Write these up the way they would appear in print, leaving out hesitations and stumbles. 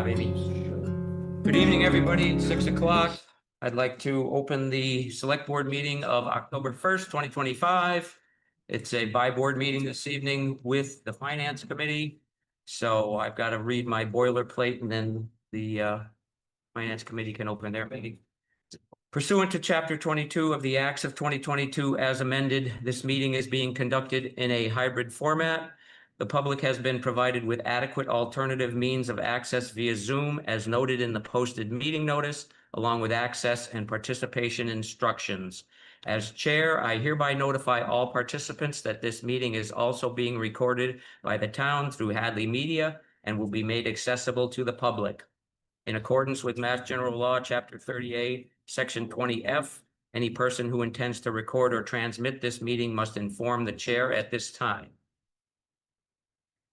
Amy. Good evening, everybody. It's 6 o'clock. I'd like to open the select board meeting of October 1st, 2025. It's a by-board meeting this evening with the finance committee. So I've got to read my boilerplate and then the finance committee can open their meeting. Pursuant to Chapter 22 of the Acts of 2022 as amended, this meeting is being conducted in a hybrid format. The public has been provided with adequate alternative means of access via Zoom as noted in the posted meeting notice, along with access and participation instructions. As chair, I hereby notify all participants that this meeting is also being recorded by the town through Hadley Media and will be made accessible to the public. In accordance with Mass General Law, Chapter 38, Section 20F, any person who intends to record or transmit this meeting must inform the chair at this time.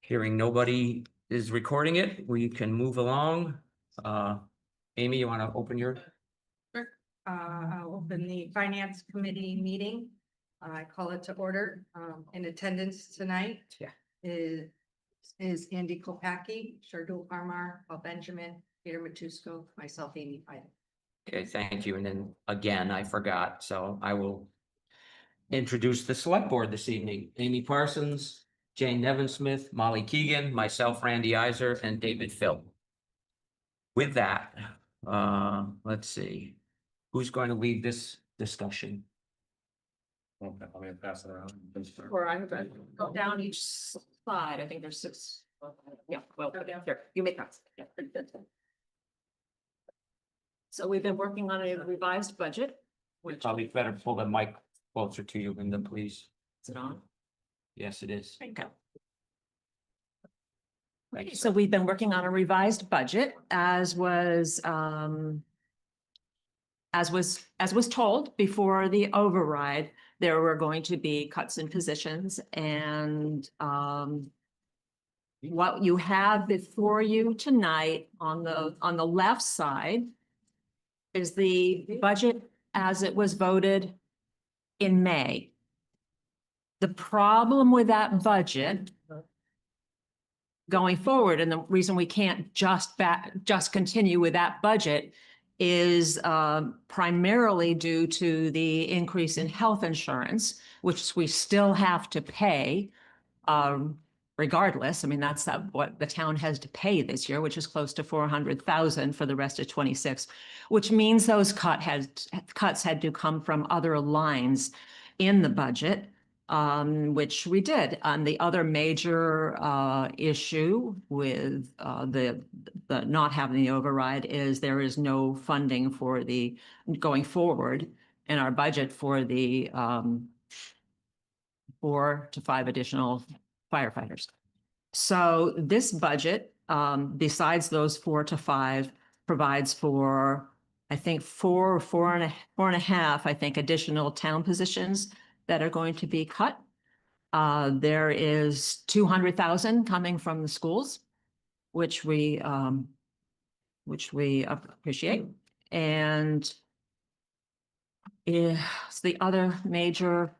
Hearing nobody is recording it, we can move along. Amy, you want to open your? Sure. I'll open the finance committee meeting. I call it to order. In attendance tonight. Yeah. Is Andy Kopacki, Shardul Parmar, Paul Benjamin, Peter Matusco, myself, Amy Pyden. Okay, thank you. And then again, I forgot, so I will introduce the select board this evening. Amy Parsons, Jane Nevin-Smith, Molly Keegan, myself, Randy Iser, and David Phil. With that, let's see, who's going to lead this discussion? I'm gonna pass it around. Or I'm gonna go down each slide. I think there's 6. Yeah, well, here, you make that. Yeah. So we've been working on a revised budget, which Probably better pull the mic closer to you, Linda, please. is it on? Yes, it is. Okay. Thank you. So we've been working on a revised budget as was told before the override. There were going to be cuts in positions and what you have before you tonight on the left side is the budget as it was voted in May. The problem with that budget going forward, and the reason we can't just continue with that budget is primarily due to the increase in health insurance, which we still have to pay regardless. I mean, that's what the town has to pay this year, which is close to $400,000 for the rest of 26, which means those cuts had to come from other lines in the budget, which we did. The other major issue with the not having the override is there is no funding for the going forward in our budget for the 4 to 5 additional firefighters. So this budget, besides those 4 to 5, provides for, I think, 4 and a half, I think, additional town positions that are going to be cut. There is $200,000 coming from the schools, which we appreciate. And the other major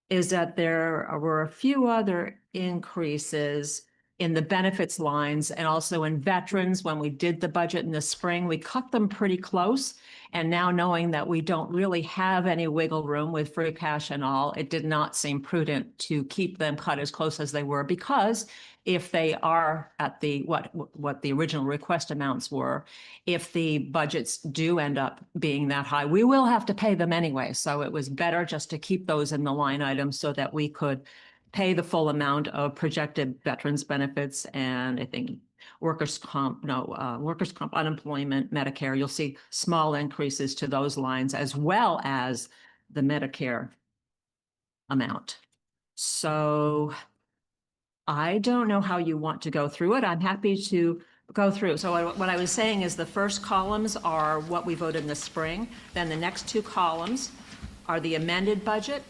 is that there were a few other increases in the benefits lines and also in veterans. When we did the budget in the spring, we cut them pretty close. And now knowing that we don't really have any wiggle room with free cash and all, it did not seem prudent to keep them cut as close as they were, because if they are at the what the original request amounts were, if the budgets do end up being that high, we will have to pay them anyway. So it was better just to keep those in the line items so that we could pay the full amount of projected veterans benefits. And I think workers' comp, unemployment, Medicare, you'll see small increases to those lines as well as the Medicare amount. So I don't know how you want to go through it. I'm happy to go through. So what I was saying is the first columns are what we voted in the spring. Then the next 2 columns are the amended budget,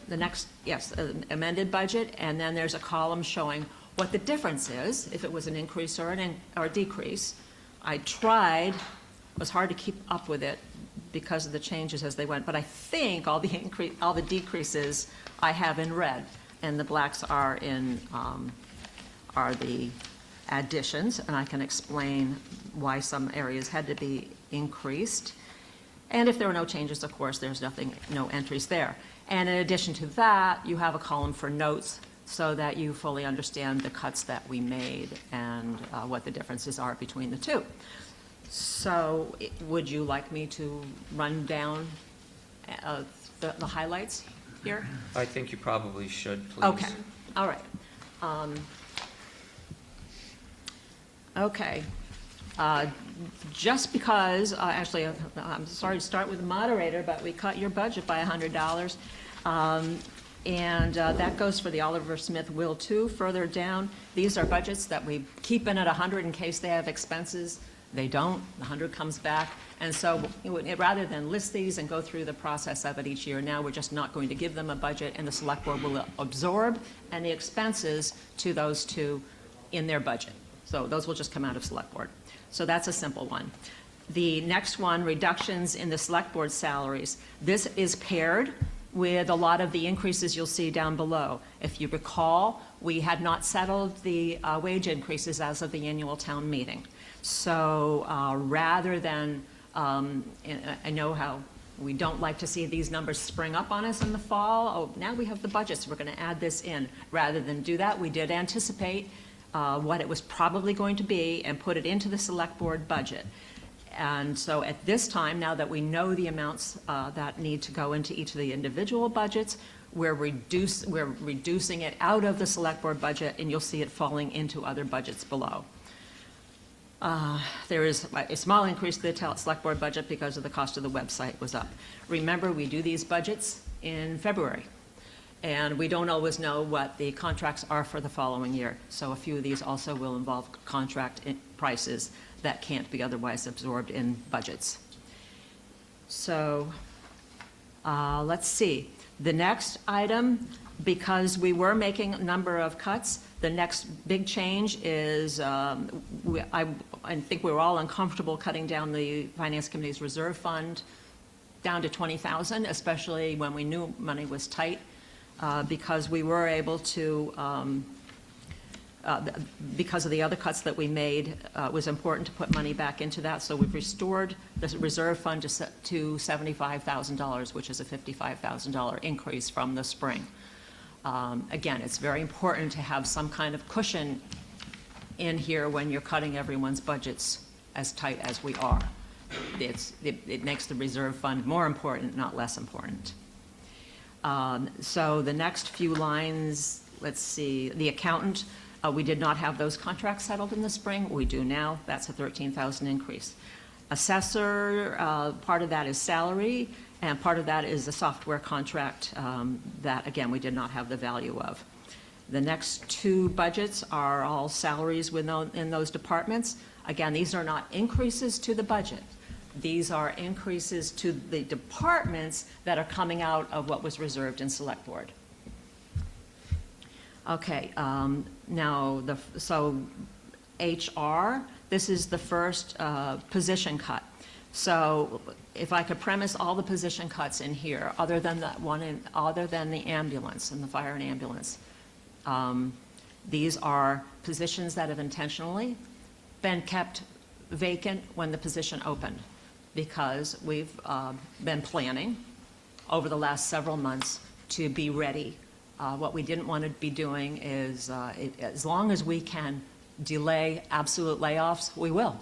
amended budget. And then there's a column showing what the difference is, if it was an increase or a decrease. I tried, it was hard to keep up with it because of the changes as they went, but I think all the decreases I have in red, and the blacks are in, are the additions, and I can explain why some areas had to be increased. And if there were no changes, of course, there's nothing, no entries there. And in addition to that, you have a column for notes so that you fully understand the cuts that we made and what the differences are between the two. So would you like me to run down the highlights here? I think you probably should, please. Okay, all right. Okay. Just because, actually, I'm sorry to start with the moderator, but we cut your budget by $100. And that goes for the Oliver Smith Will 2. Further down, these are budgets that we keep in at 100 in case they have expenses. They don't, the 100 comes back. And so rather than list these and go through the process of it each year, now we're just not going to give them a budget, and the select board will absorb any expenses to those two in their budget. So those will just come out of select board. So that's a simple one. The next one, reductions in the select board salaries. This is paired with a lot of the increases you'll see down below. If you recall, we had not settled the wage increases as of the annual town meeting. So rather than, I know how we don't like to see these numbers spring up on us in the fall. Oh, now we have the budget, so we're going to add this in. Rather than do that, we did anticipate what it was probably going to be and put it into the select board budget. And so at this time, now that we know the amounts that need to go into each of the individual budgets, we're reducing it out of the select board budget, and you'll see it falling into other budgets below. There is a small increase to the select board budget because of the cost of the website was up. Remember, we do these budgets in February, and we don't always know what the contracts are for the following year. So a few of these also will involve contract prices that can't be otherwise absorbed in budgets. So let's see. The next item, because we were making a number of cuts, the next big change is I think we were all uncomfortable cutting down the Finance Committee's reserve fund down to $20,000, especially when we knew money was tight, because we were able to, because of the other cuts that we made, it was important to put money back into that. So we've restored the reserve fund to $75,000, which is a $55,000 increase from the spring. Again, it's very important to have some kind of cushion in here when you're cutting everyone's budgets as tight as we are. It makes the reserve fund more important, not less important. So the next few lines, let's see, the accountant, we did not have those contracts settled in the spring. We do now. That's a $13,000 increase. Assessor, part of that is salary, and part of that is a software contract that, again, we did not have the value of. The next two budgets are all salaries in those departments. Again, these are not increases to the budget. These are increases to the departments that are coming out of what was reserved in select board. Okay, now, so HR, this is the first position cut. So if I could premise all the position cuts in here, other than the ambulance and the fire and ambulance, these are positions that have intentionally been kept vacant when the position opened, because we've been planning over the last several months to be ready. What we didn't want to be doing is, as long as we can delay absolute layoffs, we will.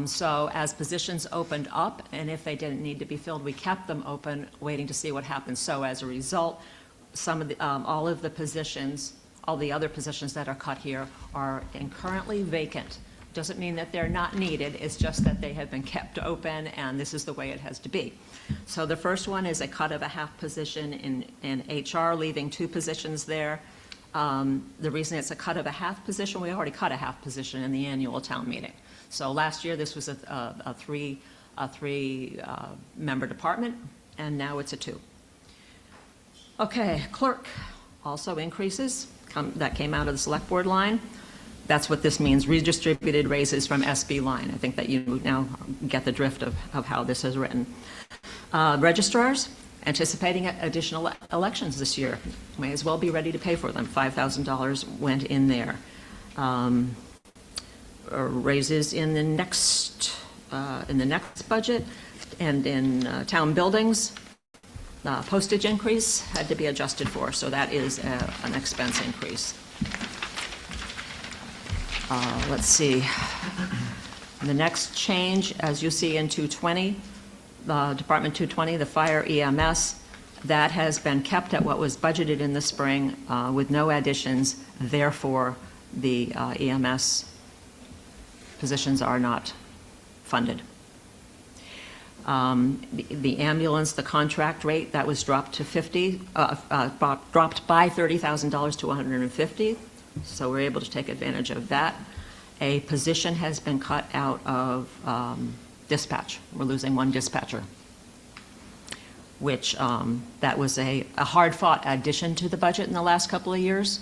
So as positions opened up, and if they didn't need to be filled, we kept them open, waiting to see what happens. So as a result, all of the positions, all the other positions that are cut here are currently vacant. Doesn't mean that they're not needed, it's just that they have been kept open, and this is the way it has to be. So the first one is a cut of a half position in HR, leaving two positions there. The reason it's a cut of a half position, we already cut a half position in the annual town meeting. So last year, this was a three member department, and now it's a 2. Okay, clerk also increases, that came out of the select board line. That's what this means, redistributed raises from SB line. I think that you now get the drift of how this is written. Registrars, anticipating additional elections this year. May as well be ready to pay for them. $5,000 went in there. raises in the next budget, and in town buildings. Postage increase had to be adjusted for, so that is an expense increase. Let's see. The next change, as you see in 220, Department 220, the fire EMS, that has been kept at what was budgeted in the spring with no additions. Therefore, the EMS positions are not funded. The ambulance, the contract rate, that was dropped to dropped by $30,000 to $150,000. So we're able to take advantage of that. A position has been cut out of dispatch. We're losing one dispatcher, which that was a hard-fought addition to the budget in the last couple of years.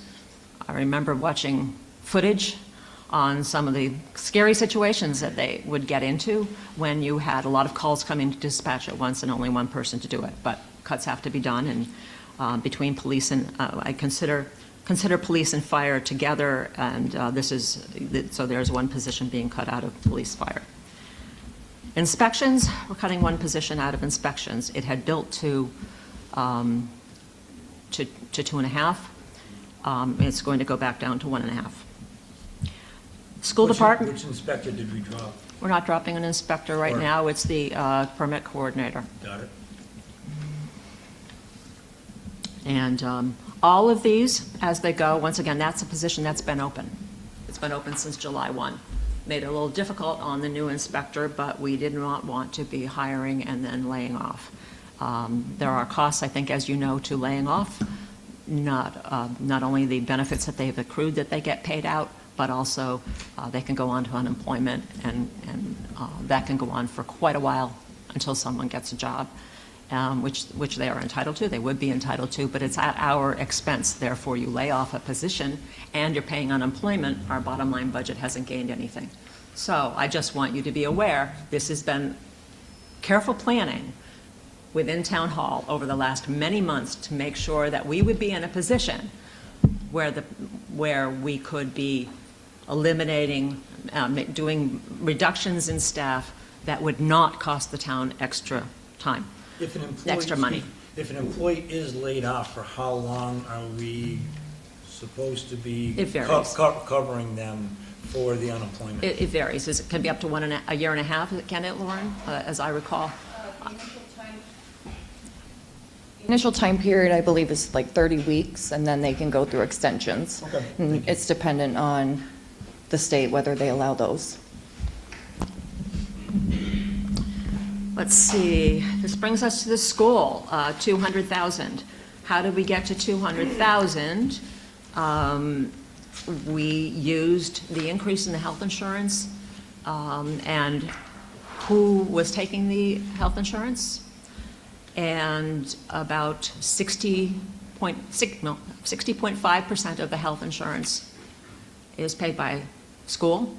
I remember watching footage on some of the scary situations that they would get into when you had a lot of calls coming to dispatch at once and only one person to do it. But cuts have to be done, and between police and I consider police and fire together, and so there's one position being cut out of police fire. Inspections, we're cutting one position out of inspections. It had built to 2.5. It's going to go back down to 1.5. School department, Which inspector did we drop? we're not dropping an inspector right Or- now. It's the permit coordinator. Got it. And all of these, as they go, once again, that's a position that's been open. It's been open since July 1. Made it a little difficult on the new inspector, but we did not want to be hiring and then laying off. There are costs, I think, as you know, to laying off. Not only the benefits that they've accrued that they get paid out, but also they can go on to unemployment, and that can go on for quite a while until someone gets a job, which they are entitled to. They would be entitled to, but it's at our expense. Therefore, you lay off a position and you're paying unemployment, our bottom line budget hasn't gained anything. So I just want you to be aware, this has been careful planning within Town Hall over the last many months to make sure that we would be in a position where we could be eliminating, doing reductions in staff that would not cost the town extra time, If an employee, extra money. If an employee is laid off, for how long are we supposed to be It varies. covering them for the unemployment? It varies. It can be up to a year and a half, can it, Lauren, as I recall? Initial time period, I believe, is like 30 weeks, and then they can go through extensions. Okay, And thank you. it's dependent on the state, whether they allow those. Let's see, this brings us to the school, 200,000. How did we get to 200,000? We used the increase in the health insurance, and who was taking the health insurance? And about 60.5% of the health insurance is paid by school.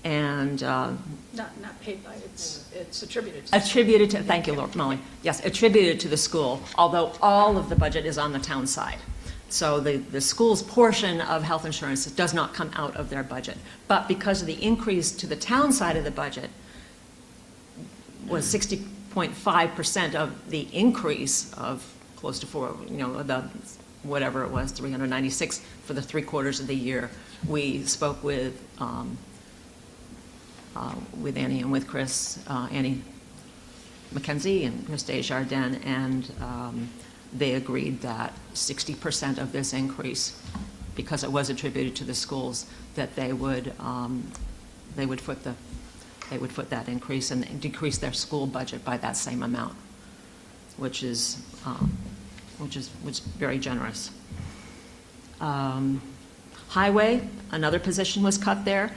And Not paid by, it's attributed to. attributed to, thank you, Molly, yes, attributed to the school, although all of the budget is on the town side. So the school's portion of health insurance does not come out of their budget. But because of the increase to the town side of the budget was 60.5% of the increase of close to whatever it was, 396 for the 3 quarters of the year, we spoke with Annie and with Chris, Annie McKenzie and Chris Desjardins, and they agreed that 60% of this increase, because it was attributed to the schools, that they would foot that increase and decrease their school budget by that same amount, which is very generous. Highway, another position was cut there.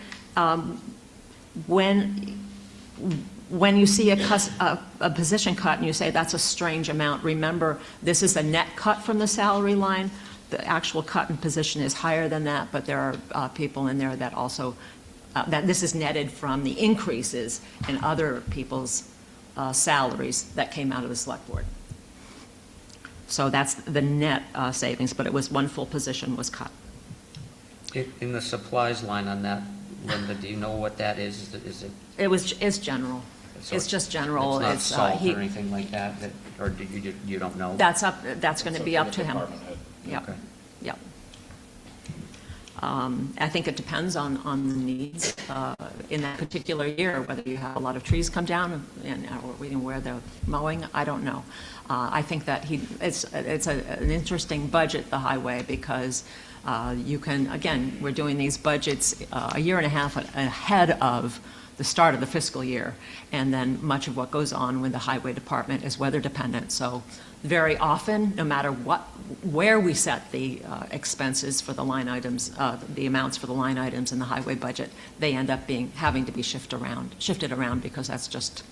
When you see a position cut and you say that's a strange amount, remember, this is a net cut from the salary line. The actual cut in position is higher than that, but there are people in there that also, that this is netted from the increases in other people's salaries that came out of the select board. So that's the net savings, but it was one full position was cut. In the supplies line on that, Linda, do you know what that is? Is it? It's general. so It's just general. It's not It's, salt he- or anything like that, or do you don't know? That's going to be up to him. Department head. Yep, Okay. yep. I think it depends on the needs in that particular year, whether you have a lot of trees come down and, or where they're mowing, I don't know. I think that it's an interesting budget, the highway, because you can, again, we're doing these budgets a year and a half ahead of the start of the fiscal year. And then much of what goes on with the highway department is weather dependent. So very often, no matter where we set the expenses for the line items, the amounts for the line items in the highway budget, they end up having to be shifted around because that's just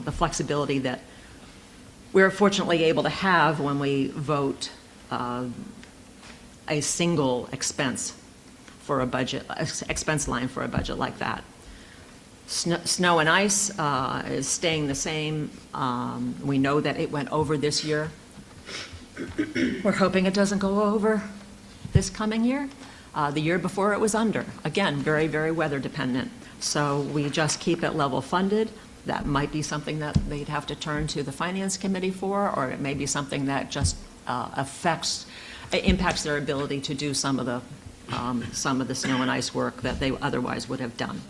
the flexibility that we're fortunately able to have when we vote a single expense for a budget, expense line for a budget like that. Snow and ice is staying the same. We know that it went over this year. We're hoping it doesn't go over this coming year. The year before it was under. Again, very, very weather dependent. So we just keep it level funded. That might be something that they'd have to turn to the finance committee for, or it may be something that just impacts their ability to do some of the snow and ice work that they otherwise would have done.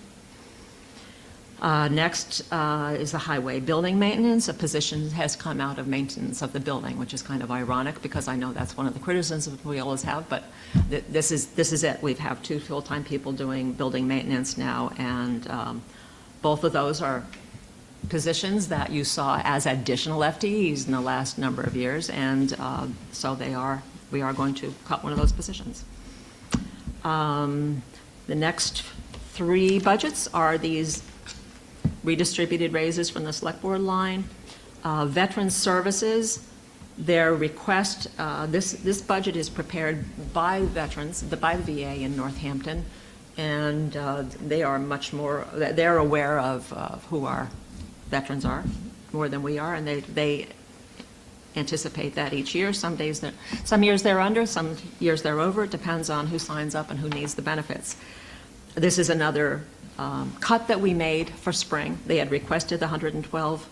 Next is the highway building maintenance. A position has come out of maintenance of the building, which is kind of ironic because I know that's one of the criticisms we always have, but this is it. We have 2 full-time people doing building maintenance now, and both of those are positions that you saw as additional FTEs in the last number of years, and so we are going to cut one of those positions. The next 3 budgets are these redistributed raises from the select board line. Veteran services, their request, this budget is prepared by veterans, by the VA in Northampton, and they are much more, they're aware of who our veterans are, more than we are, and they anticipate that each year. Some years they're under, some years they're over. It depends on who signs up and who needs the benefits. This is another cut that we made for spring. They had requested the 112.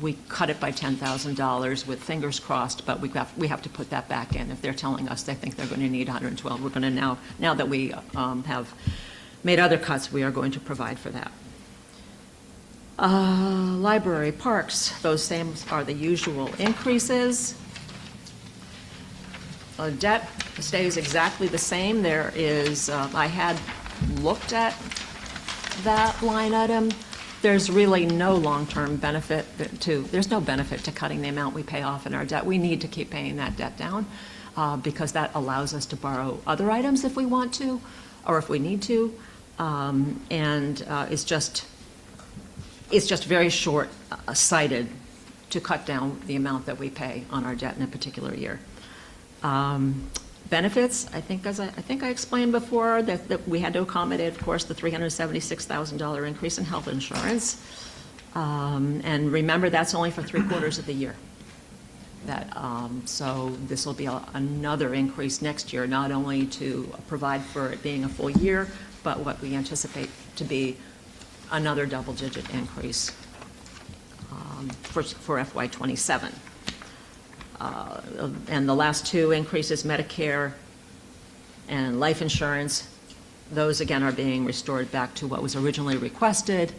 We cut it by $10,000 with fingers crossed, but we have to put that back in. If they're telling us they think they're going to need 112, we're going to now that we have made other cuts, we are going to provide for that. Library, parks, those same are the usual increases. Debt stays exactly the same. There is, I had looked at that line item. There's really no long-term benefit there's no benefit to cutting the amount we pay off in our debt. We need to keep paying that debt down because that allows us to borrow other items if we want to, or if we need to. It's just very short-sighted to cut down the amount that we pay on our debt in a particular year. Benefits, I think I explained before that we had to accommodate, of course, the $376,000 increase in health insurance. And remember, that's only for 3/4 of the year. So this will be another increase next year, not only to provide for it being a full year, but what we anticipate to be another double-digit increase for FY27. And the last 2 increases, Medicare and life insurance, those again are being restored back to what was originally requested.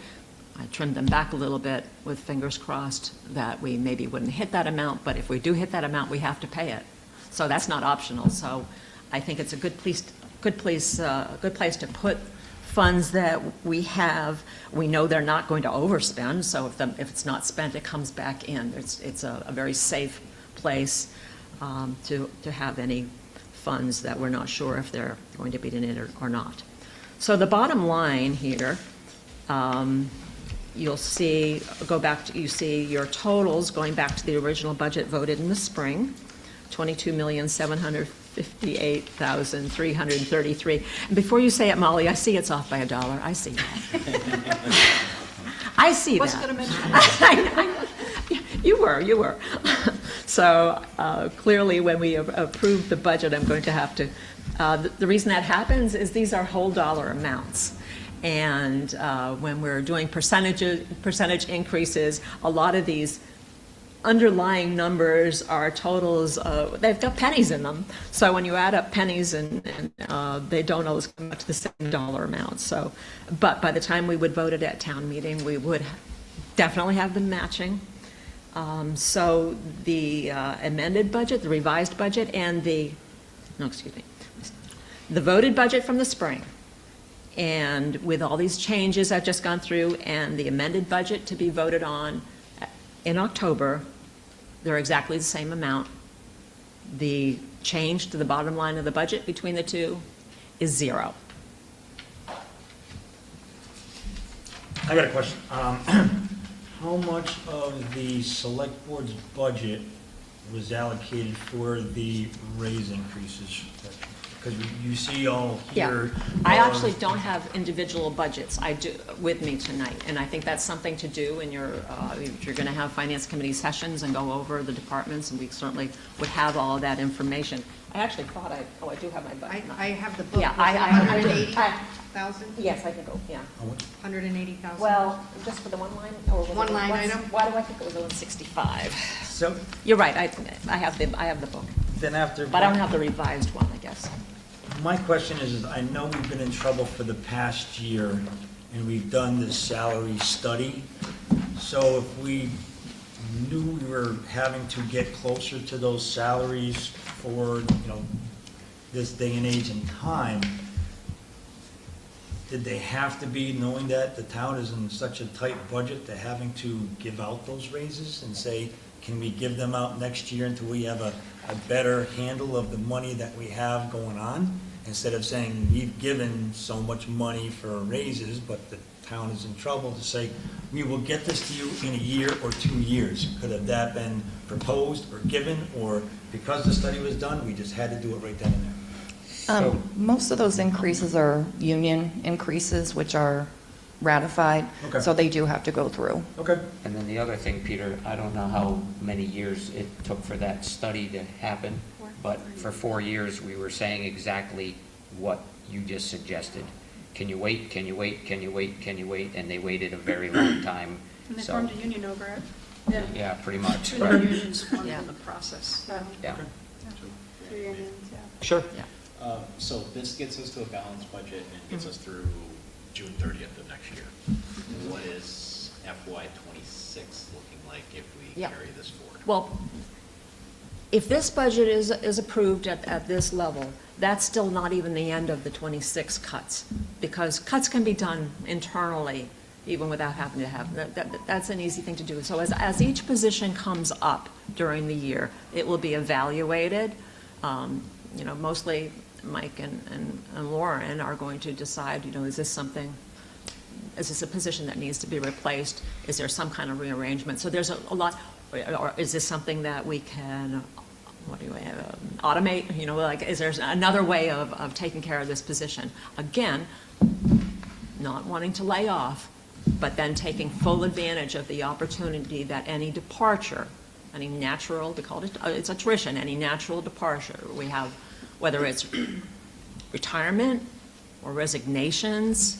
I trimmed them back a little bit with fingers crossed that we maybe wouldn't hit that amount, but if we do hit that amount, we have to pay it. So that's not optional. So I think it's a good place to put funds that we have. We know they're not going to overspend, so if it's not spent, it comes back in. It's a very safe place to have any funds that we're not sure if they're going to be in it or not. So the bottom line here, you'll see, you see your totals going back to the original budget voted in the spring, $22,758,333. And before you say it, Molly, I see it's off by $1. I see that. I see that. Wasn't going to mention that. You were. So clearly, when we approve the budget, I'm going to have to The reason that happens is these are whole dollar amounts. And when we're doing percentage increases, a lot of these underlying numbers are totals, they've got pennies in them. So when you add up pennies and they don't always come up to the same dollar amount. So, but by the time we would vote it at town meeting, we would definitely have them matching. So the amended budget, the revised budget, and the voted budget from the spring, and with all these changes I've just gone through, and the amended budget to be voted on in October, they're exactly the same amount. The change to the bottom line of the budget between the two is 0. I got a question. How much of the select board's budget was allocated for the raise increases? Because you see all Yeah, here. I actually don't have individual budgets I do with me tonight, and I think that's something to do in your, if you're gonna have finance committee sessions and go over the departments, and we certainly would have all of that information. I actually thought I do have my budget. I have the book. Yeah, Was it I 180,000? yes, I can go, yeah. 180,000? Well, just for the one line, or was it? One line what's- item? Why do I think it was 165? So You're right, I have the book, then after. but I don't have the revised one, I guess. My question is I know we've been in trouble for the past year, and we've done this salary study. So if we knew we were having to get closer to those salaries for, this day and age and time, did they have to be, knowing that the town is in such a tight budget, to having to give out those raises and say, can we give them out next year until we have a better handle of the money that we have going on? Instead of saying, we've given so much money for raises, but the town is in trouble, to say, we will get this to you in a year or 2 years. Could have that been proposed or given, or because the study was done, we just had to do it right then and there? Most of those increases are union increases, which are ratified, Okay. so they do have to go through. Okay. And then the other thing, Peter, I don't know how many years it took for that study to happen, but for 4 years, we were saying exactly what you just suggested. Can you wait, can you wait, can you wait, can you wait? And they waited a very long time. And they So, formed a union over it. Yeah. yeah, pretty much. Two right. unions formed Yeah. in the process. Yeah, Two unions, yeah. sure. So this gets us to a balanced budget and gets us through June 30th of next year. What is FY '26 looking like if we Yeah. carry this forward? Well, if this budget is approved at this level, that's still not even the end of the 26 cuts, because cuts can be done internally even without having to have, that's an easy thing to do. So as each position comes up during the year, it will be evaluated. Mostly Mike and Lauren are going to decide, is this a position that needs to be replaced? Is there some kind of rearrangement? So there's a lot, or is this something that we can, automate? Is there another way of taking care of this position? Again, not wanting to lay off, but then taking full advantage of the opportunity that any departure, any natural, they call it, it's attrition, any natural departure we have, whether it's retirement or resignations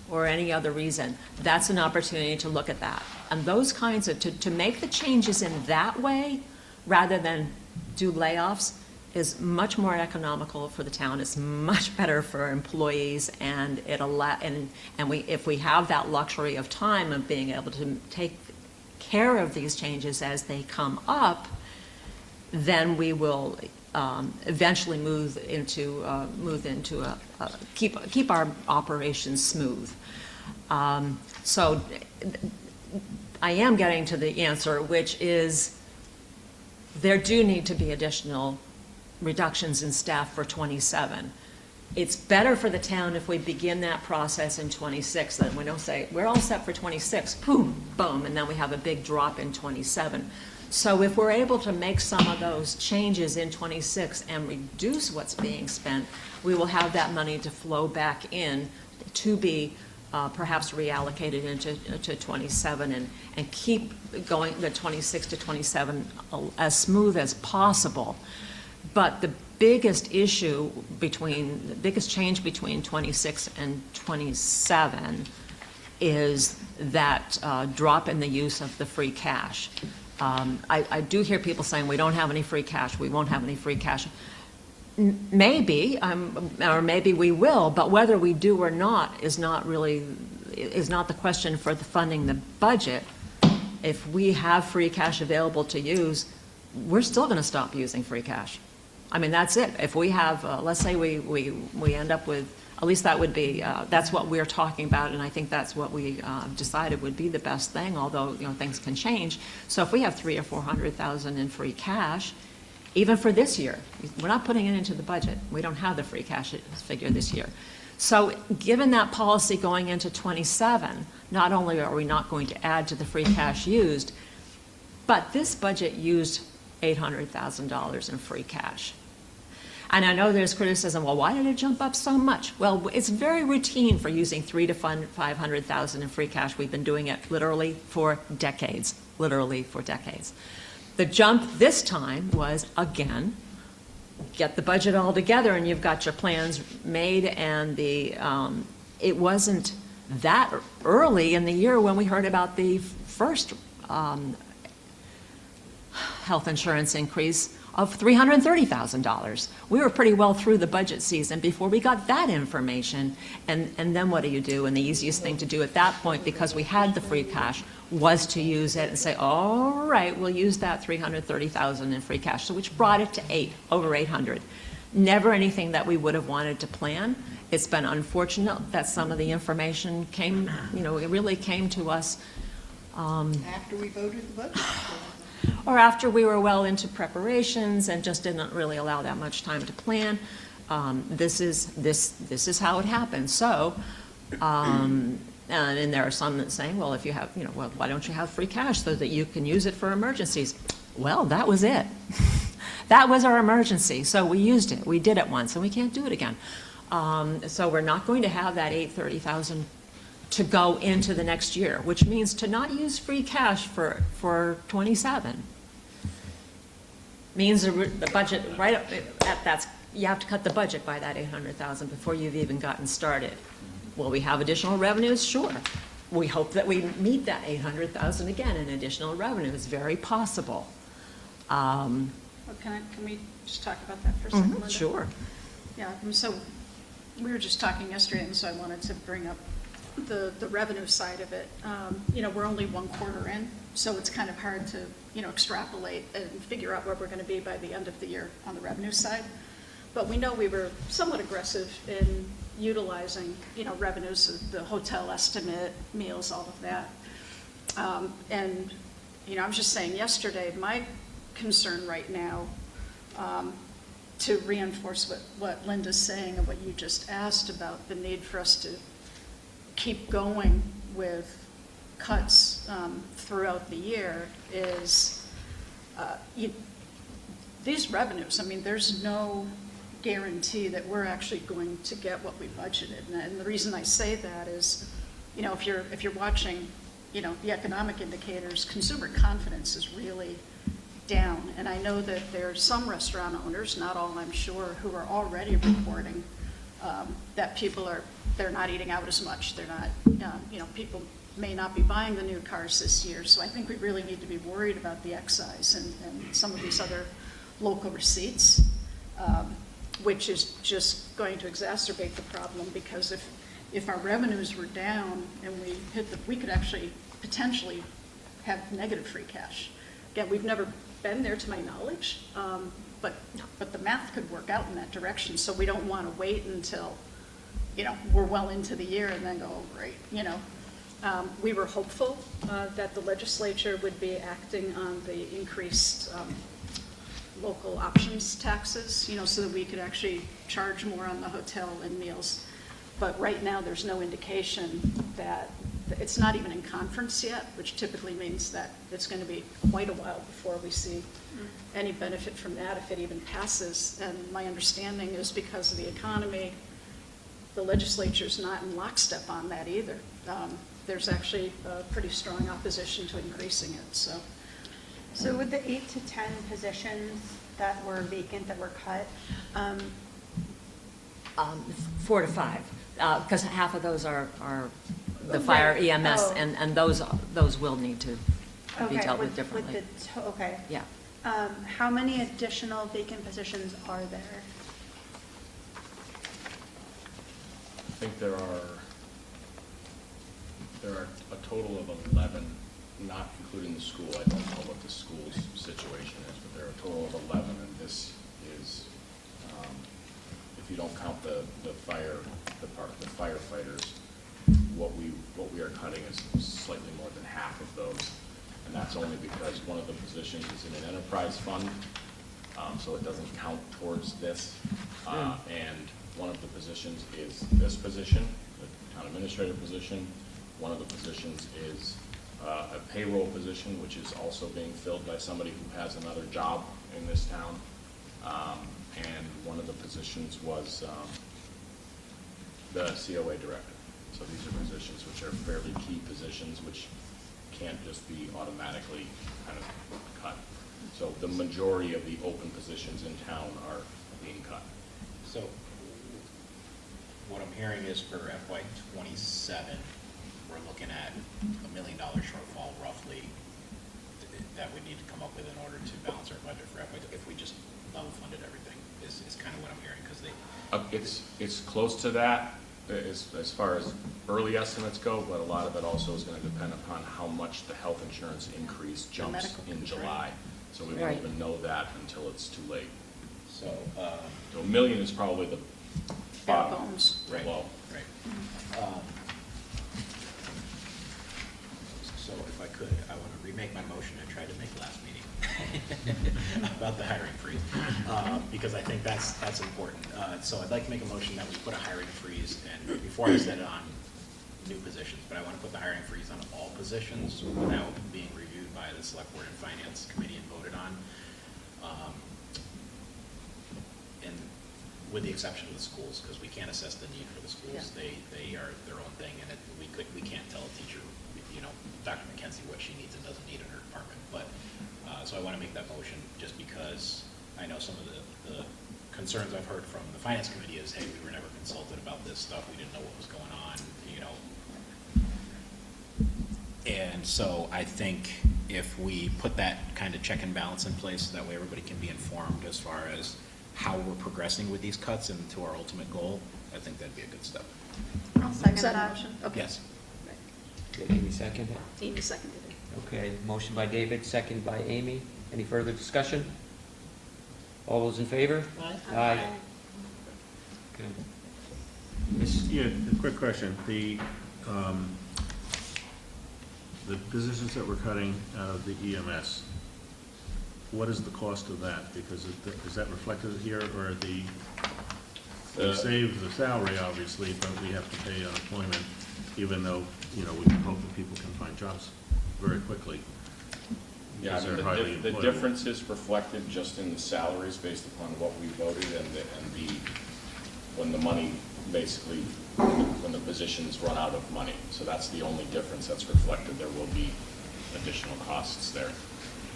or any other reason, that's an opportunity to look at that. And those kinds of, to make the changes in that way, rather than do layoffs, is much more economical for the town. It's much better for employees, and if we have that luxury of time of being able to take care of these changes as they come up, then we will eventually move into keep our operations smooth. So I am getting to the answer, which is there do need to be additional reductions in staff for 27. It's better for the town if we begin that process in 26, then we don't say, we're all set for 26, boom, boom, and then we have a big drop in 27. So if we're able to make some of those changes in 26 and reduce what's being spent, we will have that money to flow back in to be perhaps reallocated into 27 and keep going the 26 to 27 as smooth as possible. But the biggest issue the biggest change between 26 and 27 is that drop in the use of the free cash. I do hear people saying, we don't have any free cash, we won't have any free cash. Maybe, or maybe we will, but whether we do or not is not the question for the funding the budget. If we have free cash available to use, we're still gonna stop using free cash. I mean, that's it. If we have, let's say we end up with, at least that would be, that's what we're talking about, and I think that's what we decided would be the best thing, although, you know, things can change. So if we have 300,000 or 400,000 in free cash, even for this year, we're not putting it into the budget. We don't have the free cash figure this year. So given that policy going into 27, not only are we not going to add to the free cash used, but this budget used $800,000 in free cash. And I know there's criticism, well, why did it jump up so much? Well, it's very routine for using $300,000 to $500,000 in free cash. We've been doing it literally for decades, The jump this time was, again, get the budget all together and you've got your plans made, and it wasn't that early in the year when we heard about the first health insurance increase of $330,000. We were pretty well through the budget season before we got that information. And then what do? And the easiest thing to do at that point, because we had the free cash, was to use it and say, all right, we'll use that $330,000 in free cash. So which brought it to over 800. Never anything that we would have wanted to plan. It's been unfortunate that some of the information came, you know, it really came to us After we voted the budget. or after we were well into preparations and just didn't really allow that much time to plan. This is how it happened. So, and there are some that saying, well, if you have, you know, well, why don't you have free cash so that you can use it for emergencies? Well, that was it. That was our emergency. So we used it. We did it once, and we can't do it again. So we're not going to have that $830,000 to go into the next year, which means to not use free cash for 27 means the budget right up at that's, you have to cut the budget by that 800,000 before you've even gotten started. Will we have additional revenues? Sure. We hope that we meet that 800,000 again in additional revenue. It's very possible. Well, can we just talk about that for a second, Linda? Sure. Yeah, and so we were just talking yesterday, and so I wanted to bring up the revenue side of it. You know, we're only one quarter in, so it's kind of hard to, you know, extrapolate and figure out where we're gonna be by the end of the year on the revenue side. But we know we were somewhat aggressive in utilizing, you know, revenues, the hotel estimate, meals, all of that. And, you know, I was just saying yesterday, my concern right now, to reinforce what Linda's saying and what you just asked about the need for us to keep going with cuts throughout the year is these revenues. I mean, there's no guarantee that we're actually going to get what we budgeted. And the reason I say that is, you know, if you're watching, you know, the economic indicators, consumer confidence is really down. And I know that there are some restaurant owners, not all I'm sure, who are already reporting that they're not eating out as much. They're not, you know, people may not be buying the new cars this year. So I think we really need to be worried about the excise and some of these other local receipts, which is just going to exacerbate the problem, because if our revenues were down and we could actually potentially have negative free cash. Again, we've never been there to my knowledge, but the math could work out in that direction. So we don't want to wait until, you know, we're well into the year and then go, oh, great, you know. We were hopeful that the legislature would be acting on the increased local options taxes, you know, so that we could actually charge more on the hotel and meals. But right now, there's no indication that it's not even in conference yet, which typically means that it's going to be quite a while before we see any benefit from that, if it even passes. And my understanding is because of the economy, the legislature's not in lockstep on that either. There's actually a pretty strong opposition to increasing it. So So with the 8 to 10 positions that were vacant, that were cut, 4 to 5, because half of those are the fire Right. EMS, Oh. and those will need to be okay, dealt with with differently. the, okay. Yeah. How many additional vacant positions are there? I think there are a total of 11, not including the school. I don't know what the school's situation is, but there are a total of 11, and this is, if you don't count the fire department, the firefighters, what we are cutting is slightly more than half of those. And that's only because one of the positions is in an enterprise fund, so it doesn't count towards this. And one of the positions is this position, the town administrator position. One of the positions is a payroll position, which is also being filled by somebody who has another job in this town. And one of the positions was the COA director. So these are positions which are fairly key positions, which can't just be automatically kind of cut. So the majority of the open positions in town are being cut. So what I'm hearing is for FY '27, we're looking at $1 million shortfall roughly that we need to come up with in order to balance our budget for FY, if we just level funded everything, is kind of what I'm hearing, because they. It's close to that as far as early estimates go, but a lot of it also is going to depend upon how much the health insurance increase jumps medical in control. July. So we won't Right. even know that until it's too late. So, So $1 million is probably the Bare bottom. bones. right, Low. right. So if I could, I want to remake my motion I tried to make last meeting about the hiring freeze, because I think that's important. So I'd like to make a motion that we put a hiring freeze, and before I said it on new positions, but I want to put the hiring freeze on all positions without being reviewed by the select board and finance committee and voted on. And with the exception of the schools, because we can't assess the need for the schools. They are their own thing, and we can't tell a teacher, Dr. McKenzie what she needs and doesn't need in her department. But, so I want to make that motion just because I know some of the concerns I've heard from the finance committee is, hey, we were never consulted about this stuff. We didn't know what was going on, And so I think if we put that kind of check and balance in place, that way everybody can be informed as far as how we're progressing with these cuts and to our ultimate goal, I think that'd be a good step. I'll second Is that a that. motion? Okay. Yes. Did Amy second it? Amy seconded it. Okay, motion by David, second by Amy. Any further discussion? All those in favor? Aye. Okay. Miss- Yeah, a quick question. The positions that we're cutting out of the EMS, what is the cost of that? Because is that reflected here, or we save the salary, obviously, but we have to pay unemployment, even though, we can hope that people can find jobs very quickly. Yeah, because they're highly the employable. difference is reflected just in the salaries based upon what we voted when the money basically, when the positions run out of money. So that's the only difference that's reflected. There will be additional costs there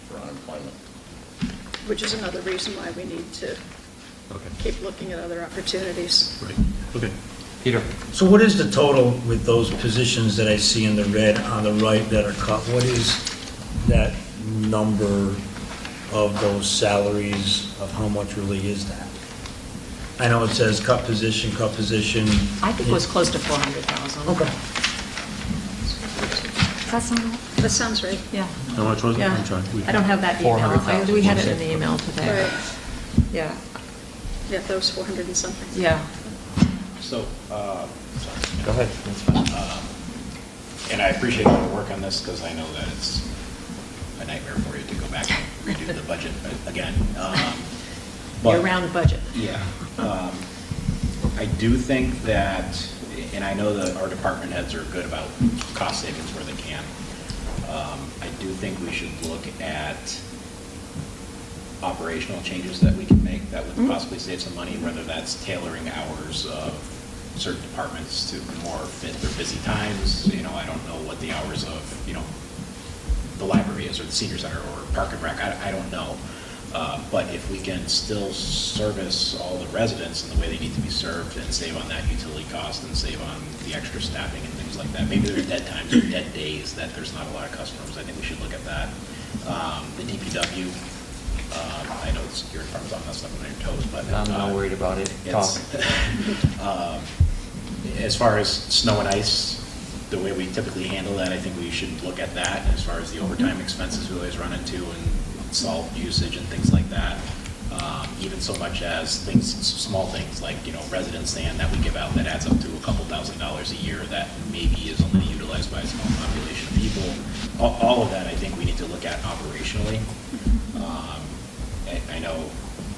for unemployment. Which is another reason why we need to keep looking at other opportunities. Right, okay. Peter? So what is the total with those positions that I see in the red on the right that are cut? What is that number of those salaries, of how much really is that? I know it says cut position. I think it was close to 400,000. Okay. Does that sound right? That sounds right. Yeah. How much was it? Yeah. I'm sorry. I don't have that email. 400,000. We had it in the email today. Right. Yeah, Yeah, that was 400 and something. yeah. So, sorry. Go ahead. That's fine. And I appreciate all the work on this, because I know that it's a nightmare for you to go back and redo the budget again. But- Year-round budget. Yeah. I do think that, and I know that our department heads are good about cost savings where they can. I do think we should look at operational changes that we can make that would possibly save some money, whether that's tailoring hours of certain departments to more fit their busy times. I don't know what the hours of, the library is, or the senior center, or Park and Rec, I don't know. But if we can still service all the residents in the way they need to be served and save on that utility cost and save on the extra staffing and things like that, maybe there are dead times or dead days that there's not a lot of customers, I think we should look at that. The DPW, I know you're in front of that stuff on your toes, but. I'm not worried about it. Talk. As far as snow and ice, the way we typically handle that, I think we should look at that. As far as the overtime expenses we always run into and salt usage and things like that. Even so much as things, small things like, resident sand that we give out that adds up to a couple $1,000s a year that maybe is only utilized by a small population of people. All of that, I think we need to look at operationally. I know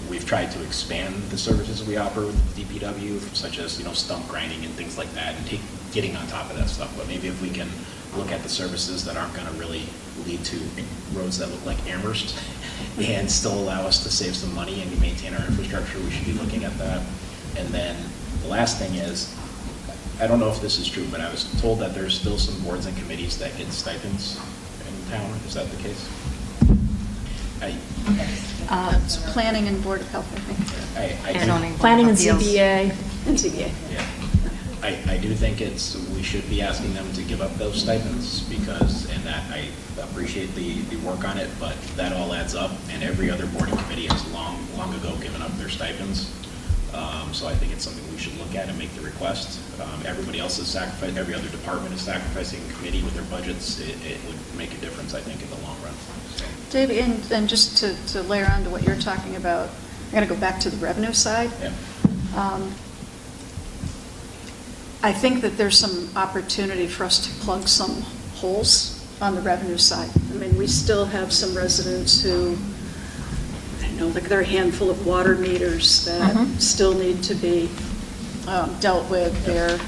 we've tried to expand the services we offer with DPW, such as, stump grinding and things like that, and getting on top of that stuff. But maybe if we can look at the services that aren't gonna really lead to roads that look like Amherst and still allow us to save some money and maintain our infrastructure, we should be looking at that. And then the last thing is, I don't know if this is true, but I was told that there's still some boards and committees that get stipends in town. Is that the case? It's planning and Board of Health, I think. Planning and ZBA. And CBA. Yeah. I do think we should be asking them to give up those stipends and that I appreciate the work on it, but that all adds up, and every other board and committee has long ago given up their stipends. So I think it's something we should look at and make the request. Everybody else is sacrificing, every other department is sacrificing committee with their budgets. It would make a difference, I think, in the long run. So. Dave, and just to layer on to what you're talking about, I'm going to go back to the revenue side. Yeah. I think that there's some opportunity for us to plug some holes on the revenue side. I mean, we still have some residents who, like there are a handful of water meters that still need to be dealt with. There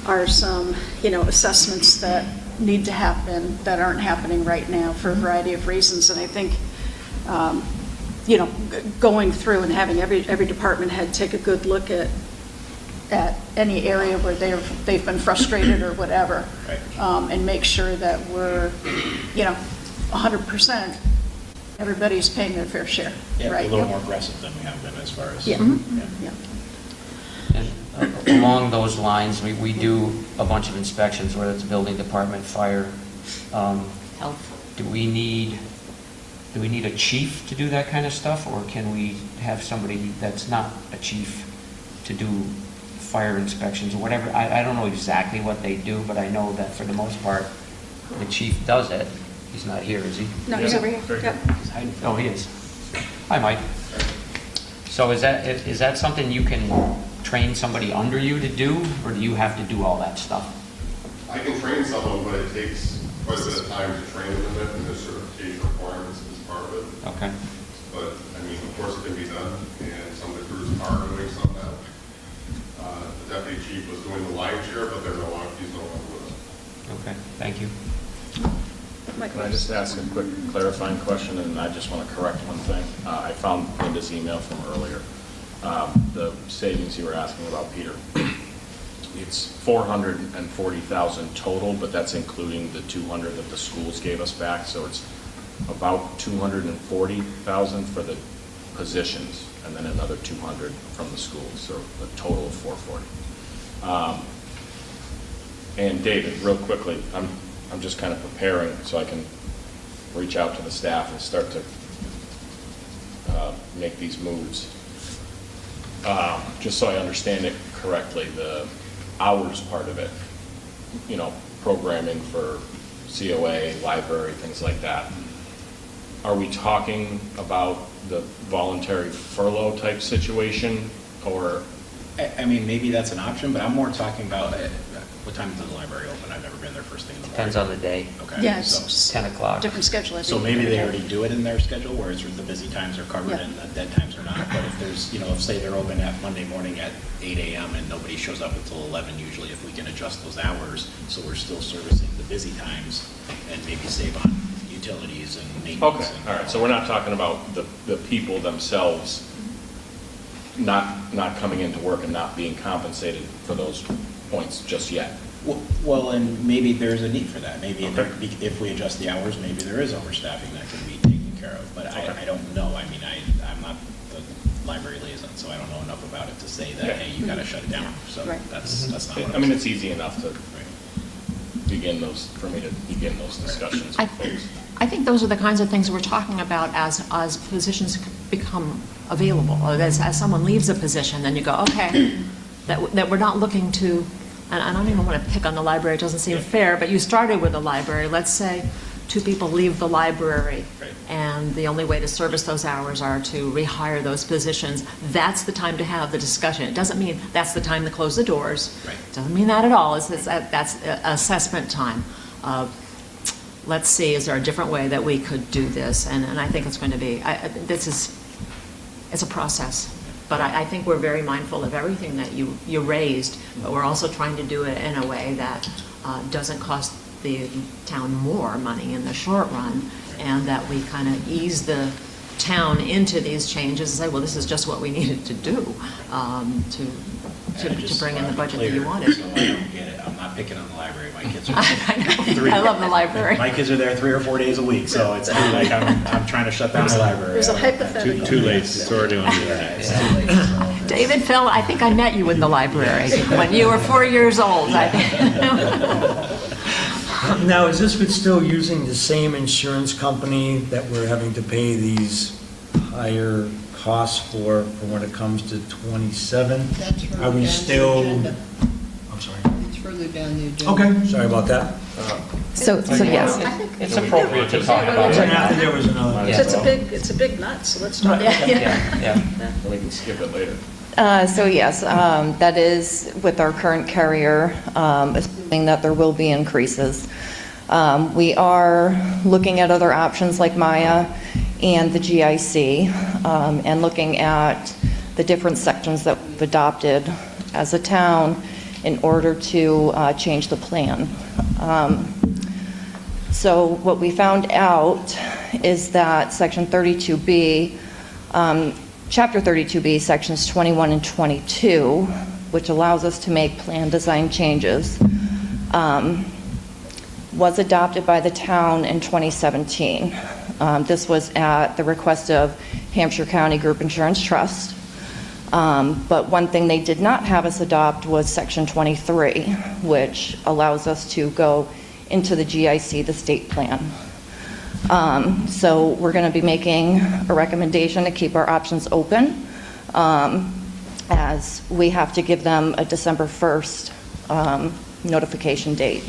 are some, assessments that need to happen that aren't happening right now for a variety of reasons. And I think, going through and having every department head take a good look at any area where they've been frustrated or whatever, right. And make sure that we're, 100%, everybody's paying their fair share. Yeah, right? a little more aggressive than we have been as far as. Yeah. Yeah. And along those lines, we do a bunch of inspections, whether it's building department, fire. Health. Do we need a chief to do that kind of stuff, or can we have somebody that's not a chief to do fire inspections or whatever? I don't know exactly what they do, but I know that for the most part, the chief does it. He's not here, is he? No, he's over here. Yep. Oh, he is. Hi, Mike. So is that something you can train somebody under you to do, or do you have to do all that stuff? I can train someone, but it takes quite a bit of time to train them in it, and there's certification requirements as part of it. Okay. But, of course it can be done, and some of the crews are doing some of that. The deputy chief was doing the live share, but he's no longer with us. Okay, thank you. Can I just ask a quick clarifying question, and I just want to correct one thing. I found Linda's email from earlier. The savings you were asking about, Peter. It's $440,000 total, but that's including the $200 that the schools gave us back. So it's about $240,000 for the positions, and then another $200 from the schools. So a total of $440,000. And David, real quickly, I'm just kind of preparing so I can reach out to the staff and start to make these moves. Just so I understand it correctly, the hours part of it, programming for COA, library, things like that. Are we talking about the voluntary furlough type situation, or? I mean, maybe that's an option, but I'm more talking about what time does the library open? I've never been there first thing in the morning. Depends on the day. Okay. Yeah, so- it's 10 o'clock. different schedule. So maybe they already do it in their schedule, whereas the busy times are covered Yeah. and the dead times are not. But if there's, if say they're open at Monday morning at 8 a.m. and nobody shows up until 11, usually if we can adjust those hours, so we're still servicing the busy times and maybe save on utilities and maintenance. Okay, and all right, so we're not talking about the people themselves not coming into work and not being compensated for those points just yet. Well, and maybe there's a need for that. Maybe if we adjust the hours, maybe there is overstaffing that can be taken care of. But I don't know. I mean, I'm not the library liaison, so I don't know enough about it to say that, hey, you gotta shut it down. So Right. that's not what I mean, it's easy enough to begin those, for me to begin those discussions with folks. I think those are the kinds of things we're talking about as positions become available. Or as someone leaves a position, then you go, okay, that we're not looking to, and I don't even want to pick on the library, it doesn't seem fair, but you started with the library. Let's say 2 people leave the library, Right. and the only way to service those hours are to rehire those positions. That's the time to have the discussion. It doesn't mean that's the time to close the doors. Right. Doesn't mean that at all. That's assessment time. Let's see, is there a different way that we could do this? And I think it's going to be, it's a process. But I think we're very mindful of everything that you raised, but we're also trying to do it in a way that doesn't cost the town more money in the short run, and that we kind of ease the town into these changes and say, well, this is just what we needed to do to bring in the budget that you wanted. So I don't get it. I'm not picking on the library. My kids are I know. I love the library. My kids are there 3 or 4 days a week, so it's not like I'm trying to shut down the library. There's a hypothetical. Too late, it's already on the air. It's too late, so. David, Phil, I think I met you in the library when you were 4 years old. I think. Now, is this with still using the same insurance company that we're having to pay these higher costs for when it comes to 27? That's further Are down we the still, agenda. I'm sorry. It's further down the agenda. Okay, sorry about that. So yes. I think It's appropriate to talk about And it. after there was another. Yeah. it's a big nut, so let's talk about it. Yeah. We can skip it later. So yes, that is with our current carrier, assuming that there will be increases. We are looking at other options like Maya and the GIC, and looking at the different sections that we've adopted as a town in order to change the plan. So what we found out is that Section 32B, Chapter 32B, Sections 21 and 22, which allows us to make plan design changes, was adopted by the town in 2017. This was at the request of Hampshire County Group Insurance Trust. But one thing they did not have us adopt was Section 23, which allows us to go into the GIC, the state plan. So we're going to be making a recommendation to keep our options open, as we have to give them a December 1st notification date.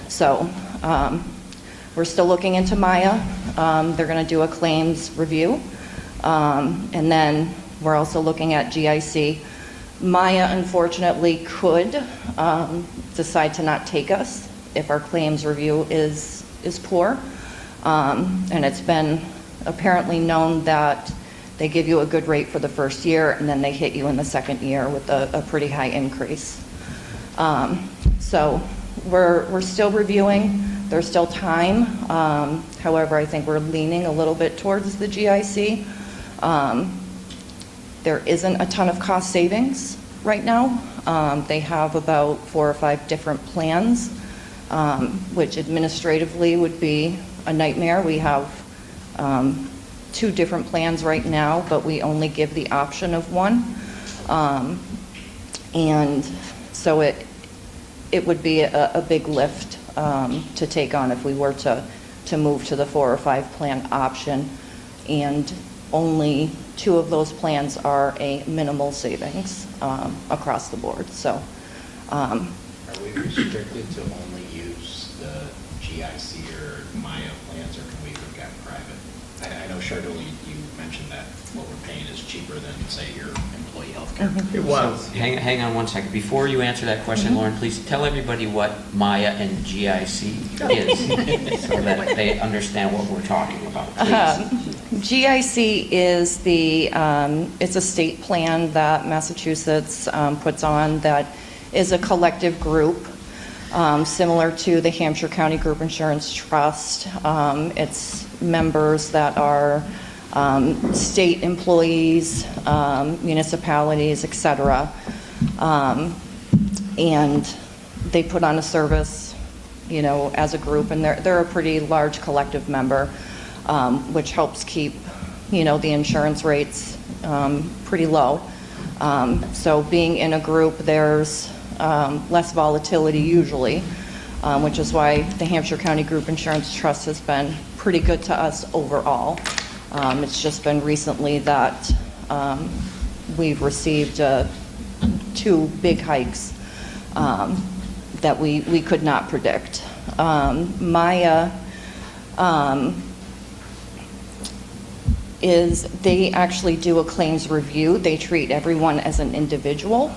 So we're still looking into Maya. They're going to do a claims review. And then we're also looking at GIC. Maya, unfortunately, could decide to not take us if our claims review is poor. And it's been apparently known that they give you a good rate for the first year, and then they hit you in the second year with a pretty high increase. So we're still reviewing. There's still time. However, I think we're leaning a little bit towards the GIC. There isn't a ton of cost savings right now. They have about 4 or 5 different plans, which administratively would be a nightmare. We have 2 different plans right now, but we only give the option of one. And so it would be a big lift to take on if we were to move to the 4 or 5 plan option. And only 2 of those plans are a minimal savings across the board. So Are we restricted to only use the GIC or Maya plans, or can we look at private? I know, Chardonnay, you mentioned that what we're paying is cheaper than, say, your employee healthcare. It was. Hang on one second. Before you answer that question, Lauren, please tell everybody what Maya and GIC is, so that they understand what we're talking about, please. GIC is it's a state plan that Massachusetts puts on that is a collective group, similar to the Hampshire County Group Insurance Trust. It's members that are state employees, municipalities, et cetera. And they put on a service, you know, as a group, and they're a pretty large collective member, which helps keep, you know, the insurance rates pretty low. So being in a group, there's less volatility usually, which is why the Hampshire County Group Insurance Trust has been pretty good to us overall. It's just been recently that we've received 2 big hikes that we could not predict. Maya is they actually do a claims review. They treat everyone as an individual.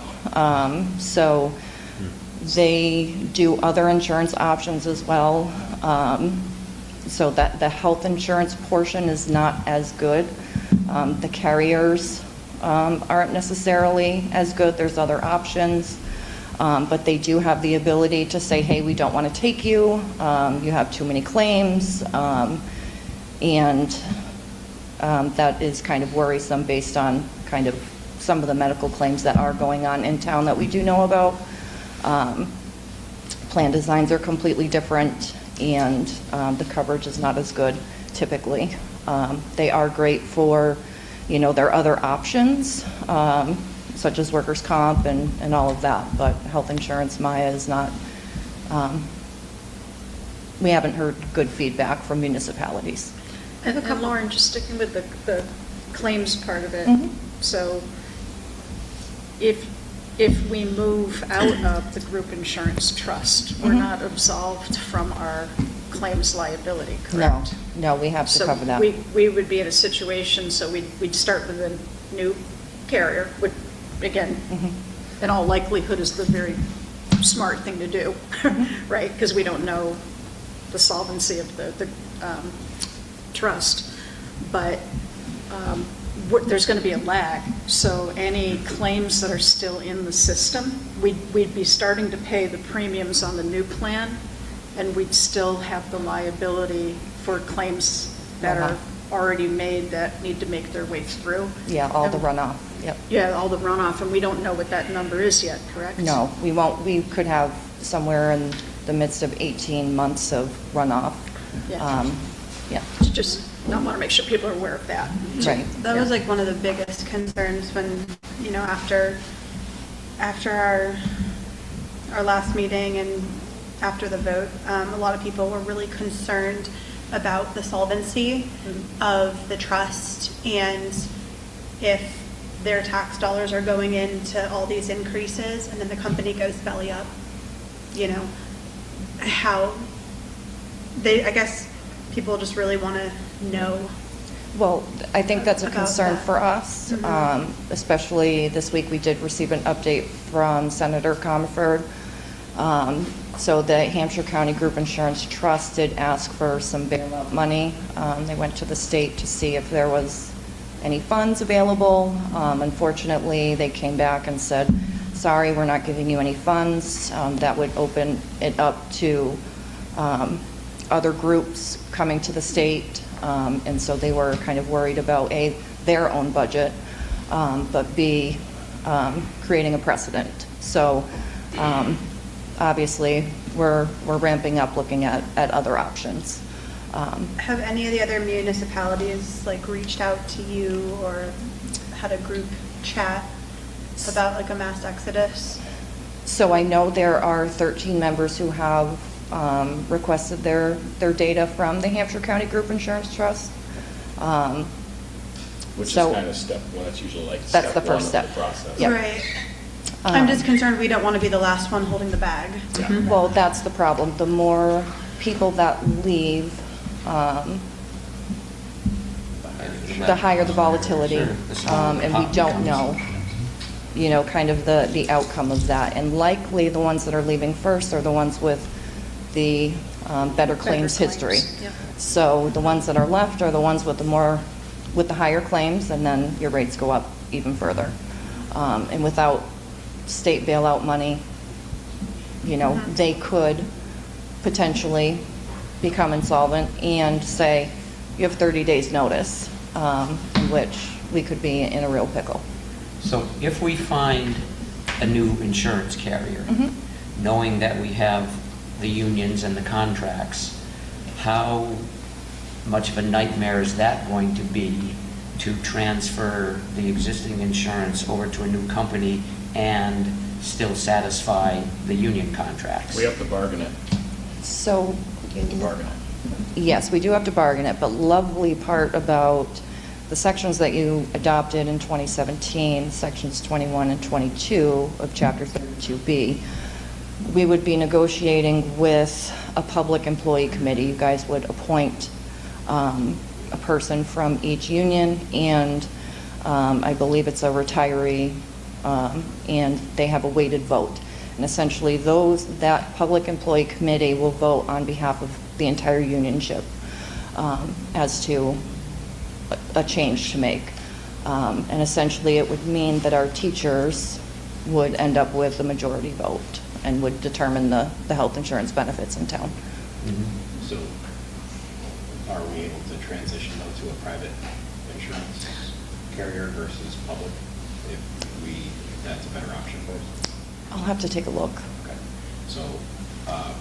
So they do other insurance options as well. So that the health insurance portion is not as good. The carriers aren't necessarily as good. There's other options. But they do have the ability to say, hey, we don't want to take you. You have too many claims. And that is kind of worrisome based on kind of some of the medical claims that are going on in town that we do know about. Plan designs are completely different, and the coverage is not as good typically. They are great for, you know, their other options, such as workers' comp and all of that, but health insurance, Maya, is not, we haven't heard good feedback from municipalities. And Lauren, just sticking with the claims part of it, so if we move out of the group insurance trust, we're not absolved from our claims liability, correct? No, we have to cover that. So we would be in a situation, so we'd start with a new carrier, which, again, in all likelihood is the very smart thing to do, right? Because we don't know the solvency of the trust, but there's going to be a lag. So any claims that are still in the system, we'd be starting to pay the premiums on the new plan, and we'd still have the liability for claims that are already made that need to make their way through. Yeah, all the runoff, yep. Yeah, all the runoff, and we don't know what that number is yet, correct? No, we won't. We could have somewhere in the midst of 18 months of runoff. Yeah. Yeah. Just not want to make sure people are aware of that. Right. That was like one of the biggest concerns when, you know, after our last meeting and after the vote, a lot of people were really concerned about the solvency of the trust, and if their tax dollars are going into all these increases and then the company goes belly up, you know, I guess people just really want to know. Well, I think that's a About concern that. for us, especially this week we did receive an update from Senator Comerford. So the Hampshire County Group Insurance Trust did ask for some bailout money. They went to the state to see if there was any funds available. Unfortunately, they came back and said, sorry, we're not giving you any funds. That would open it up to other groups coming to the state. And so they were kind of worried about A, their own budget, but B, creating a precedent. So obviously, we're ramping up looking at other options. Have any of the other municipalities like reached out to you or had a group chat about like a mass exodus? So I know there are 13 members who have requested their data from the Hampshire County Group Insurance Trust. Which is So- kind of step one, that's usually like That's step the one first of step. the process. Yep. Right. I'm just concerned we don't want to be the last one holding the bag. Well, that's the problem. The more people that leave, the higher the volatility. And we don't know, you know, kind of the outcome of that. And likely the ones that are leaving first are the ones with the better claims history. Yep. So the ones that are left are the ones with the higher claims, and then your rates go up even further. And without state bailout money, you know, they could potentially become insolvent and say, you have 30 days notice, in which we could be in a real pickle. So if we find a new insurance carrier, knowing that we have the unions and the contracts, how much of a nightmare is that going to be to transfer the existing insurance over to a new company and still satisfy the union contracts? We have to bargain it. So, We have to bargain it. yes, we do have to bargain it, but lovely part about the sections that you adopted in 2017, sections 21 and 22 of Chapter 32B, we would be negotiating with a public employee committee. You guys would appoint a person from each union, and I believe it's a retiree, and they have a weighted vote. And essentially, that public employee committee will vote on behalf of the entire unionship as to a change to make. And essentially, it would mean that our teachers would end up with a majority vote and would determine the health insurance benefits in town. So are we able to transition though to a private insurance carrier versus public if that's a better option for us? I'll have to take a look. Okay, so, I'm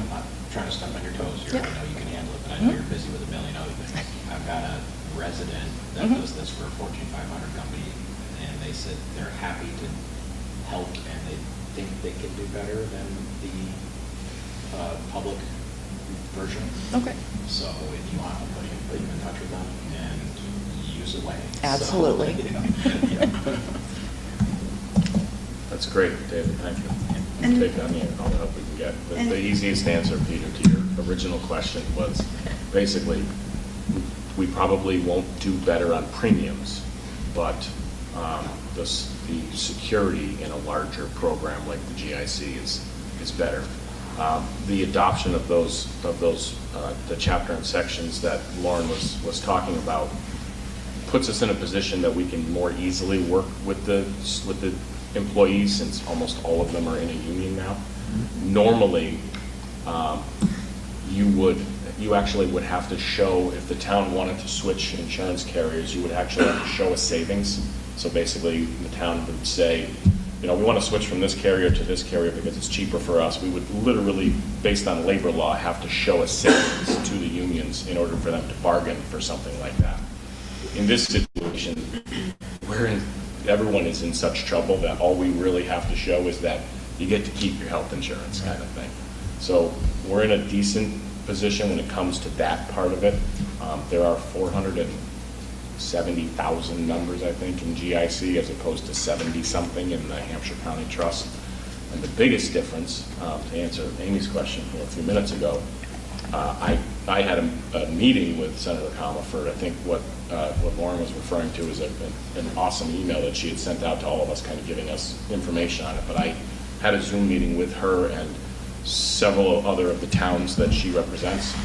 not trying to step on your toes here, I know you can handle it, but I know you're busy with a million other things. I've got a resident that does this for a Fortune 500 company, and they said they're happy to help, and they think they can do better than the public version. Okay. So if you want, I'll put you in touch with them and use away. So, Absolutely. yeah. That's great, David, thank you. And- Take on all the help we can get. The easiest answer, Peter, to your original question was, basically, we probably won't do better on premiums, but the security in a larger program like the GIC is better. The adoption of those the chapter and sections that Lauren was talking about puts us in a position that we can more easily work with the employees, since almost all of them are in a union now. Normally, you actually would have to show, if the town wanted to switch insurance carriers, you would actually have to show a savings. So basically, the town would say, we want to switch from this carrier to this carrier because it's cheaper for us. We would literally, based on labor law, have to show a savings to the unions in order for them to bargain for something like that. In this situation, everyone is in such trouble that all we really have to show is that you get to keep your health insurance, kind of thing. So we're in a decent position when it comes to that part of it. There are 470,000 members, I think, in GIC, as opposed to 70-something in the Hampshire County Trust. And the biggest difference, to answer Amy's question from a few minutes ago, I had a meeting with Senator Comerford. I think what Lauren was referring to is an awesome email that she had sent out to all of us, kind of giving us information on it. But I had a Zoom meeting with her and several other of the towns that she represents.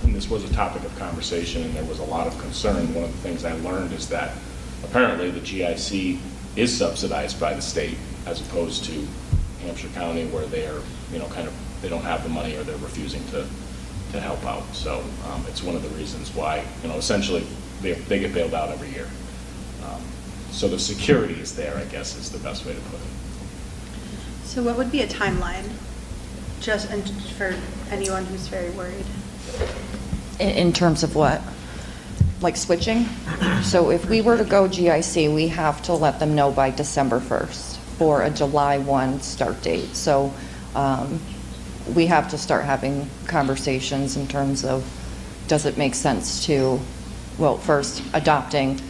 And this was a topic of conversation, and there was a lot of concern. One of the things I learned is that apparently the GIC is subsidized by the state, as opposed to Hampshire County, where they're, they don't have the money, or they're refusing to help out. So it's one of the reasons why, essentially they get bailed out every year. So the security is there, I guess, is the best way to put it. So what would be a timeline, just for anyone who's very worried? In terms of what? Like switching? So if we were to go GIC, we have to let them know by December 1st for a July 1 start date. So we have to start having conversations in terms of, does it make sense to, well, first adopting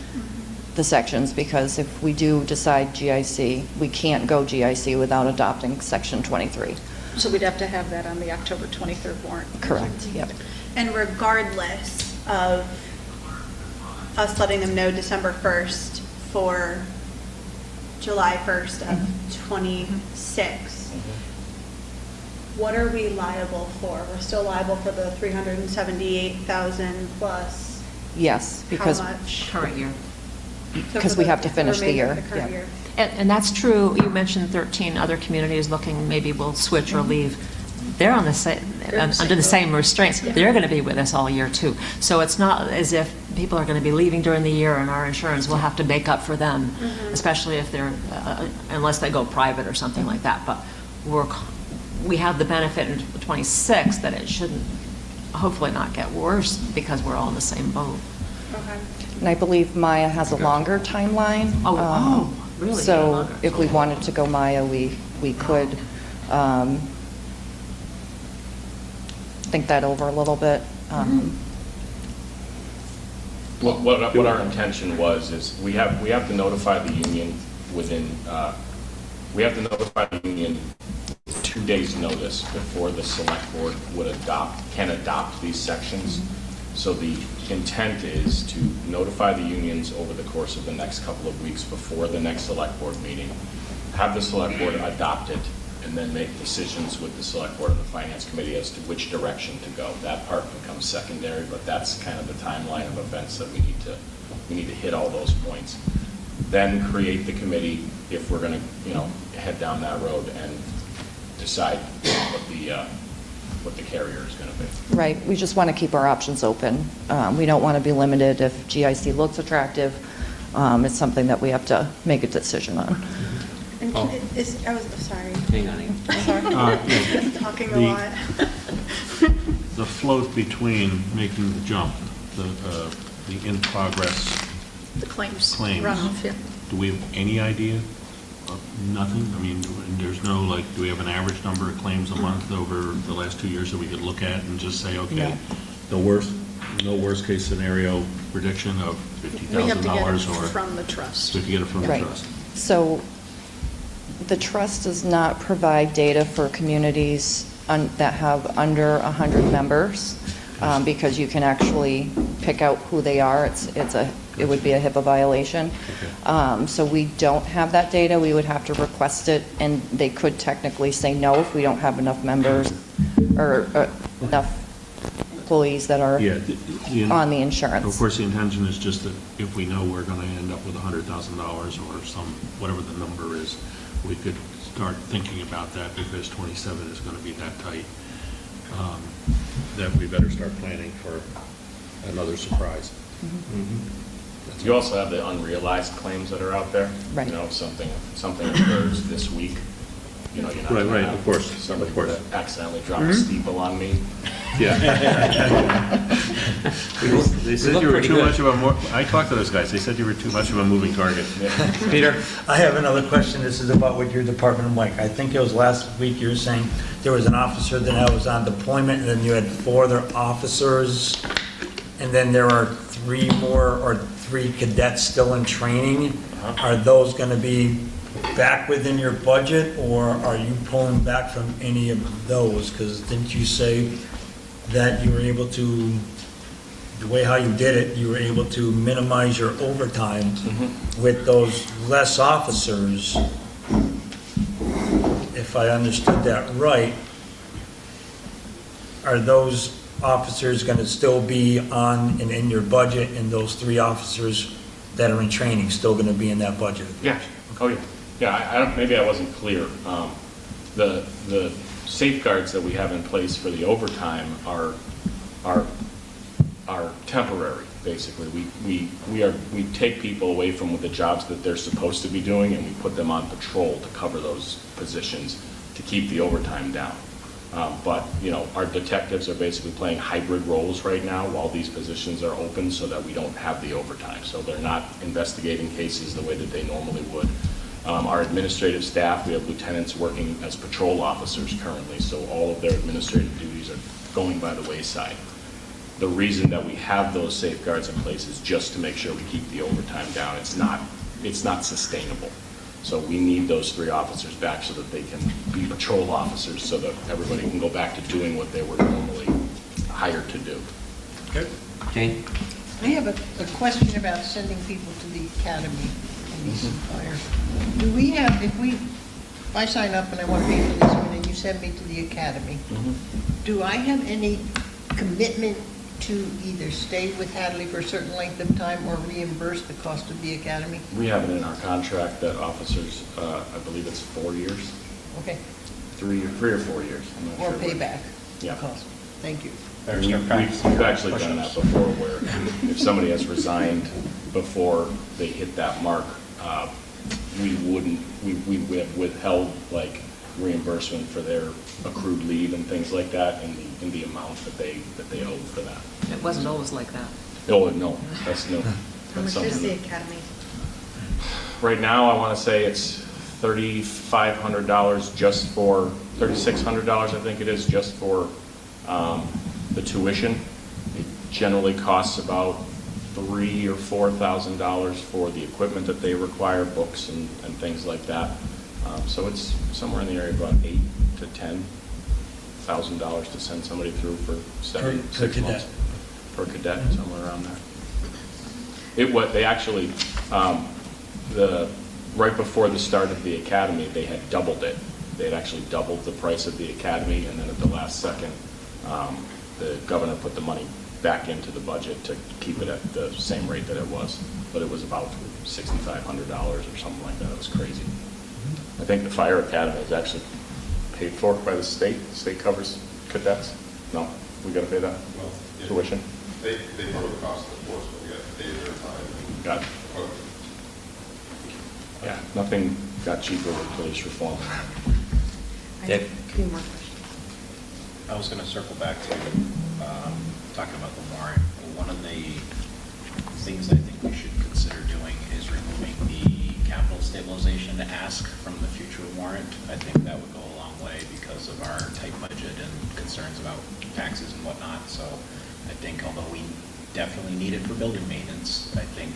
the sections, because if we do decide GIC, we can't go GIC without adopting Section 23. So we'd have to have that on the October 23rd warrant. Correct, yep. And regardless of us letting them know December 1st for July 1st of 26, what are we liable for? We're still liable for the 378,000 plus. Yes, because, How much? Current year. because we have to finish the remainder year. of the current yeah. year. And that's true. You mentioned 13 other communities looking, maybe will switch or leave. they're on the same, under the same restraints. They're gonna be with us all year too. So it's not as if people are gonna be leaving during the year and our insurance will have to make up for them, especially if they're, unless they go private or something like that. But we have the benefit in '26 that it shouldn't, hopefully not get worse because we're all in the same boat. Okay. And I believe Maya has a longer timeline. Really? So Longer. if we wanted to go Maya, we could think that over a little bit. What our intention was is we have to notify the union within, we have to notify the union 2 days' notice before the select board can adopt these sections. So the intent is to notify the unions over the course of the next couple of weeks before the next select board meeting, have the select board adopt it, and then make decisions with the select board and the finance committee as to which direction to go. That part becomes secondary, but that's kind of the timeline of events that we need to hit all those points. Then create the committee if we're gonna, head down that road and decide what the carrier is gonna be. Right, we just want to keep our options open. We don't want to be limited if GIC looks attractive. It's something that we have to make a decision on. And I was sorry. Hang on. Sorry. Talking a lot. The float between making the jump, the in-progress The claims claims. runoff, yeah. Do we have any idea? Nothing? I mean, there's no, do we have an average number of claims a month over the last 2 years that we could look at and just say, okay, no worst case scenario prediction of We have to get $50,000 it or from the trust. we have to get it from the Right. trust? So the trust does not provide data for communities that have under 100 members, because you can actually pick out who they are. It would be a HIPAA violation. So we don't have that data. We would have to request it, and they could technically say no if we don't have enough members or enough employees that are Yeah. on the insurance. Of course, the intention is just that if we know we're going to end up with $100,000 or whatever the number is, we could start thinking about that because 27 is going to be that tight, that we better start planning for another surprise. You also have the unrealized claims that are out there. Right. If something occurs this week, you're not Right, gonna right, have of course, somebody of course. that accidentally dropped a steeple on me. Yeah. They said look you were pretty too good. much of a, I talked to those guys, they said you were too much of a moving target. Peter? I have another question. This is about what your department like. I think it was last week you were saying there was an officer that was on deployment, and then you had 4 other officers, and then there are 3 more or 3 cadets still in training. Are those going to be back within your budget, or are you pulling back from any of those? Because didn't you say that you were able to, the way how you did it, you were able to minimize your overtime with those less officers? If I understood that right, are those officers going to still be on and in your budget, and those 3 officers that are in training still going to be in that budget? Yeah, oh, yeah. Yeah, maybe I wasn't clear. The safeguards that we have in place for the overtime are temporary, basically. We take people away from the jobs that they're supposed to be doing, and we put them on patrol to cover those positions to keep the overtime down. But, our detectives are basically playing hybrid roles right now while these positions are open so that we don't have the overtime. So they're not investigating cases the way that they normally would. Our administrative staff, we have lieutenants working as patrol officers currently, so all of their administrative duties are going by the wayside. The reason that we have those safeguards in place is just to make sure we keep the overtime down. It's not sustainable. So we need those 3 officers back so that they can be patrol officers, so that everybody can go back to doing what they were normally hired to do. Good. Jane? I have a question about sending people to the academy, police and fire. Do we have, if I sign up and I want to be a policeman and you send me to the academy, do I have any commitment to either stay with Hadley for a certain length of time or reimburse the cost of the academy? We have it in our contract that officers, I believe it's 4 years. Okay. 3 or 4 years. I'm not Or sure which. payback. Yeah. cost. Thank you. Better We've start practicing we've actually done push-ups. that before, where if somebody has resigned before they hit that mark, we have withheld like reimbursement for their accrued leave and things like that in the amount that they owed for that. It wasn't always like that. Oh, no, that's no. How That's much is something the that- academy? Right now, I want to say it's $3,500 just for, $3,600, I think it is, just for the tuition. It generally costs about $3,000 or $4,000 for the equipment that they require, books and things like that. So it's somewhere in the area of about $8,000 to $10,000 to send somebody through for Per 6 cadet. months. Per cadet, somewhere around there. They actually, right before the start of the academy, they had doubled it. They had actually doubled the price of the academy, and then at the last second, the governor put the money back into the budget to keep it at the same rate that it was. But it was about $6,500 or something like that. It was crazy. I think the fire academy is actually paid for by the state. The state covers cadets. No, we gotta pay that Well, yeah, tuition. They cover the cost of the course, but we have to pay their time. Got, But yeah, nothing got cheaper with police reform. I have Dick? a few more questions. I was gonna circle back to, talking about the warrant. One of the things I think we should consider doing is removing the capital stabilization ask from the future warrant. I think that would go a long way because of our tight budget and concerns about taxes and whatnot. So I think although we definitely need it for building maintenance, I think,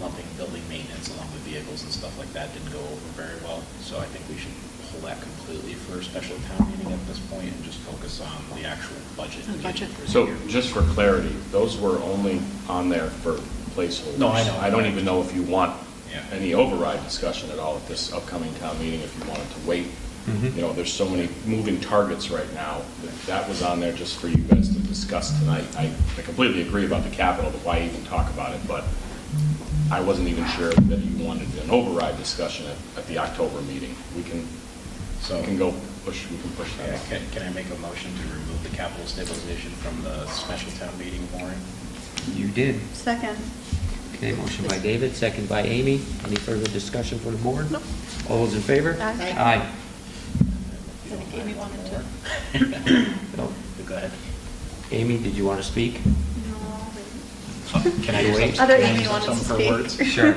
lumping building maintenance along with vehicles and stuff like that didn't go over very well. So I think we should pull that completely for a special town meeting at this point and just focus on the actual budget. The budget. for the So year. just for clarity, those were only on there for placeholders. No, I know. I don't even know if you want Yeah. any override discussion at all at this upcoming town meeting, if you wanted to wait. You know, there's so many moving targets right now. That was on there just for you guys to discuss tonight. I completely agree about the capital, but why even talk about it? But I wasn't even sure that you wanted an override discussion at the October meeting. We can go push, we can push that. Yeah, can I make a motion to remove the capital stabilization from the special town meeting warrant? You did. Second. Okay, motion by David, second by Amy. Any further discussion from the board? No. All those in favor? Aye. Aye. I think Amy wanted to. No. Go ahead. Amy, did you want to speak? Can I Wait. use Other can I Amy use wanted to something for speak. words? Sure.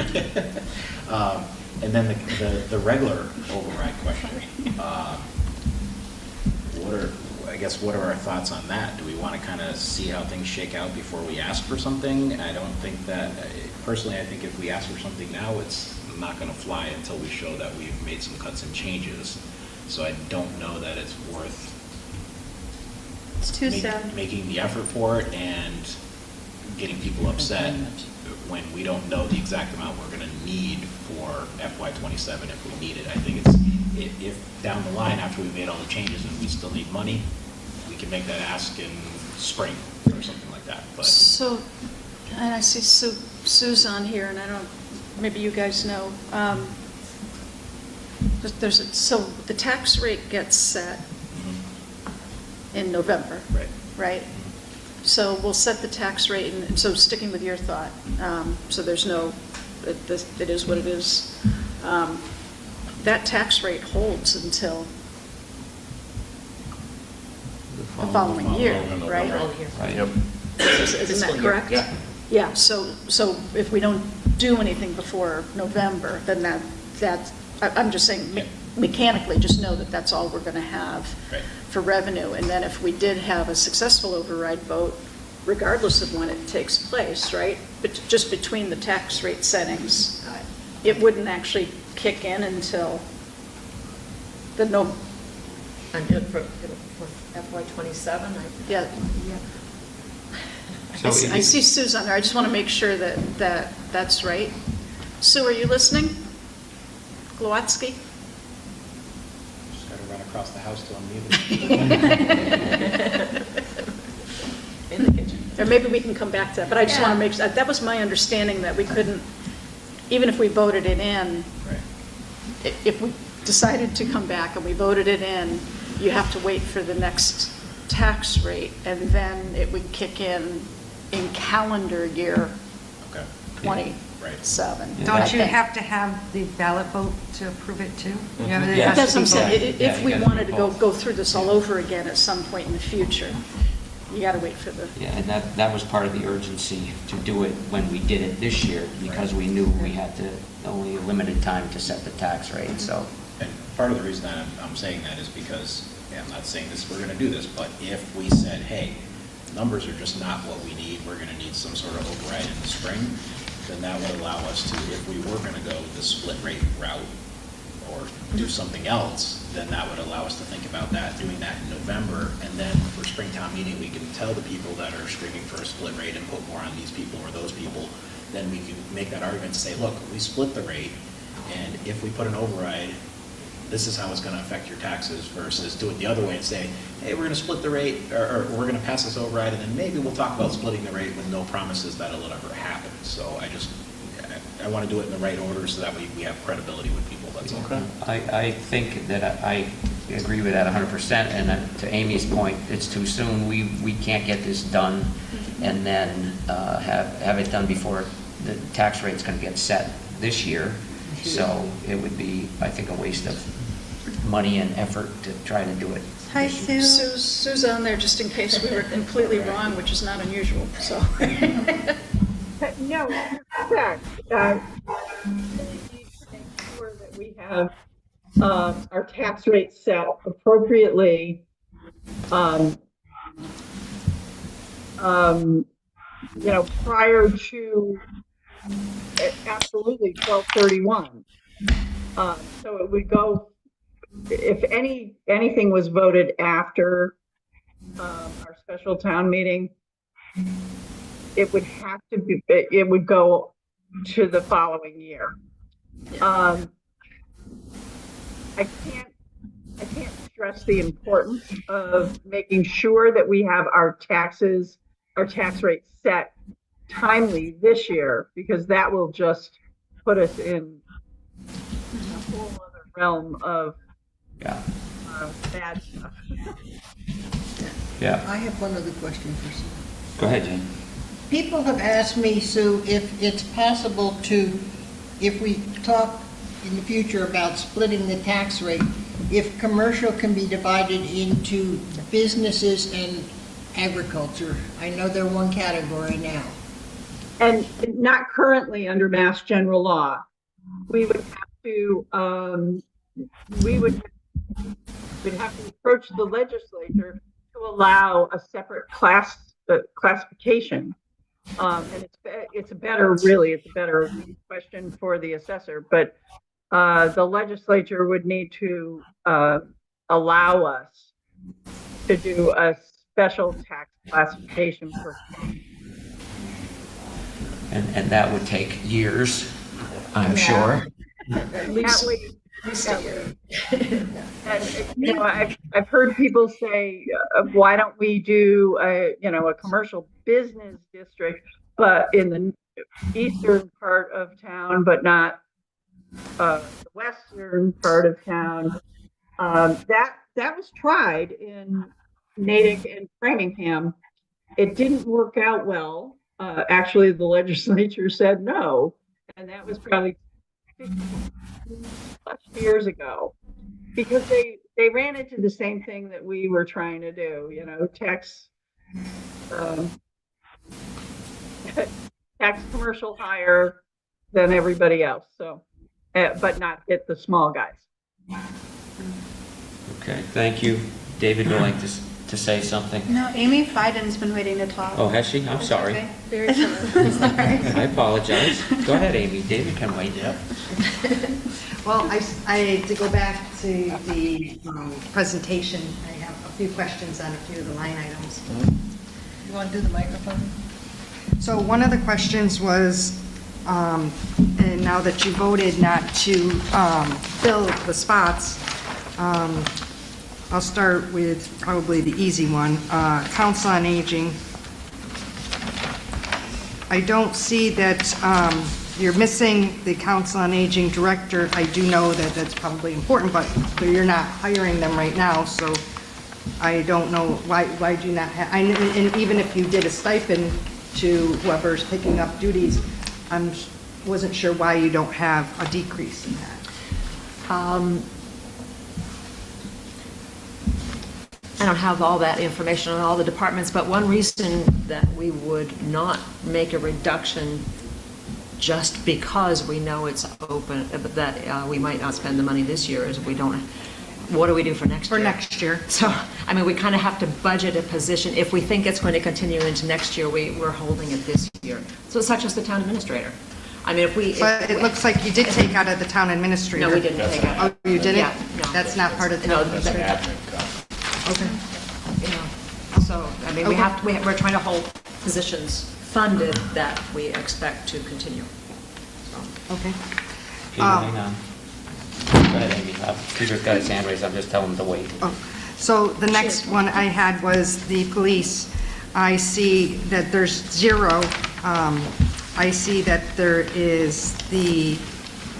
And then the regular override question. What are our thoughts on that? Do we want to kind of see how things shake out before we ask for something? I don't think that, personally, I think if we ask for something now, it's not going to fly until we show that we've made some cuts and changes. So I don't know that it's worth It's too soon. making the effort for it and getting people upset when we don't know the exact amount we're gonna need for FY '27 if we need it. I think if down the line, after we've made all the changes and we still need money, we can make that ask in spring or something like that, but. So, and I see Sue's on here, and I don't, maybe you guys know. So the tax rate gets set in November, Right. right? So we'll set the tax rate, and so sticking with your thought, so there's no, it is what it is. That tax rate holds until the following year, right? Right. Yep. Isn't that correct? Yeah. Yeah, so if we don't do anything before November, then I'm just saying mechanically, just know that that's all we're gonna have Right. for revenue. And then if we did have a successful override vote, regardless of when it takes place, right? But just between the tax rate settings, it wouldn't actually kick in until For FY '27, yeah. So if I you- see Sue's on there, I just want to make sure that that's right. Sue, are you listening? Glowatsky? Just gotta run across the house to unmute it. in the kitchen. Or maybe we can come back to that, but I just want to make, that was my understanding, that we couldn't, even if we voted it in, Right. if we decided to come back and we voted it in, you have to wait for the next tax rate, and then it would kick in calendar year Okay. 27. Yeah. Don't you have to have the ballot vote to approve it too? Yeah, but it Yeah. has That's to what I'm be saying, voted. Yeah, if you we gotta wanted do to both. go through this all over again at some point in the future, you gotta wait for the, Yeah, and that was part of the urgency to do it when we did it this year, because we knew we had to, only a limited time to set the tax rate, so. And part of the reason that I'm saying that is because, and I'm not saying this, we're gonna do this, but if we said, hey, numbers are just not what we need, we're gonna need some sort of override in the spring, then that would allow us to, if we were gonna go the split rate route or do something else, then that would allow us to think about that, doing that in November, and then for Springtown meeting, we can tell the people that are screaming for a split rate and put more on these people or those people, then we can make that argument to say, look, we split the rate, and if we put an override, this is how it's gonna affect your taxes, versus do it the other way and say, hey, we're gonna split the rate, or we're gonna pass this override, and then maybe we'll talk about splitting the rate with no promises that it'll ever happen. So I wanna do it in the right order so that we have credibility with people, that's all. I think that I agree with that 100%, and to Amy's point, it's too soon. We can't get this done and then have it done before the tax rate's gonna get set this year. So it would be, I think, a waste of money and effort to try to do it. Hi, Sue. Sue's on there just in case we were completely wrong, which is not unusual, so. No, correct. We need to make sure that we have our tax rate set appropriately. Prior to absolutely 12/31. So it would go, if anything was voted after our special town meeting, it would have to be, it would go to the following year. I can't stress the importance of making sure that we have our tax rate set timely this year, because that will just put us in a whole other realm of Yeah. bad stuff. Yeah. I have one other question for Sue. Go ahead, Jen. People have asked me, Sue, if it's possible to, if we talk in the future about splitting the tax rate, if commercial can be divided into businesses and agriculture. I know they're one category now. And not currently under Mass General Law. We would have to, we'd have to approach the legislature to allow a separate classification. And it's a better question for the assessor, but the legislature would need to allow us to do a special tax classification for. And that would take years, I'm sure. At least a year. And, I've heard people say, why don't we do a commercial business district, but in the eastern part of town, but not the western part of town. That was tried in Natick and Framingham. It didn't work out well. Actually, the legislature said no, and that was probably 50+ years ago, because they ran into the same thing that we were trying to do, tax commercial higher than everybody else, so, but not hit the small guys. Okay, thank you. David would like to say something. No, Amy Fiden's been waiting to talk. Oh, has she? I'm sorry. Okay. Very sorry. I apologize. Go ahead, Amy. David can wait. Yep. Well, I to go back to the presentation, I have a few questions on a few of the line items. You want to do the microphone? So one of the questions was, and now that you voted not to fill the spots, I'll start with probably the easy one, Council on Aging. I don't see that you're missing the Council on Aging Director. I do know that that's probably important, but you're not hiring them right now, so I don't know, why do you not have, and even if you did a stipend to whoever's picking up duties, wasn't sure why you don't have a decrease in that. I don't have all that information on all the departments, but one reason that we would not make a reduction just because we know it's open, that we might not spend the money this year is we don't, what do we do for next year? For next year. So, I mean, we kind of have to budget a position. If we think it's going to continue into next year, we're holding it this year. So it's not just the town administrator. I mean, But it looks like you did take out of the town administrator. No, we didn't take out. Oh, you didn't? Yeah, no. That's not part of the No, town That's an administrator? admin cut. Okay. Yeah. So, I mean, we're trying to hold positions funded that we expect to continue. Okay. Peter, hang on. Go ahead, Amy. Peter's got his hand raised. I'm just telling him to wait. Oh, so the next one I had was the police. I see that there's 0. I see that there is the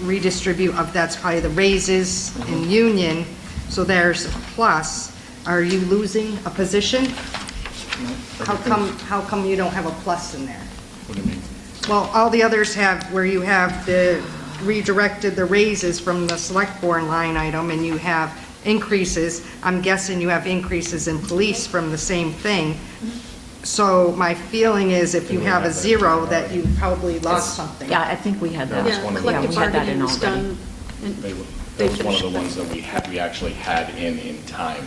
redistribute of, that's probably the raises in union, so there's a plus. Are you losing a position? How come you don't have a plus in there? What do you mean? Well, all the others have, where you have the redirected the raises from the select board line item, and you have increases. I'm guessing you have increases in police from the same thing. So my feeling is if you have a 0, that you probably lost something. Yeah, I think we had that. That was Yeah, one of the- collective we had that in bargaining was already. done. and That they was one of the finished ones that we actually had in time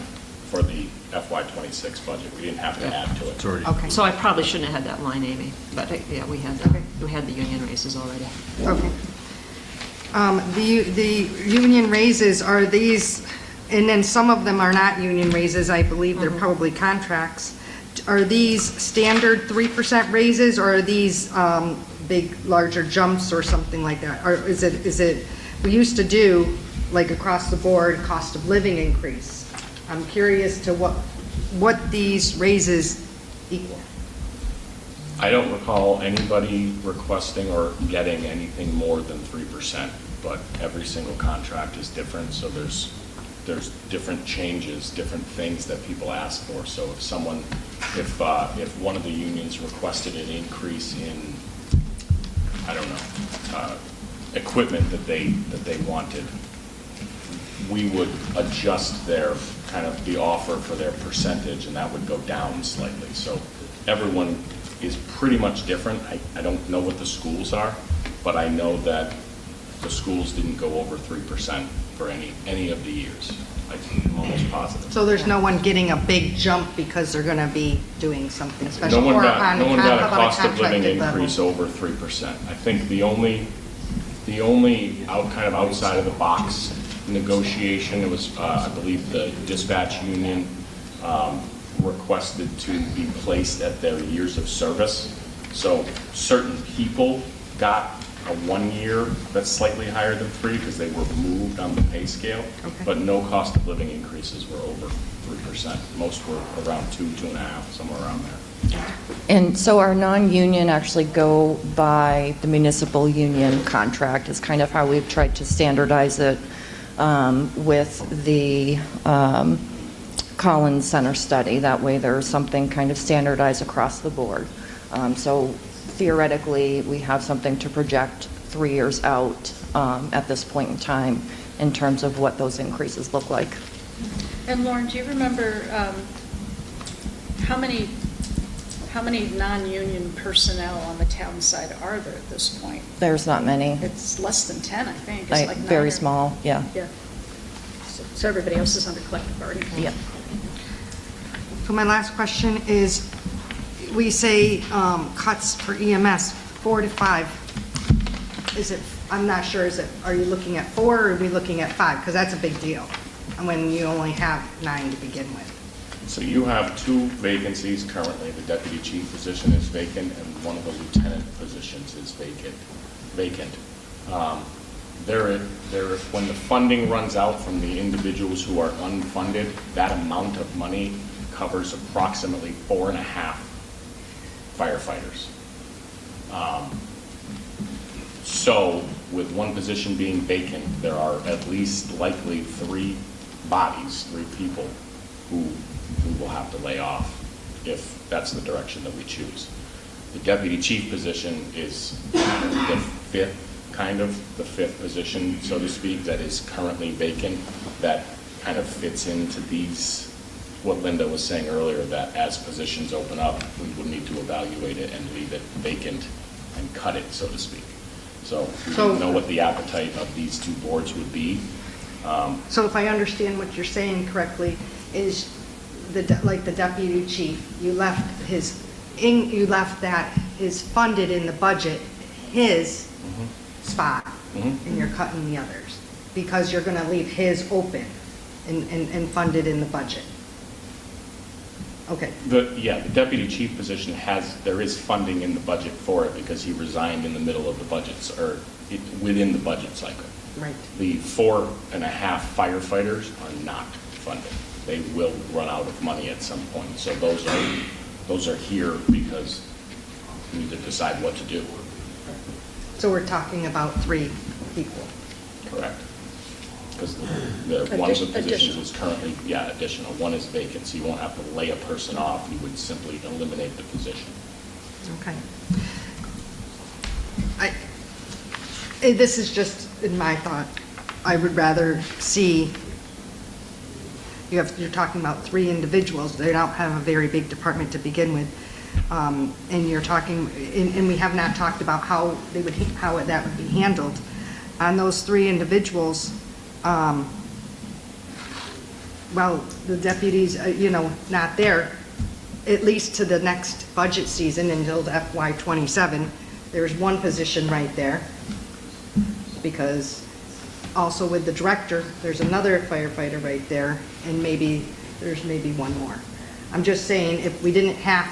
for the FY '26 budget. We didn't have to add to it. It's already. Okay, So I probably shouldn't have had that line, Amy, but yeah, we had that. We had the union raises already. okay. The union raises, are these, and then some of them are not union raises, I believe they're probably contracts. Are these standard 3% raises, or are these big, larger jumps or something like that? Or is it, we used to do, like across the board, cost of living increase. I'm curious to what these raises equal. I don't recall anybody requesting or getting anything more than 3%, but every single contract is different, so there's different changes, different things that people ask for. So if one of the unions requested an increase in, I don't know, equipment that they wanted, we would adjust their kind of the offer for their percentage, and that would go down slightly. So everyone is pretty much different. I don't know what the schools are, but I know that the schools didn't go over 3% for any of the years. I'm almost positive. So there's no one getting a big jump because they're gonna be doing something No special? one or got on a how about cost of living contracted level? increase over 3%. I think the only kind of outside of the box negotiation, it was, I believe, the dispatch union requested to be placed at their years of service. So certain people got a 1 year that's slightly higher than 3 because they were moved on the pay scale. Okay. But no cost of living increases were over 3%. Most were around 2.5, somewhere around there. And so our non-union actually go by the municipal union contract is kind of how we've tried to standardize it with the Collins Center study. That way there's something kind of standardized across the board. So theoretically, we have something to project 3 years out at this point in time in terms of what those increases look like. And Lauren, do you remember how many non-union personnel on the town side are there at this point? There's not many. It's less than 10, I think. It's Like, like 9 very or- small, yeah. Yeah. So everybody else is under collective bargaining. Yep. So my last question is, we say cuts for EMS, 4 to 5. Is it, I'm not sure, are you looking at 4 or are we looking at 5? Because that's a big deal, and when you only have 9 to begin with. So you have 2 vacancies currently. The deputy chief position is vacant, and one of the lieutenant positions is vacant. When the funding runs out from the individuals who are unfunded, that amount of money covers approximately 4.5 firefighters. So with one position being vacant, there are at least likely three people who we will have to lay off if that's the direction that we choose. The deputy chief position is the fifth position, so to speak, that is currently vacant, that kind of fits into what Linda was saying earlier, that as positions open up, we would need to evaluate it and leave it vacant and cut it, so to speak. So we don't know what the appetite of these two boards would be. So if I understand what you're saying correctly, is like the deputy chief, you left that is funded in the budget, his spot, and you're cutting the others, because you're gonna leave his open and funded in the budget. Okay. The deputy chief position there is funding in the budget for it because he resigned in the middle of the budgets, or within the budget cycle. Right. The 4.5 firefighters are not funded. They will run out of money at some point. So those are here because we need to decide what to do. So we're talking about 3 people. Correct. Because one of the positions is currently, additional. One is vacant, so you won't have to lay a person off. You would simply eliminate the position. Okay. This is just in my thought. I would rather see, you're talking about 3 individuals. They don't have a very big department to begin with. And you're talking, and we have not talked about how that would be handled. On those 3 individuals, well, the deputies, not there, at least to the next budget season until FY '27. There's one position right there, because also with the director, there's another firefighter right there, and there's one more. I'm just saying, if we didn't have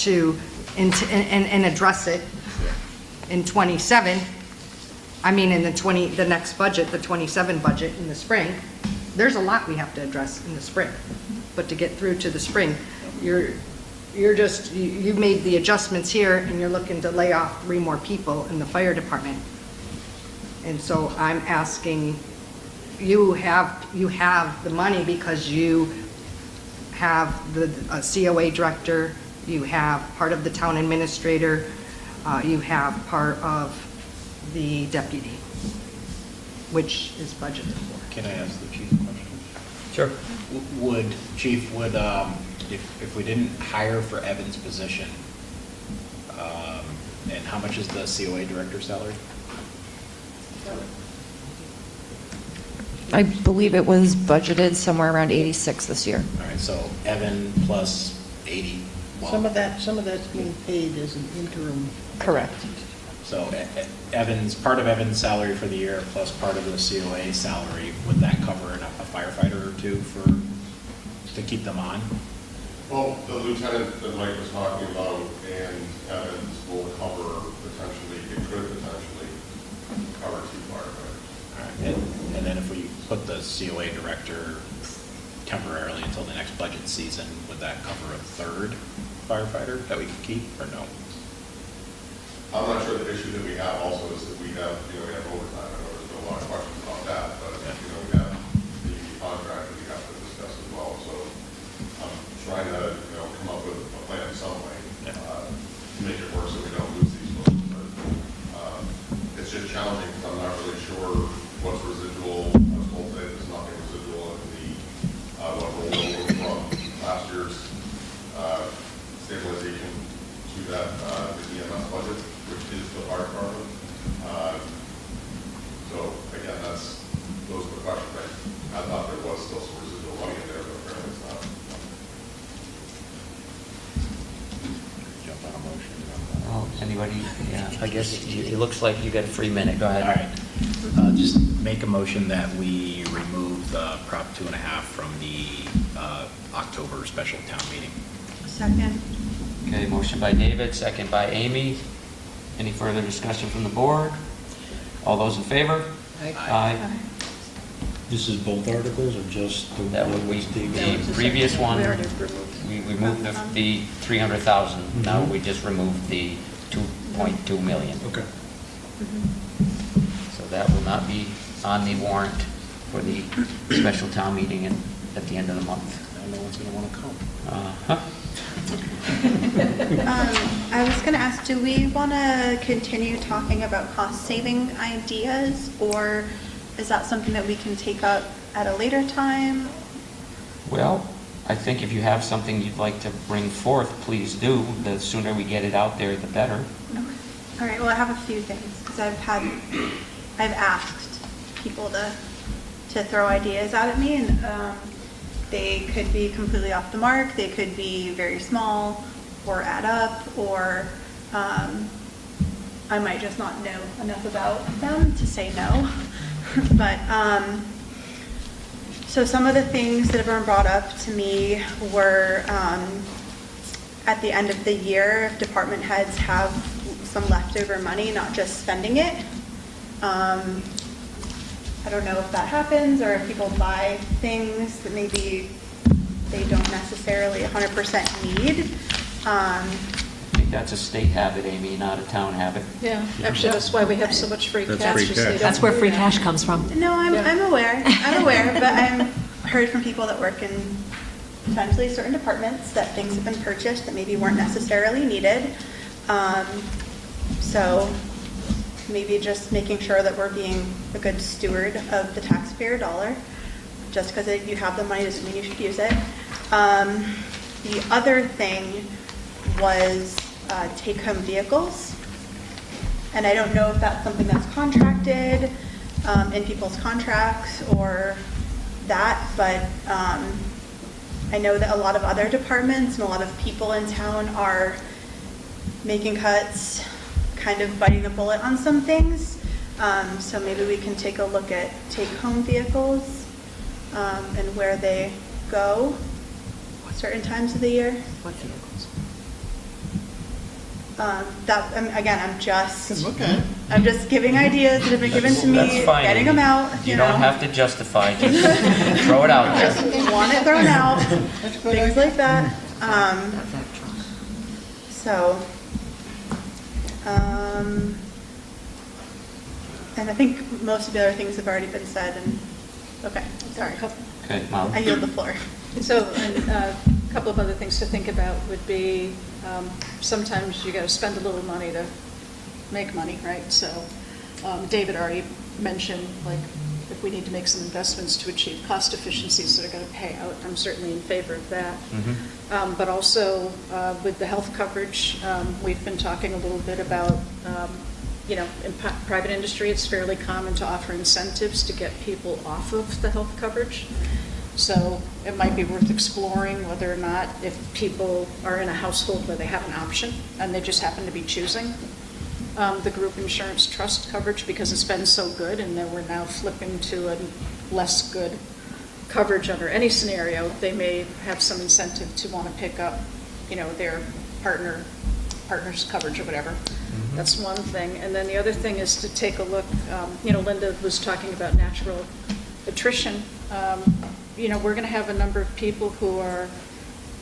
to, and address it in '27, in the next budget, the '27 budget in the spring, there's a lot we have to address in the spring. But to get through to the spring, you made the adjustments here, and you're looking to lay off 3 more people in the fire department. And so I'm asking, you have the money because you have the COA director, you have part of the town administrator, you have part of the deputy, which is budgeted for. Can I ask the chief a question? Sure. Chief, if we didn't hire for Evan's position, and how much is the COA director's salary? I believe it was budgeted somewhere around 86 this year. All right, so Evan plus 80. Well, Some of that's being paid as an interim. Correct. So part of Evan's salary for the year plus part of the COA salary, would that cover a firefighter or 2 to keep them on? Well, the lieutenant that Mike was talking about and Evans will cover it could potentially cover 2 firefighters. All right, and then if we put the COA director temporarily until the next budget season, would that cover a 3rd firefighter that we could keep, or no? I'm not sure the issue that we have also is that we have overtime. I know there's been a lot of questions about that, but, we have the contract that we have to discuss as well. So I'm trying to, come up with a plan in some way, to make it work so we don't lose these folks. But it's just challenging because I'm not really sure what's residual. I was told today there's nothing residual in what rollover from last year's stabilization to that the EMS budget, which is the fire department. So again, those are the questions. I thought there was still some residual money in there, but apparently it's not. Jump on a motion. Oh, anybody? Yeah, I guess it looks like you got a free minute. Go All ahead. right. Just make a motion that we remove the Prop 2.5 from the October special town meeting. Second. Okay, motion by David, second by Amy. Any further discussion from the board? All those in favor? Aye. This is both articles or just the? That would be the previous one. We already removed. We removed the 300,000. Now we just removed the 2.2 million. Okay. So that will not be on the warrant for the special town meeting at the end of the month. No one's gonna wanna come. Uh-huh. I was going to ask, do we want to continue talking about cost-saving ideas, or is that something that we can take up at a later time? Well, I think if you have something you'd like to bring forth, please do. The sooner we get it out there, the better. Okay. All right, well, I have a few things, because I've asked people to throw ideas out at me, and they could be completely off the mark, they could be very small, or add up, or I might just not know enough about them to say no. But, so some of the things that have been brought up to me were, at the end of the year, if department heads have some leftover money, not just spending it. I don't know if that happens, or if people buy things that maybe they don't necessarily 100% need. I think that's a state habit, Amy, not a town habit. Yeah, actually, that's why we have so much free That's cash. free is they cash. don't That's where do free that. cash comes from. No, I'm aware, but I've heard from people that work in potentially certain departments that things have been purchased that maybe weren't necessarily needed. So maybe just making sure that we're being a good steward of the taxpayer dollar. Just because you have the money doesn't mean you should use it. The other thing was take-home vehicles. And I don't know if that's something that's contracted in people's contracts or that, but I know that a lot of other departments and a lot of people in town are making cuts, kind of biting the bullet on some things. So maybe we can take a look at take-home vehicles and where they go certain times of the year. What vehicles? Again, I'm Okay. just giving ideas that have been given to me, That's fine, getting Amy. them out, You don't have to justify, just throw it out there. Just want it thrown out, That's good. things like that. So, and I think most of the other things have already been said, and, okay, sorry. Okay, Molly? I yield the floor. So, and a couple of other things to think about would be, sometimes you gotta spend a little money to make money, right? So, David already mentioned, like, if we need to make some investments to achieve cost efficiencies that are gonna pay out, I'm certainly in favor of that. But also, with the health coverage, we've been talking a little bit about, in private industry, it's fairly common to offer incentives to get people off of the health coverage. So it might be worth exploring whether or not, if people are in a household where they have an option and they just happen to be choosing the group insurance trust coverage because it's been so good, and then we're now flipping to a less good coverage under any scenario, they may have some incentive to want to pick up, their partner's coverage or whatever. That's one thing. And then the other thing is to take a look, Linda was talking about natural attrition. We're going to have a number of people who are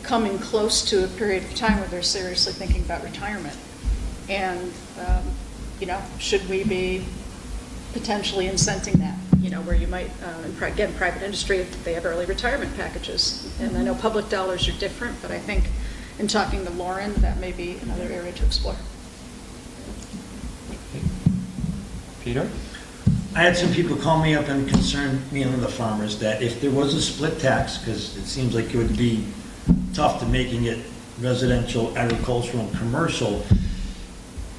coming close to a period of time where they're seriously thinking about retirement. And, should we be potentially incenting that? Where you might, again, private industry, they have early retirement packages. And I know public dollars are different, but I think in talking to Lauren, that may be another area to explore. Peter? I had some people call me up and concern me and the farmers that if there was a split tax, because it seems like it would be tough to making it residential, agricultural, and commercial,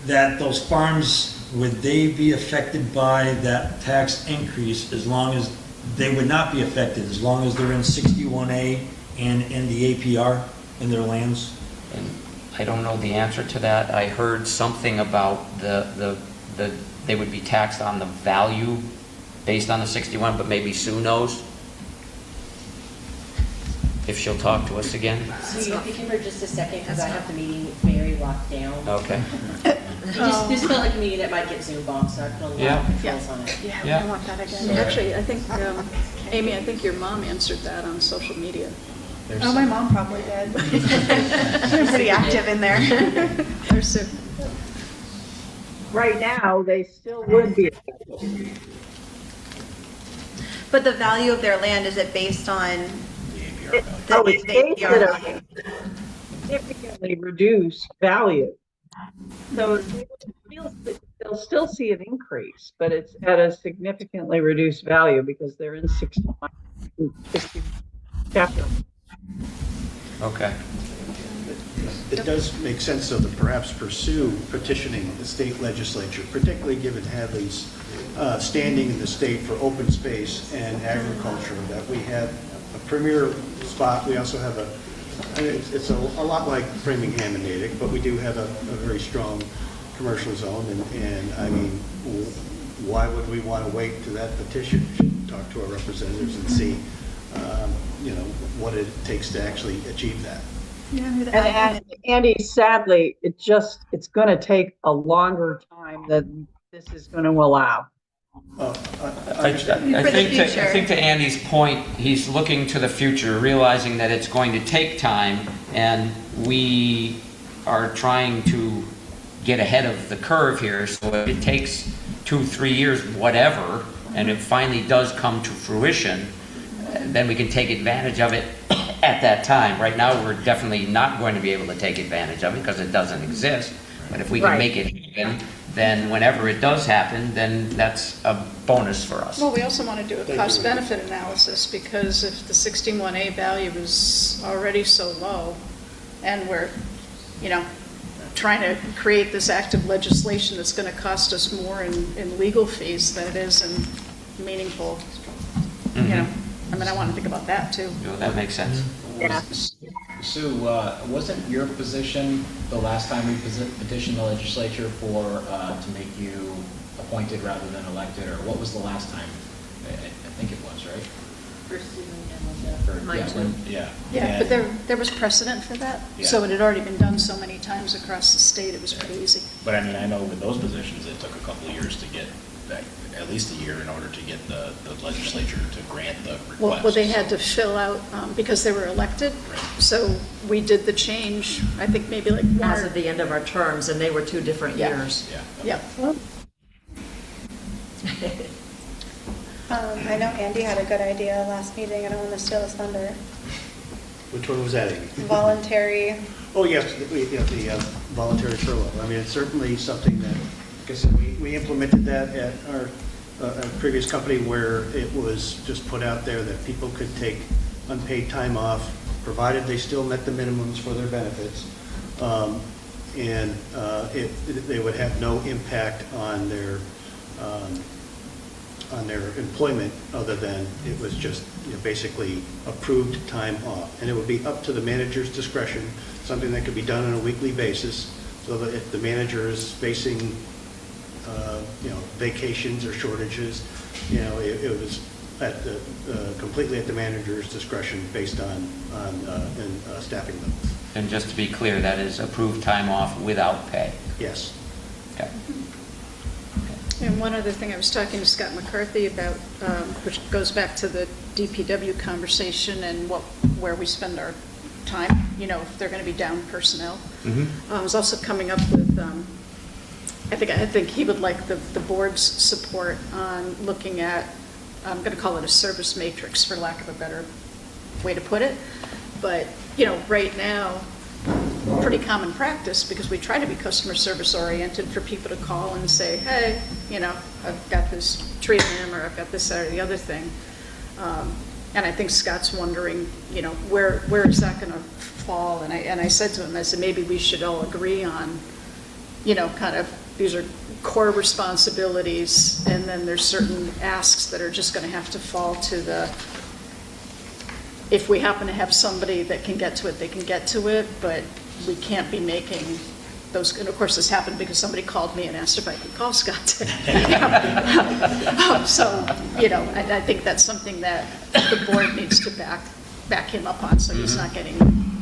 that those farms, would they be affected by that tax increase as long as, they would not be affected as long as they're in 61A and in the APR in their lands? And I don't know the answer to that. I heard something about they would be taxed on the value based on the 61, but maybe Sue knows. If she'll talk to us again. So you have to give her just a second, because I have the meeting very locked down. Okay. This felt like a meeting that might get Zoom bombed, so I put a lot of controls on it. Yeah, we Yeah. don't want that again. Actually, I think, Amy, I think your mom answered that on social media. Oh, my mom probably did. She's been pretty active in there. There's Sue. right now, they still would be affected. But the value of their land, is it based on The APR value. the It's the based APR at value? a significantly reduced value. So they'll still see an increase, but it's at a significantly reduced value because they're in 61 chapter. Okay. It does make sense, though, to perhaps pursue petitioning the state legislature, particularly given Hadley's standing in the state for open space and agriculture, that we have a premier spot. We also have it's a lot like Framingham and Natick, but we do have a very strong commercial zone, and I mean, why would we want to wait to that petition? We should talk to our representatives and see, what it takes to actually achieve that. And Andy, sadly, it's going to take a longer time than this is going to allow. I think to Andy's point, he's looking to the future, realizing that it's going to take time, and we are trying to get ahead of the curve here. So if it takes 2-3 years, whatever, and it finally does come to fruition, then we can take advantage of it at that time. Right now, we're definitely not going to be able to take advantage of it because it doesn't exist. But if we can make it happen, then whenever it does happen, then that's a bonus for us. Well, we also want to do a cost-benefit analysis, because if the 61A value is already so low, and we're, trying to create this active legislation that's going to cost us more in legal fees than it is in meaningful, I want to think about that too. That makes sense. Yeah. Sue, wasn't your position the last time we petitioned the legislature to make you appointed rather than elected, or what was the last time? I think it was, right? Yeah, but there was precedent for that. Yeah. So it had already been done so many times across the state, it was pretty easy. But I know with those positions, it took a couple of years to get, at least a year, in order to get the legislature to grant the request. Well, they had to fill out, because they were elected. Right. So we did the change, I think maybe like As of the end of our terms, and they were 2 different years. Yeah. I know Andy had a good idea last meeting. I don't want to steal his thunder. Which one was that, Amy? Voluntary. Oh, yes, the voluntary furlough. I mean, it's certainly something that, like I said, we implemented that at our previous company, where it was just put out there that people could take unpaid time off, provided they still met the minimums for their benefits. And they would have no impact on their employment, other than it was just basically approved time off. And it would be up to the manager's discretion, something that could be done on a weekly basis, so that if the manager is facing vacations or shortages, it was completely at the manager's discretion, based on staffing them. And just to be clear, that is approved time off without pay. Yes. Okay. And one other thing I was talking to Scott McCarthy about, which goes back to the DPW conversation and where we spend our time, if they're going to be down personnel. I was also coming up with, I think he would like the board's support on looking at, I'm going to call it a service matrix, for lack of a better way to put it. But, right now, pretty common practice, because we try to be customer service oriented, for people to call and say, hey, I've got this tree limb, or I've got this or the other thing. And I think Scott's wondering, where is that going to fall? And I said to him, I said, maybe we should all agree on, kind of, these are core responsibilities, and then there's certain asks that are just going to have to fall to if we happen to have somebody that can get to it, they can get to it, but we can't be making those. And of course, this happened because somebody called me and asked if I could call Scott today. So, I think that's something that the board needs to back him up on, so he's not getting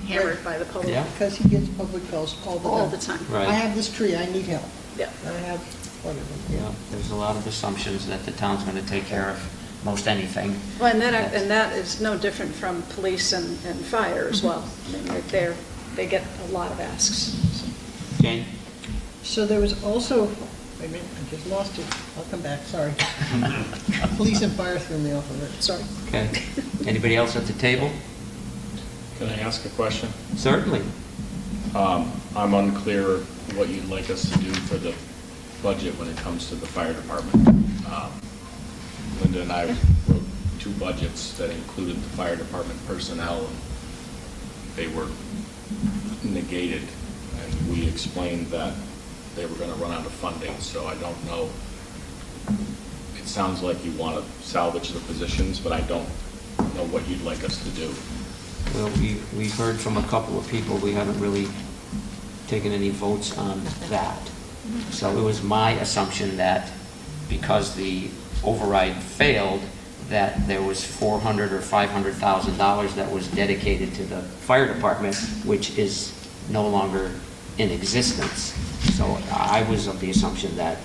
hammered by the public. Yeah. Because he gets public calls All the time. Right. I have this tree, I need help. Yeah. I have one of them. Yeah, there's a lot of assumptions that the town's going to take care of most anything. Well, and that is no different from police and fire as well. I mean, they get a lot of asks. Jane? So there was also Wait a minute, I just lost it. I'll come back, sorry. Police and fire threw me off of it, sorry. Okay. Anybody else at the table? Can I ask a question? Certainly. I'm unclear what you'd like us to do for the budget when it comes to the fire department. Linda and I wrote 2 budgets that included the fire department personnel, and they were negated, and we explained that they were gonna run out of funding, so I don't know. It sounds like you want to salvage the positions, but I don't know what you'd like us to do. Well, we've heard from a couple of people. We haven't really taken any votes on that. So it was my assumption that because the override failed, that there was $400,000 or $500,000 that was dedicated to the fire department, which is no longer in existence. So I was of the assumption that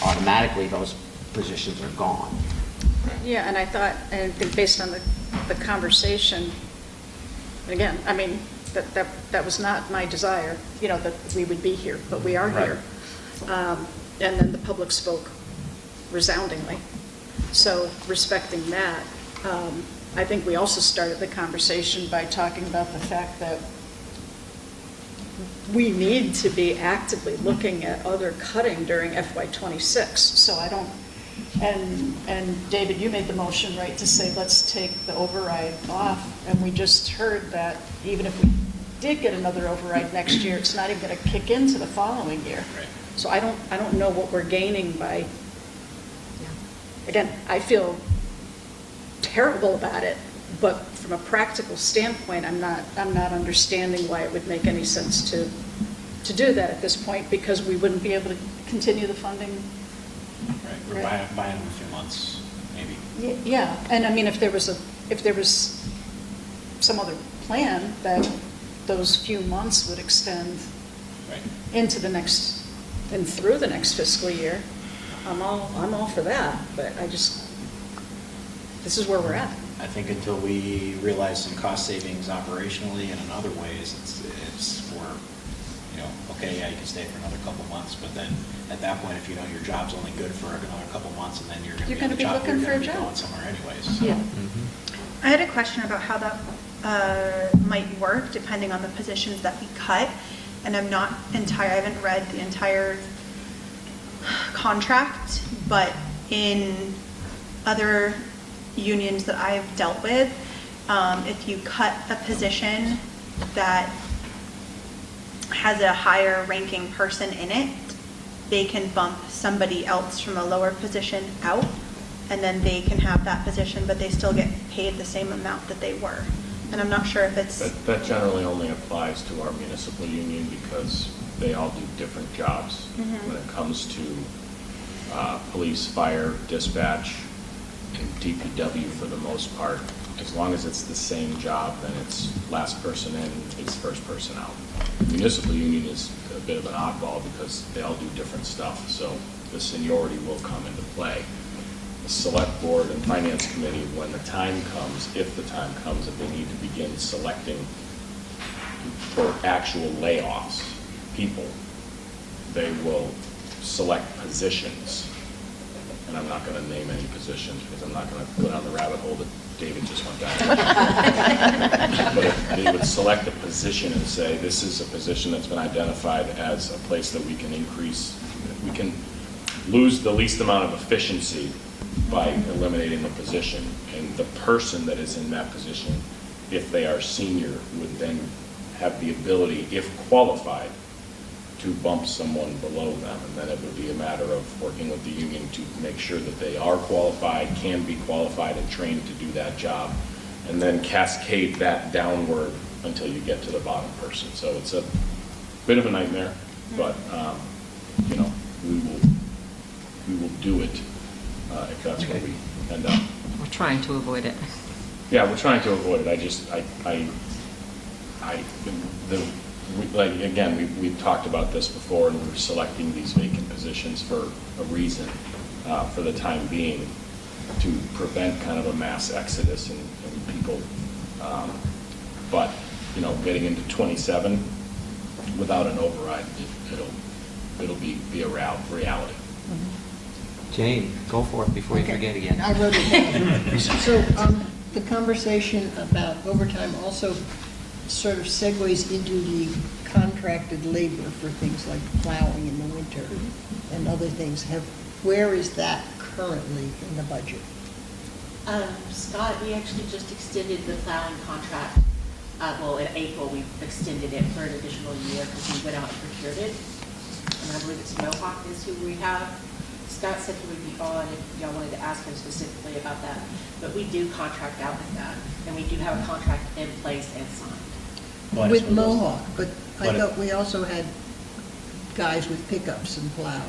automatically those positions are gone. Yeah, and I thought, and I think based on the conversation, again, I mean, that was not my desire, you know, that we would be here, but we are here. And then the public spoke resoundingly. So respecting that, I think we also started the conversation by talking about the fact that we need to be actively looking at other cutting during FY26. So I don't, and David, you made the motion, right, to say, let's take the override off. And we just heard that even if we did get another override next year, it's not even going to kick into the following year. Right. So I don't know what we're gaining by, again, I feel terrible about it, but from a practical standpoint, I'm not understanding why it would make any sense to do that at this point, because we wouldn't be able to continue the funding. Right, we're buying them a few months, maybe. Yeah, and I mean, if there was some other plan that those few months would extend into the next, and through the next fiscal year, I'm all for that, but this is where we're at. I think until we realize some cost savings operationally and in other ways, it's for, you know, okay, yeah, you can stay for another couple months, but then at that point, if you know your job's only good for another couple months, and then you're going to be looking for a job. Going somewhere anyways. So. Yeah. I had a question about how that might work depending on the positions that we cut. And I haven't read the entire contract, but in other unions that I've dealt with, if you cut a position that has a higher ranking person in it, they can bump somebody else from a lower position out, and then they can have that position, but they still get paid the same amount that they were. And I'm not sure if it's... That generally only applies to our municipal union because they all do different jobs. When it comes to police, fire, dispatch, and DPW for the most part, as long as it's the same job, then it's last person in, it's first person out. The municipal union is a bit of an oddball because they all do different stuff, so the seniority will come into play. The select board and finance committee, when the time comes, if the time comes, if they need to begin selecting for actual layoffs, people, they will select positions. And I'm not going to name any positions because I'm not going to go down the rabbit hole that David just went down. But if they would select a position and say, this is a position that's been identified as a place that we can increase, we can lose the least amount of efficiency by eliminating the position. And the person that is in that position, if they are senior, would then have the ability, if qualified, to bump someone below them, and then it would be a matter of working with the union to make sure that they are qualified, can be qualified and trained to do that job, and then cascade that downward until you get to the bottom person. So it's a bit of a nightmare, but you know, we will do it if that's where we end up. We're trying to avoid it. Yeah, we're trying to avoid it. Like, again, we've talked about this before, and we're selecting these vacant positions for a reason, for the time being, to prevent kind of a mass exodus in people. But, you know, getting into 27 without an override, it'll be a reality. Jane, go for it before you Okay. forget again. I wrote it down. So, the conversation about overtime also sort of segues into the contracted labor for things like plowing in the winter and other things. Where is that currently in the budget? Scott, we actually just extended the plowing contract. Well, in April, we extended it for an additional year because we went out and procured it. And I believe it's Mohawk is who we have. Scott said he would be on if y'all wanted to ask him specifically about that. But we do contract out with that, and we do have a contract in place and signed. But With it's one of those- Mohawk, but I but it- thought we also had guys with pickups and plows.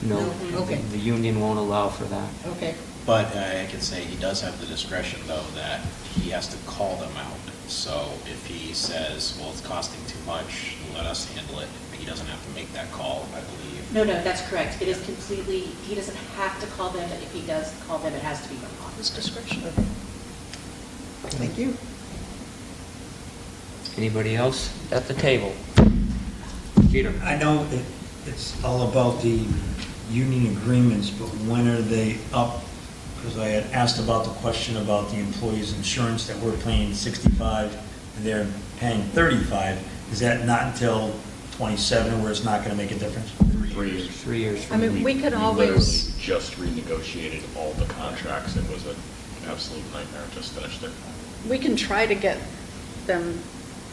No, Okay, the union won't allow for that. okay. But I can say he does have the discretion, though, that he has to call them out. So if he says, well, it's costing too much, let us handle it, he doesn't have to make that call, I believe. No, that's correct. It is completely, he doesn't have to call them, but if he does call them, it has to be Mohawk. His discretion. Thank you. Anybody else at the table? Peter? I know it's all about the union agreements, but when are they up? Because I had asked about the question about the employees' insurance, that we're paying 65 and they're paying 35. Is that not until 27 where it's not going to make a difference? 3 years. 3 years. I mean, we could always, literally just renegotiated all the contracts. It was an absolute nightmare, just finished it. we can try to get them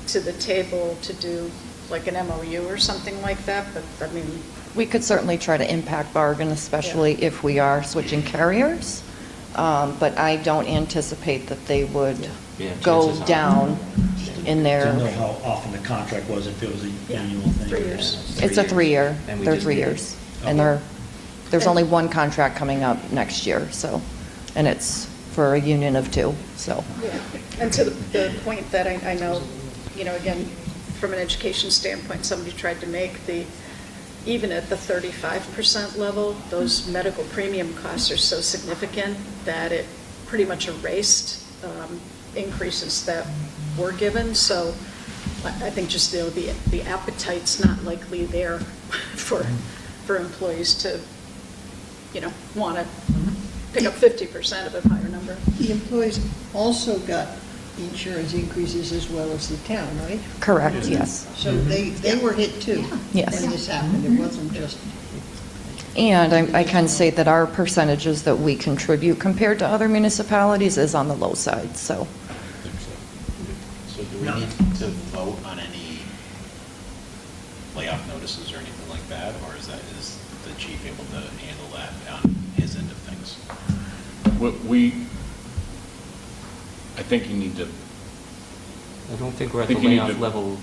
to the table to do like an MOU or something like that, but I mean, We could certainly try to impact bargain, especially if we are switching carriers. But I don't anticipate that they would Yeah, go chances are. down in their, To know how often the contract was, if it was a annual thing. 3 years. it's a 3-year, And we they're just 3 did it. years. And there's only one contract coming up next year, so, and it's for a union of 2, so. yeah. And to the point that I know, you know, again, from an education standpoint, somebody tried to make even at the 35% level, those medical premium costs are so significant that it pretty much erased increases that were given. So I think just, you know, the appetite's not likely there for employees to, you know, want to pick up 50% of a higher number. The employees also got insurance increases as well as the town, right? Correct, yes. So they were hit too. Yes. When this happened, it wasn't just, And I can say that our percentages that we contribute compared to other municipalities is on the low side, so. So do we need to vote on any layoff notices or anything like that, or is the chief able to handle that on his end of things? I think you need to, I don't think we're at I the think you need layoff to- level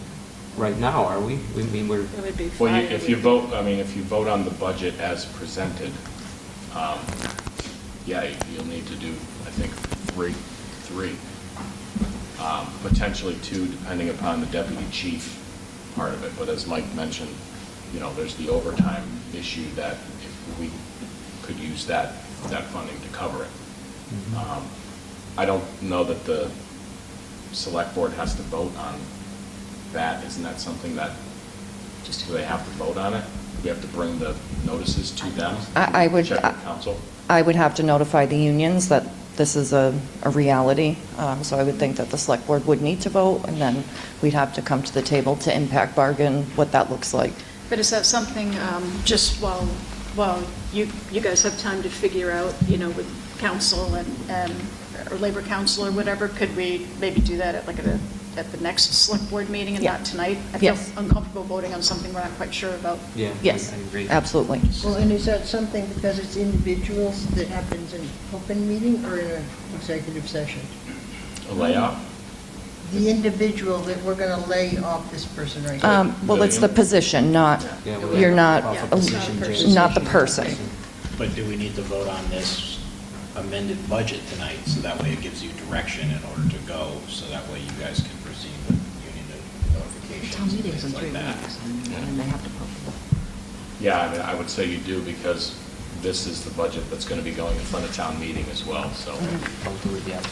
right now, are we? We mean, we're, It would be well, fine. if you vote, if you vote on the budget as presented, yeah, you'll need to do, I think, three, potentially 2, depending upon the deputy chief part of it. But as Mike mentioned, you know, there's the overtime issue that if we could use that funding to cover it. I don't know that the select board has to vote on that. Isn't that something that, do they have to vote on it? Do we have to bring the notices to them? I would- Check with council? I would have to notify the unions that this is a reality. So I would think that the select board would need to vote, and then we'd have to come to the table to impact bargain what that looks like. But is that something, just while you guys have time to figure out, you know, with council and or labor council or whatever, could we maybe do that at the next select board meeting and Yeah. not tonight? I feel Yes. uncomfortable voting on something we're not quite sure about. yeah. Yes, I agree. absolutely. well, and is that something because it's individuals that happens in open meeting or in an executive session? A layoff? The individual that we're going to lay off this person right here. Well, it's the position, not, Yeah, we're you're not, off a position, not a Jane. not the person. But do we need to vote on this amended budget tonight, so that way it gives you direction in order to go, so that way you guys can proceed with union notifications and things like that? Yeah, I would say you do, because this is the budget that's going to be going in front of town meeting as well, so. Don't do it yet.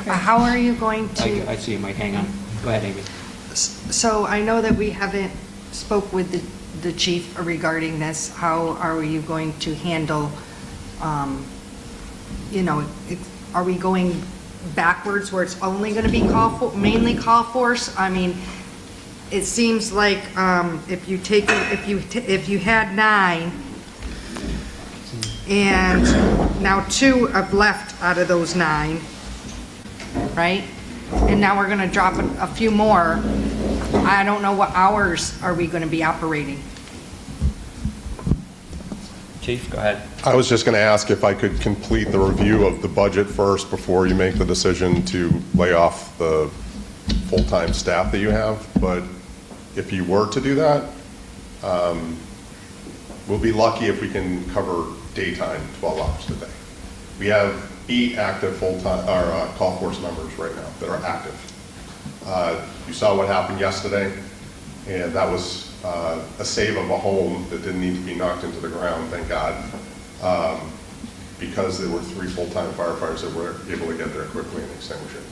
How are you going to? I see you, Mike, hang on. Go ahead, Amy. So I know that we haven't spoke with the chief regarding this. How are you going to handle, are we going backwards where it's only going to be mainly call force? I mean, it seems like if you had 9 and now 2 have left out of those 9, right? And now we're going to drop a few more. I don't know what hours are we going to be operating. Chief, go ahead. I was just going to ask if I could complete the review of the budget first before you make the decision to lay off the full-time staff that you have. But if you were to do that, we'll be lucky if we can cover daytime 12 hours a day. We have 8 active full-time, or call force members right now that are active. You saw what happened yesterday, and that was a save of a home that didn't need to be knocked into the ground, thank God, because there were 3 full-time firefighters that were able to get there quickly and extinguish it.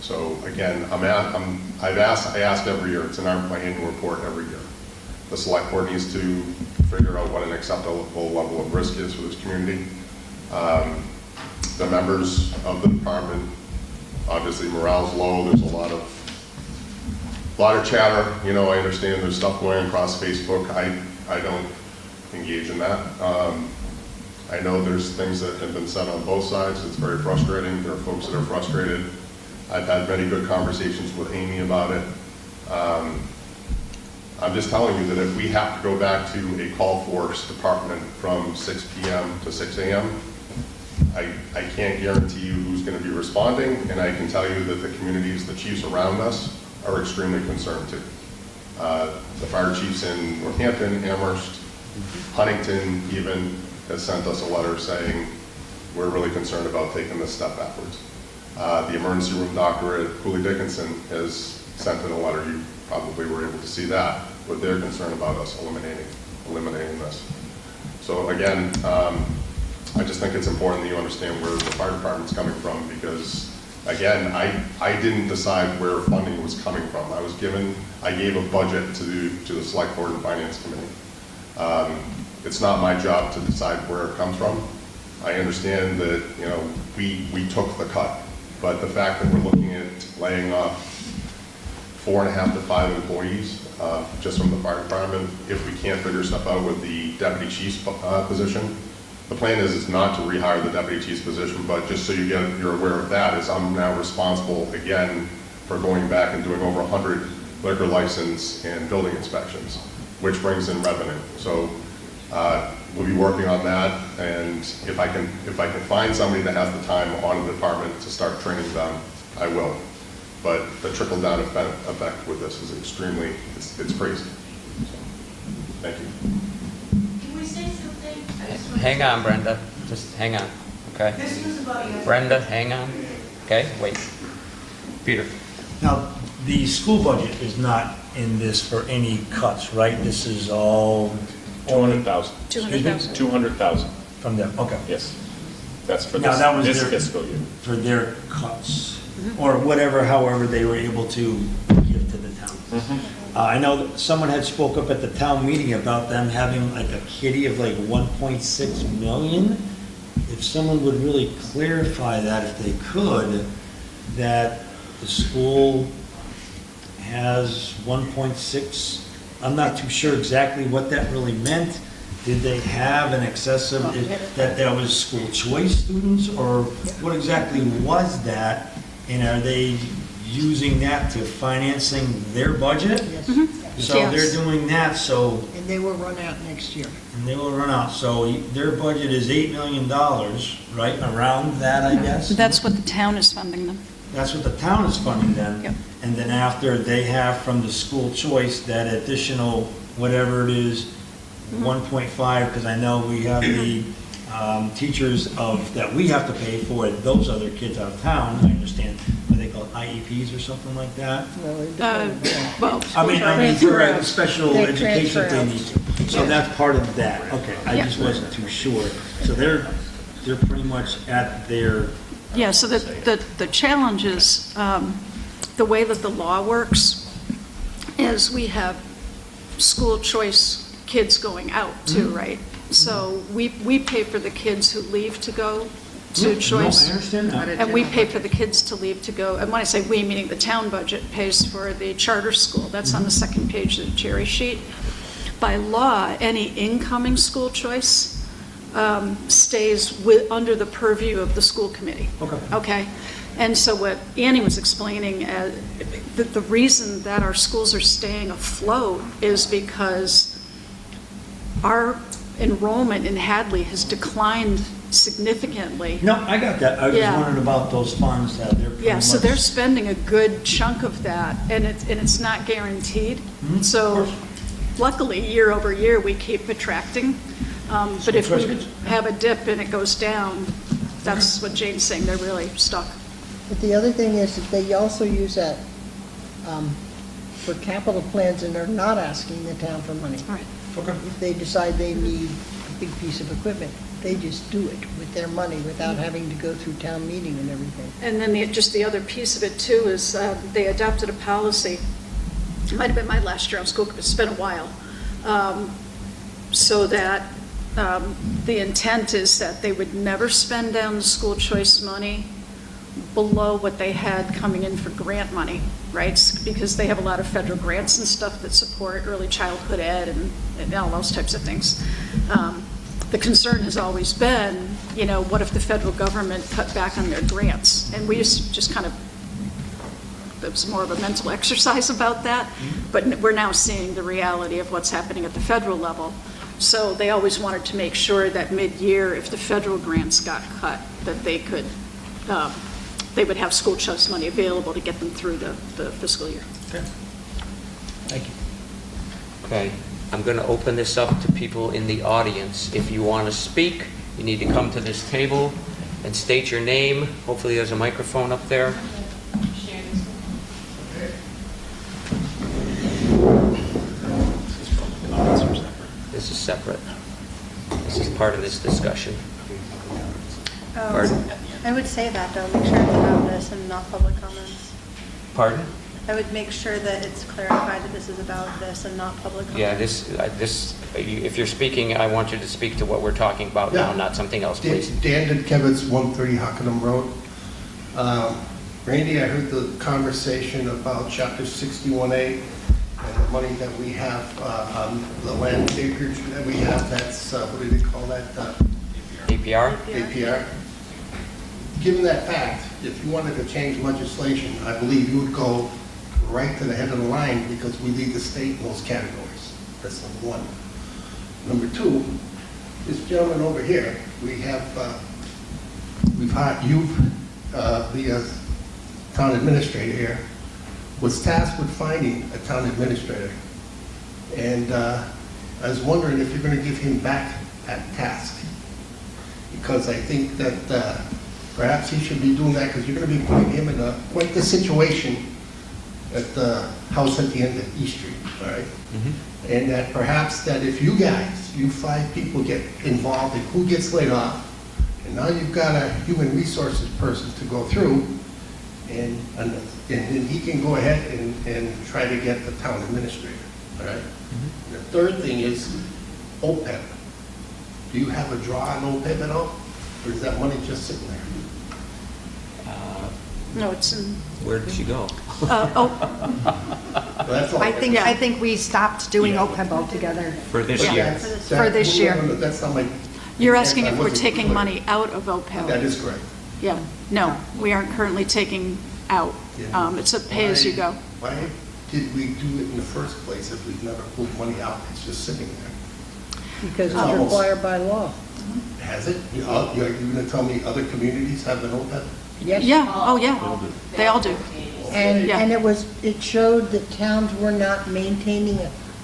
So again, I ask every year, it's in my annual report every year. The select board needs to figure out what an acceptable level of risk is for this community. The members of the department, obviously morale's low, there's a lot of chatter, I understand there's stuff going across Facebook. I don't engage in that. I know there's things that have been said on both sides. It's very frustrating. There are folks that are frustrated. I've had many good conversations with Amy about it. I'm just telling you that if we have to go back to a call force department from 6 p.m. to 6 a.m., I can't guarantee you who's going to be responding, and I can tell you that the communities, the chiefs around us, are extremely concerned too. The fire chiefs in Northampton, Amherst, Huntington even has sent us a letter saying we're really concerned about taking this step backwards. The emergency room doctor at Cooley Dickinson has sent in a letter. You probably were able to see that, with their concern about us eliminating this. So again, I just think it's important that you understand where the fire department's coming from, because again, I didn't decide where funding was coming from. I gave a budget to the select board and finance committee. It's not my job to decide where it comes from. I understand that, we took the cut, but the fact that we're looking at laying off 4.5 to 5 employees just from the fire department, if we can't figure stuff out with the deputy chief's position. The plan is not to rehire the deputy chief's position, but just so you're aware of that, is I'm now responsible again for going back and doing over 100 liquor license and building inspections, which brings in revenue. So we'll be working on that, and if I can find somebody that has the time on the department to start training them, I will. But the trickle-down effect with this is extremely, it's crazy. So, thank you. Can we say something? Hang on, Brenda. Just hang on, okay? This was about you. Brenda, hang on. Okay, wait. Peter. Now, the school budget is not in this for any cuts, right? This is all 200,000. 200,000. 200,000, from them, okay. yes. That's for Now, that was this their- fiscal year. For their cuts, or whatever, however they were able to give to the town. I know that someone had spoke up at the town meeting about them having like a kitty of like 1.6 million. If someone would really clarify that, if they could, that the school has 1.6, I'm not too sure exactly what that really meant. Did they have an excessive, that was school choice students, or what exactly was that? And are they using that to financing their budget? So Yes. they're doing that, so, And they will run out next year. and they will run out, so their budget is $8 million, right, around that, I guess? That's what the town is funding them. That's what the town is funding them. Yep. And then after, they have from the school choice, that additional, whatever it is, 1.5, because I know we have the teachers that we have to pay for those other kids out of town, I understand, what they call IEPs or something like that. Well, I mean, for a special They education transfer they out. need. So that's part of that, okay, I Yeah. just wasn't too sure. So they're pretty much at their, yeah, so the challenge is, the way that the law works is we have school choice kids going out too, right? So we pay for the kids who leave to go to choice. No, I understand that. And we pay for the kids to leave to go, and when I say we, meaning the town budget pays for the charter school. That's on the second page of the cherry sheet. By law, any incoming school choice stays under the purview of the school committee. Okay? And so what Annie was explaining, the reason that our schools are staying afloat is because our enrollment in Hadley has declined significantly. No, I got that. I was Yeah. wondering about those funds that they're pretty Yeah, so much- they're spending a good chunk of that, and it's not guaranteed. So luckily, year over year, we keep attracting. But if we have a dip and it goes down, that's what Jane's saying, they're really stuck. But the other thing is that they also use that for capital plans, and they're not asking the town for money. Right. If they decide they need a big piece of equipment, they just do it with their money without having to go through town meeting and everything. And then just the other piece of it too is they adopted a policy, it might have been my last year on school, it's been a while, so that the intent is that they would never spend down the school choice money below what they had coming in for grant money, right? Because they have a lot of federal grants and stuff that support early childhood ed and all those types of things. The concern has always been, what if the federal government cut back on their grants? And we used to just kind of, it was more of a mental exercise about that, but we're now seeing the reality of what's happening at the federal level. So they always wanted to make sure that mid-year, if the federal grants got cut, that they could, they would have school choice money available to get them through the fiscal year. Okay. Thank you. Okay, I'm going to open this up to people in the audience. If you want to speak, you need to come to this table and state your name. Hopefully there's a microphone up there. This is separate. This is part of this discussion. Pardon? I would say that though, make sure it's about this and not public comments. Pardon? I would make sure that it's clarified that this is about this and not public comments. Yeah, if you're speaking, I want you to speak to what we're talking about now, Yeah. not something else, please. Dan Dudkevitz, 130 Hockenham Road. Randy, I heard the conversation about Chapter 61A and the money that we have on the land acreage that we have. That's, what do they call that? APR? APR. Given that fact, if you wanted to change legislation, I believe you would go right to the head of the line because we lead the state in those categories. That's number one. Number two, this gentleman over here, we've hired you, the town administrator here, was tasked with finding a town administrator. And I was wondering if you're going to give him back that task. Because I think that perhaps he should be doing that because you're going to be putting him in quite the situation at the house at the end of East Street, all right? And that perhaps that if you guys, you 5 people get involved in who gets laid off, and now you've got a human resources person to go through, and then he can go ahead and try to get the town administrator, all right? The third thing is OPEB. Do you have a draw on OPEB at all? Or is that money just sitting there? No, it's in, Where did she go? That's all. I think we stopped doing OPEB altogether. For this year? For this year. No, that's not my. you're asking I if we're wasn't taking clear. money out of OPEB? That is correct. Yeah, no, we aren't currently taking out. It's a pay-as-you-go. Why did we do it in the first place if we've never pulled money out? It's just sitting there. Because it's Almost. required by law. Has it? You're going to tell me other communities have an OPEB? Yes. Yeah, oh, yeah, they all do. And, Yeah. and it showed that towns were not maintaining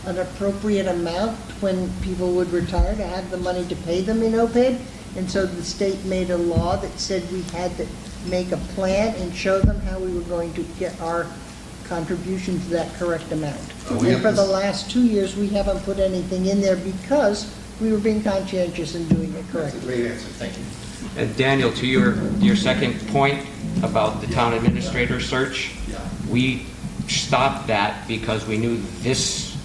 an appropriate amount when people would retire to have the money to pay them in OPEB. And so the state made a law that said we had to make a plan and show them how we were going to get our contribution to that correct amount. we And have for the this- last 2 years, we haven't put anything in there because we were being conscientious and doing it That's correctly. a great answer. Thank you. And Daniel, to your second point about the town administrator search, we stopped that because we knew this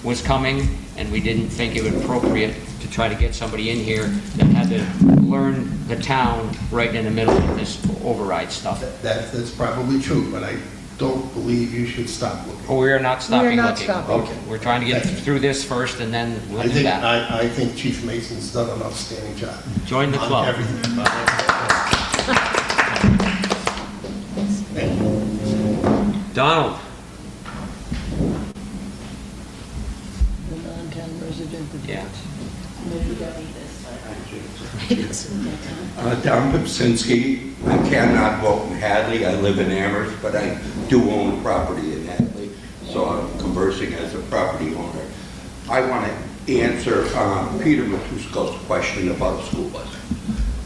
was coming, and we didn't think it was appropriate to try to get somebody in here that had to learn the town right in the middle of this override stuff. That's probably true, but I don't believe you should stop looking. Oh, we are not stopping not looking. stopping. Okay. We're trying to get through this first, and then we'll do that. I think Chief Mason's done an outstanding job. Join the on club. everything. Donald? The non-town resident. Yeah. Don Pipsinski. I cannot vote in Hadley. I live in Amherst, but I do own property in Hadley, so I'm conversing as a property owner. I want to answer Peter Matusko's question about a school bus.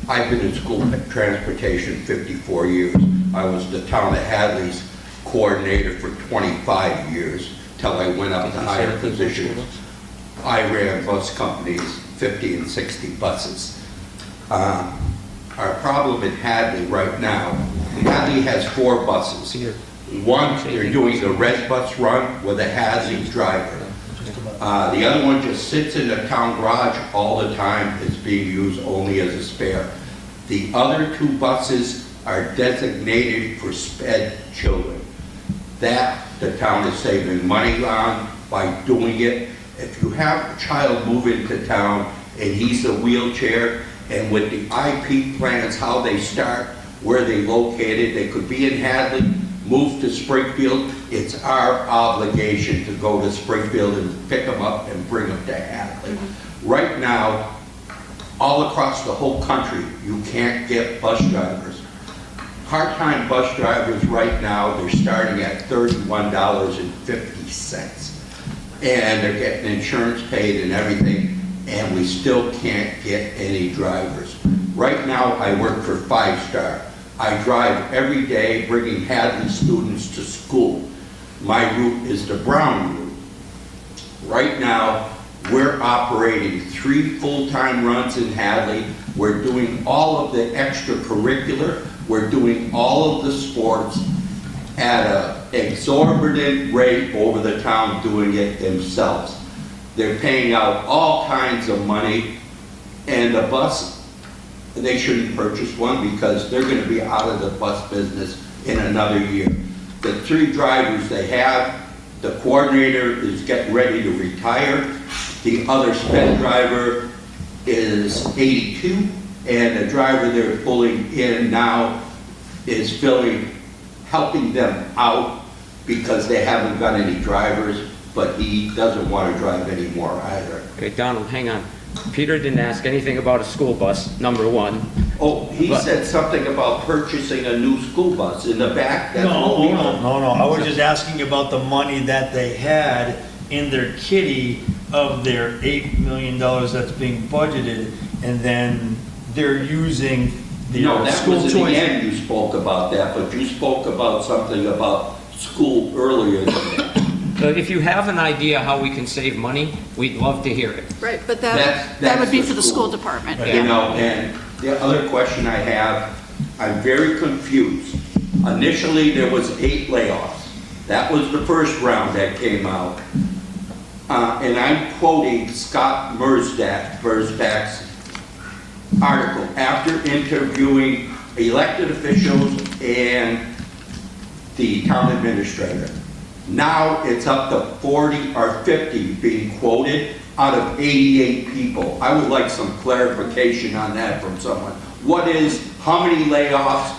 I've been in school transportation 54 years. I was the town of Hadley's coordinator for 25 years, till I went up to higher positions. I ran bus companies, 50 and 60 buses. Our problem in Hadley right now, Hadley has 4 buses. One, they're doing the red bus run with a Hadley driver. The other one just sits in the town garage all the time. It's being used only as a spare. The other 2 buses are designated for sped children. That the town is saving money on by doing it. If you have a child move into town and he's a wheelchair, and with the IP plans, how they start, where they located, they could be in Hadley, move to Springfield. It's our obligation to go to Springfield and pick them up and bring them to Hadley. Right now, all across the whole country, you can't get bus drivers. Part-time bus drivers right now, they're starting at $31.50. And they're getting insurance paid and everything, and we still can't get any drivers. Right now, I work for 5 Star. I drive every day bringing Hadley students to school. My route is the Brown route. Right now, we're operating 3 full-time runs in Hadley. We're doing all of the extracurricular. We're doing all of the sports at an exorbitant rate over the town doing it themselves. They're paying out all kinds of money, and the bus, they shouldn't purchase one because they're going to be out of the bus business in another year. The 3 drivers they have, the coordinator is getting ready to retire. The other sped driver is 82, and the driver they're pulling in now is helping them out because they haven't got any drivers, but he doesn't want to drive anymore either. Okay, Donald, hang on. Peter didn't ask anything about a school bus, number 1. Oh, he said something about purchasing a new school bus in the back. That's what we want. No. I was just asking about the money that they had in their kitty of their $8 million that's being budgeted, and then they're using the No, that school was in the choice. end you spoke about that, but you spoke about something about school earlier than that. So if you have an idea how we can save money, we'd love to hear it. Right, but That's- that would be that's for the school department. You know, and the other question I have, I'm very confused. Initially, there was 8 layoffs. That was the first round that came out. And I'm quoting Scott Merzbach's article, after interviewing elected officials and the town administrator. Now it's up to 40 or 50 being quoted out of 88 people. I would like some clarification on that from someone. What is, how many layoffs,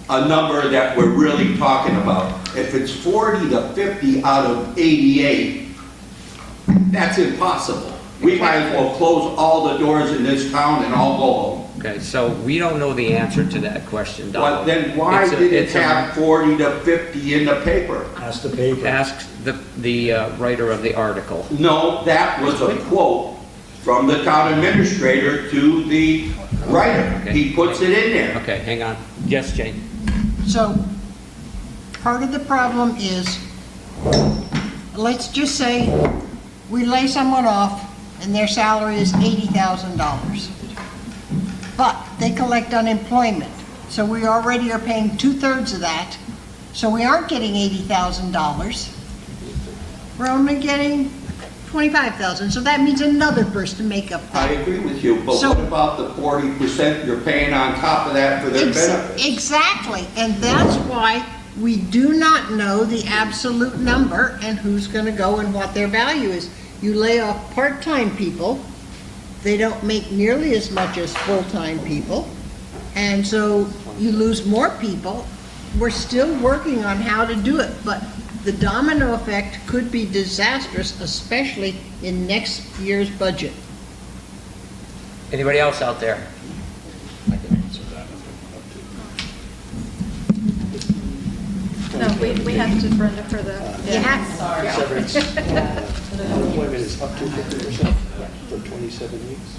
a number that we're really talking about? If it's 40 to 50 out of 88, that's impossible. We might as well close all the doors in this town and all go home. Okay, so we don't know the answer to that question, Well, Donald. then why did it have 40 to 50 in the paper? Ask the paper. Ask the writer of the article. No, that was a quote from the town administrator to the writer. He puts it in there. Okay, hang on. Yes, Jane? So, part of the problem is, let's just say we lay someone off and their salary is $80,000. But they collect unemployment, so we already are paying 2/3 of that, so we aren't getting $80,000. We're only getting 25,000, so that means another person to make up I that. agree with you, but So- what about the 40% you're paying on top of that for their benefits? Exactly, and that's why we do not know the absolute number and who's gonna go and what their value is. You lay off part-time people, they don't make nearly as much as full-time people, and so you lose more people. We're still working on how to do it, but the domino effect could be disastrous, especially in next year's budget. Anybody else out there? I can answer that if No, we have to, Brenda, for the. Severance, employment is up to 50% for 27 weeks.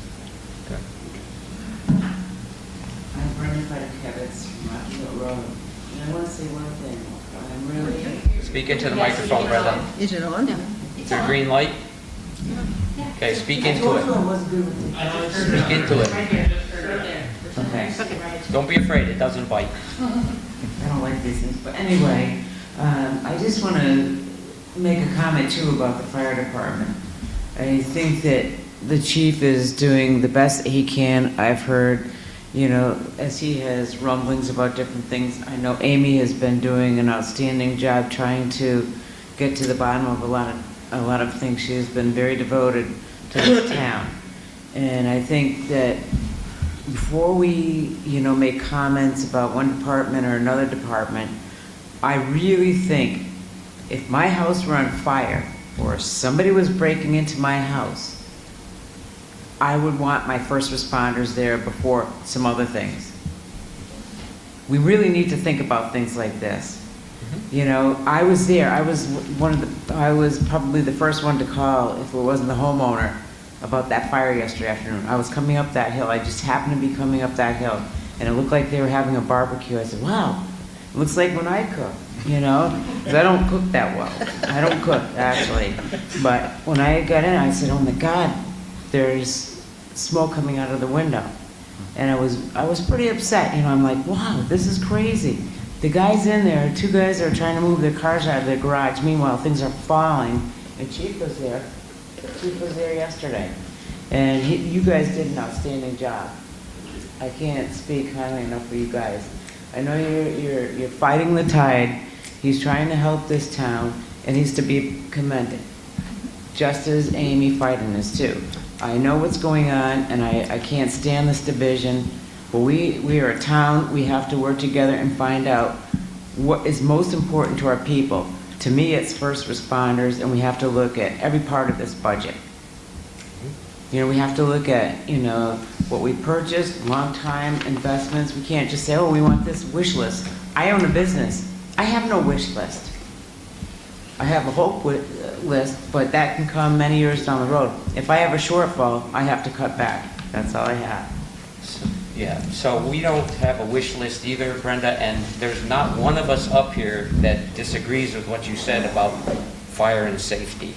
I'm Brenda Fredekevitz from Rockville Road, and I want to say one thing. I'm really. Speak into the microphone, Brenda. Is it on? Is there a green light? Okay, speak into it. Speak into it. Okay. Don't be afraid, it doesn't bite. I don't like these things, but anyway, I just want to make a comment too about the fire department. I think that the chief is doing the best that he can. I've heard, you know, as he has rumblings about different things. I know Amy has been doing an outstanding job trying to get to the bottom of a lot of things. She has been very devoted to this town. And I think that before we, you know, make comments about one department or another department, I really think if my house were on fire or somebody was breaking into my house, I would want my first responders there before some other things. We really need to think about things like this. You know, I was there. I was probably the first one to call if it wasn't the homeowner about that fire yesterday afternoon. I was coming up that hill. I just happened to be coming up that hill, and it looked like they were having a barbecue. I said, "Wow, it looks like when I cook." You know, because I don't cook that well. I don't cook actually, but when I got in, I said, "Oh my God, there's smoke coming out of the window," and I was pretty upset. You know, I'm like, "Wow, this is crazy." The guys in there, two guys are trying to move their cars out of their garage. Meanwhile, things are falling. And Chief was there. Chief was there yesterday, and you guys did an outstanding job. I can't speak highly enough for you guys. I know you're fighting the tide. He's trying to help this town, and he's to be commended. Just as Amy fighting this too. I know what's going on, and I can't stand this division. But we are a town. We have to work together and find out what is most important to our people. To me, it's first responders, and we have to look at every part of this budget. You know, we have to look at, you know, what we purchased, long-time investments. We can't just say, "Oh, we want this wish list." I own a business. I have no wish list. I have a hope list, but that can come many years down the road. If I have a shortfall, I have to cut back. That's all I have. Yeah, so we don't have a wish list either, Brenda, and there's not one of us up here that disagrees with what you said about fire and safety.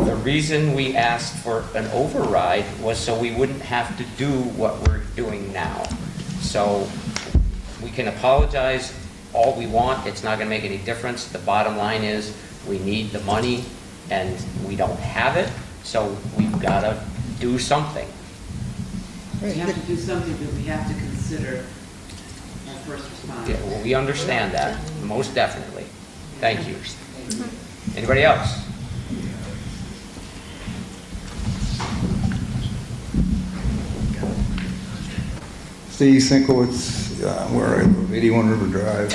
The reason we asked for an override was so we wouldn't have to do what we're doing now. So we can apologize all we want, it's not gonna make any difference. The bottom line is, we need the money and we don't have it, so we've gotta do something. We have to do something, but we have to consider our first responders. Yeah, well, we understand that, most definitely. Thank you. Anybody else? Steve Sinkowitz, where I live, 81 River Drive.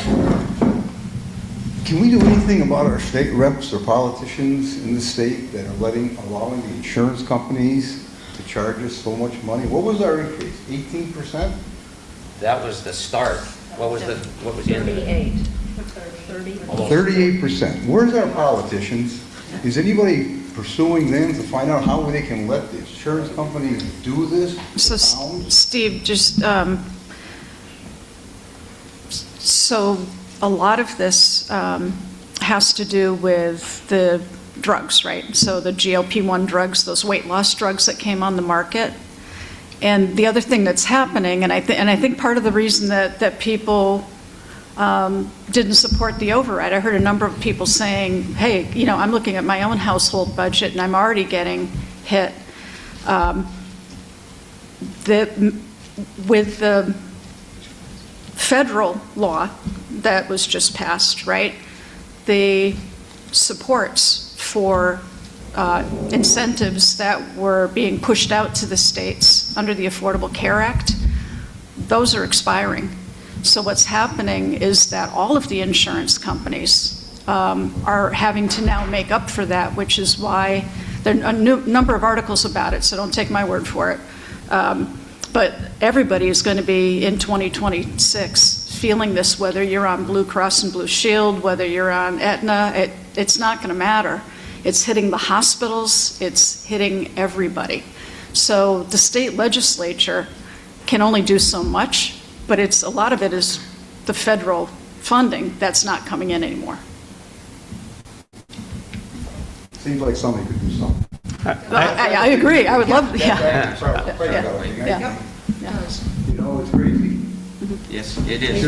Can we do anything about our state reps or politicians in the state that are allowing the insurance companies to charge us so much money? What was our increase, 18%? That was the start. What was the end of it? 38%. Where's our politicians? Is anybody pursuing them to find out how they can let the insurance companies do this? So Steve, just, so a lot of this has to do with the drugs, right? So the GLP-1 drugs, those weight loss drugs that came on the market. And the other thing that's happening, and I think part of the reason that people didn't support the override. I heard a number of people saying, hey, you know, I'm looking at my own household budget and I'm already getting hit. With the federal law that was just passed, right, the supports for incentives that were being pushed out to the states under the Affordable Care Act, those are expiring. So what's happening is that all of the insurance companies are having to now make up for that, which is why there are a number of articles about it, so don't take my word for it. But everybody is going to be in 2026 feeling this, whether you're on Blue Cross and Blue Shield, whether you're on Aetna, it's not going to matter. It's hitting the hospitals, it's hitting everybody. So the state legislature can only do so much, but a lot of it is the federal funding that's not coming in anymore. Seems like somebody could do something. I agree. I would love, yeah. You know, it's crazy. Yes, it is.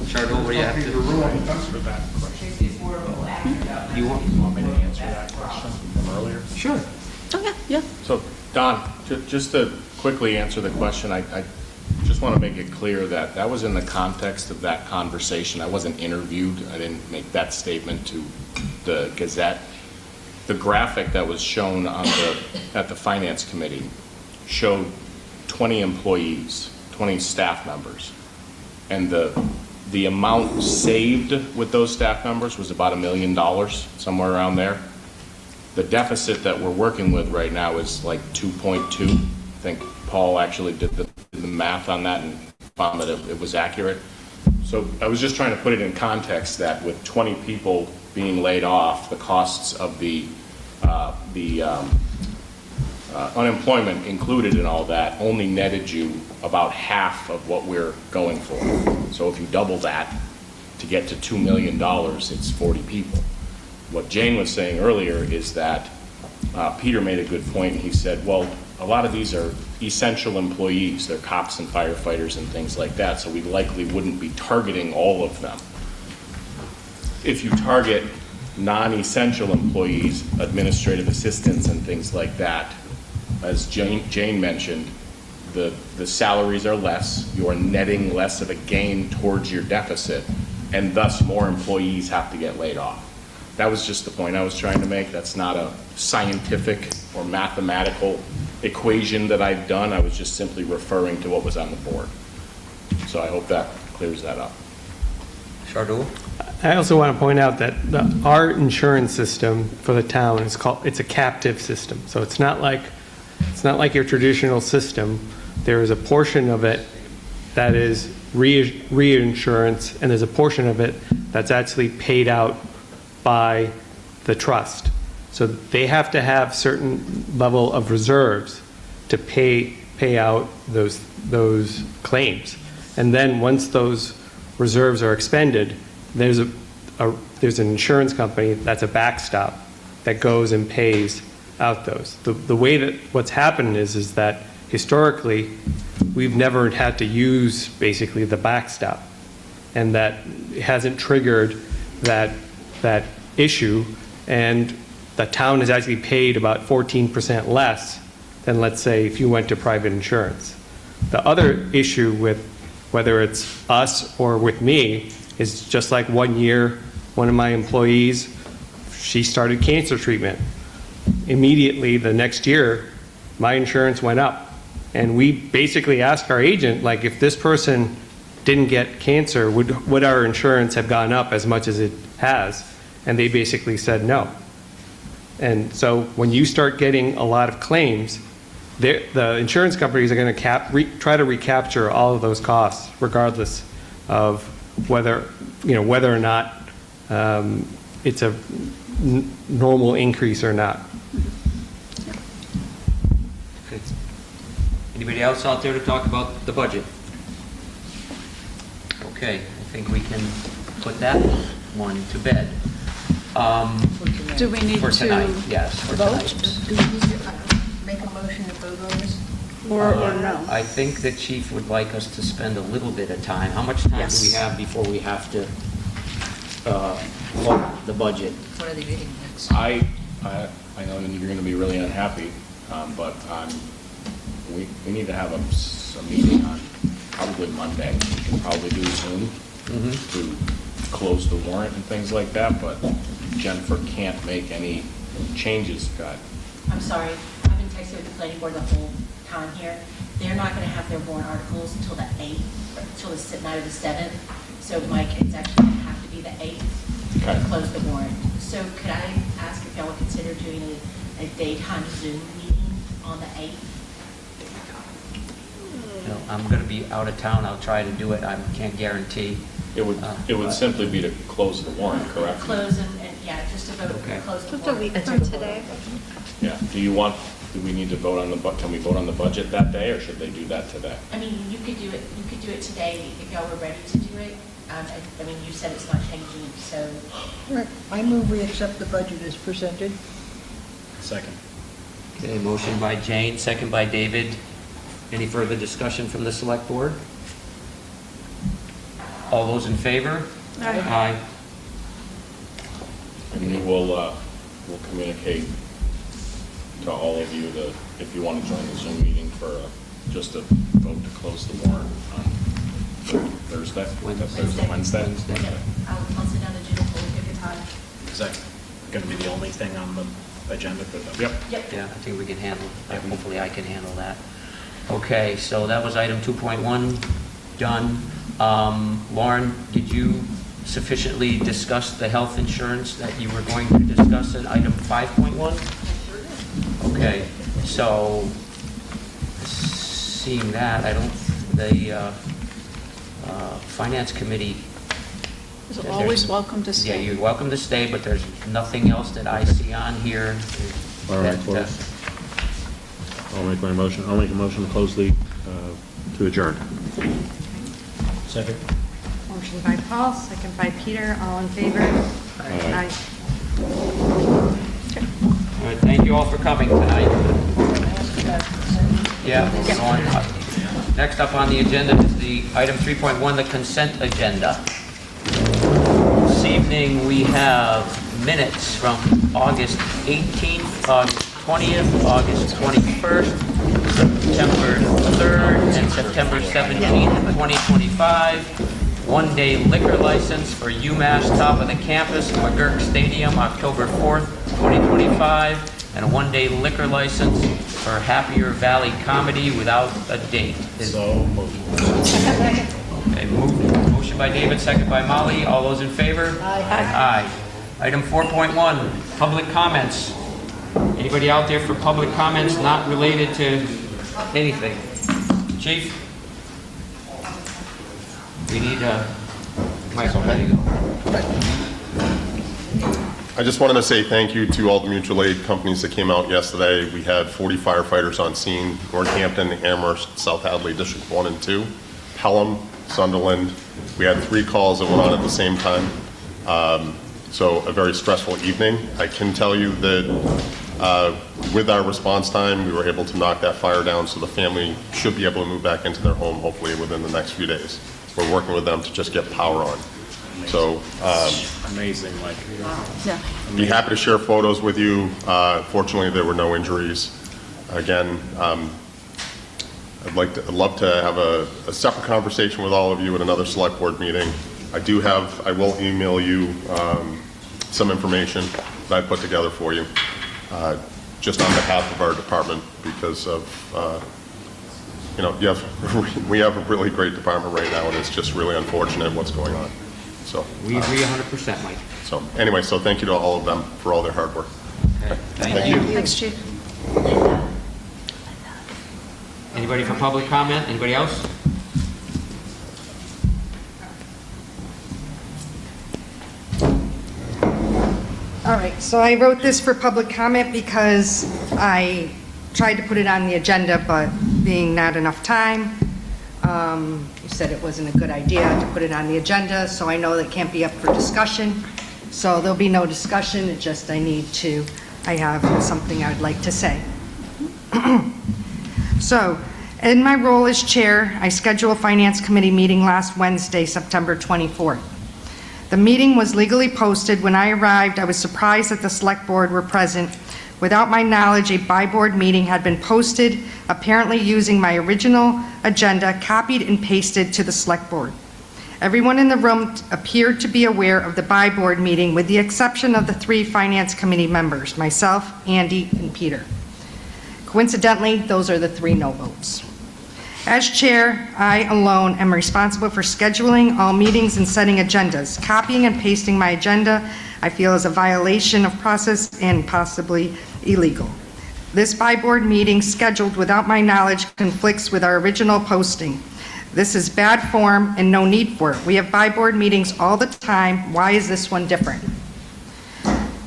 Chardot, what do you have to? You want me to answer that question from earlier? Sure. Oh, yeah. So, Don, just to quickly answer the question, I just want to make it clear that that was in the context of that conversation. I wasn't interviewed. I didn't make that statement to the Gazette. The graphic that was shown on at the Finance Committee showed 20 employees, 20 staff members. And the amount saved with those staff members was about $1 million, somewhere around there. The deficit that we're working with right now is like 2.2. I think Paul actually did the math on that and found that it was accurate. So I was just trying to put it in context that with 20 people being laid off, the costs of the unemployment included in all that only netted you about half of what we're going for. So if you double that to get to $2 million, it's 40 people. What Jane was saying earlier is that Peter made a good point. He said, well, a lot of these are essential employees. They're cops and firefighters and things like that, so we likely wouldn't be targeting all of them. If you target non-essential employees, administrative assistants and things like that, as Jane mentioned, the salaries are less, you are netting less of a gain towards your deficit, and thus more employees have to get laid off. That was just the point I was trying to make. That's not a scientific or mathematical equation that I've done. I was just simply referring to what was on the board. So I hope that clears that up. Chardot? I also want to point out that our insurance system for the town is it's a captive system. So it's not like your traditional system. There is a portion of it that is reinsurance, and there's a portion of it that's actually paid out by the trust. So they have to have certain level of reserves to pay out those claims. And then once those reserves are expended, there's an insurance company that's a backstop that goes and pays out those. The way that what's happened is that historically we've never had to use basically the backstop, and that it hasn't triggered that issue, and the town has actually paid about 14% less than, let's say, if you went to private insurance. The other issue with whether it's us or with me is just like 1 year, one of my employees, she started cancer treatment. Immediately the next year, my insurance went up. And we basically asked our agent, like, if this person didn't get cancer, would our insurance have gone up as much as it has? And they basically said no. And so when you start getting a lot of claims, the insurance companies are going to try to recapture all of those costs, regardless of whether or not it's a normal increase or not. Anybody else out there to talk about the budget? Okay, I think we can put that one to bed. Do we need for tonight? to Yes, for vote? tonight. Do we need to make a motion to vote on this? Or no? I think the chief would like us to spend a little bit of time. How much time do we Yes. have before we have to vote the budget? What are they meeting next? I know you're gonna be really unhappy, but we need to have a meeting on probably Monday. We can probably do Zoom to close the warrant and things like that, but Jennifer can't make any changes, Scott. I'm sorry, I've been texting with the planning board the whole time here. They're not gonna have their warrant articles until the 8th, until the night of the 7th. So Mike, it's actually gonna have to be the 8th to Okay. close the warrant. So could I ask if y'all would consider doing a daytime Zoom meeting on the 8th? You know, I'm gonna be out of town. I'll try to do it. I can't guarantee. It would but- simply be to close the warrant, correct? Close and yeah, just to vote Okay. to close the Just a warrant. week from today. Yeah. Do we need to vote on can we vote on the budget that day, or should they do that today? I mean, you could do it today if y'all were ready to do it. I mean, you said it's not changing, so. I move we accept the budget as presented. Second. Okay, motion by Jane, second by David. Any further discussion from the select board? All those in favor? Aye. And we'll communicate to all of you if you want to join the Zoom meeting for just a vote to close the warrant on Thursday? Wednesday? Yeah, I'll sit down to June, we'll pick a time. Is that going to be the only thing on the agenda for the? Yep. Yeah, I think we can handle, hopefully I can handle that. Okay, so that was item 2.1 done. Lauren, did you sufficiently discuss the health insurance that you were going to discuss in item 5.1? Okay, so seeing that, the Finance Committee. Is always welcome to Yeah, stay. you're welcome to stay, but there's nothing else that I see on here. All right, that, I'll make my motion. I'll make a motion to close to adjourn. Second. Motion by Paul, second by Peter, all in favor? Aye. All right, thank you all for coming tonight. Yeah, we'll go on. Next up on the agenda is the item 3.1, the consent agenda. This evening, we have minutes from August 18th, August 20th, August 21st, September 3rd, and September 17th, 2025. One-day liquor license for UMass Top of the Campus, McGurk Stadium, October 4th, 2025. And a one-day liquor license for Happier Valley Comedy without a date. So moved. Okay, motion by David, second by Molly. All those in favor? Aye. Item 4.1, public comments. Anybody out there for public comments not related to anything? Chief? We need a Michael, ready to go. I just wanted to say thank you to all the mutual aid companies that came out yesterday. We had 40 firefighters on scene, Northampton, Amherst, South Hadley, District 1 and 2, Pelham, Sunderland. We had 3 calls that went on at the same time. So a very stressful evening. I can tell you that with our response time, we were able to knock that fire down, so the family should be able to move back into their home hopefully within the next few days. We're working with them to just get power on. So Amazing, Mike. Yeah. I'd be happy to share photos with you. Fortunately, there were no injuries. Again, I'd love to have a separate conversation with all of you at another select board meeting. I will email you some information that I put together for you, just on behalf of our department, because of, we have a really great department right now, and it's just really unfortunate what's going on. So We agree 100%, Mike. So anyway, so thank you to all of them for all their hard work. Okay, thank you. Thanks, Chief. Anybody for public comment? Anybody else? All right, so I wrote this for public comment because I tried to put it on the agenda, but being not enough time, you said it wasn't a good idea to put it on the agenda, so I know that can't be up for discussion. So there'll be no discussion, it's just I have something I'd like to say. So, in my role as chair, I scheduled a finance committee meeting last Wednesday, September 24th. The meeting was legally posted. When I arrived, I was surprised that the select board were present. Without my knowledge, a by-board meeting had been posted, apparently using my original agenda, copied and pasted to the select board. Everyone in the room appeared to be aware of the by-board meeting, with the exception of the 3 finance committee members, myself, Andy, and Peter. Coincidentally, those are the 3 no votes. As chair, I alone am responsible for scheduling all meetings and setting agendas. Copying and pasting my agenda, I feel, is a violation of process and possibly illegal. This by-board meeting scheduled without my knowledge conflicts with our original posting. This is bad form and no need for it. We have by-board meetings all the time. Why is this one different?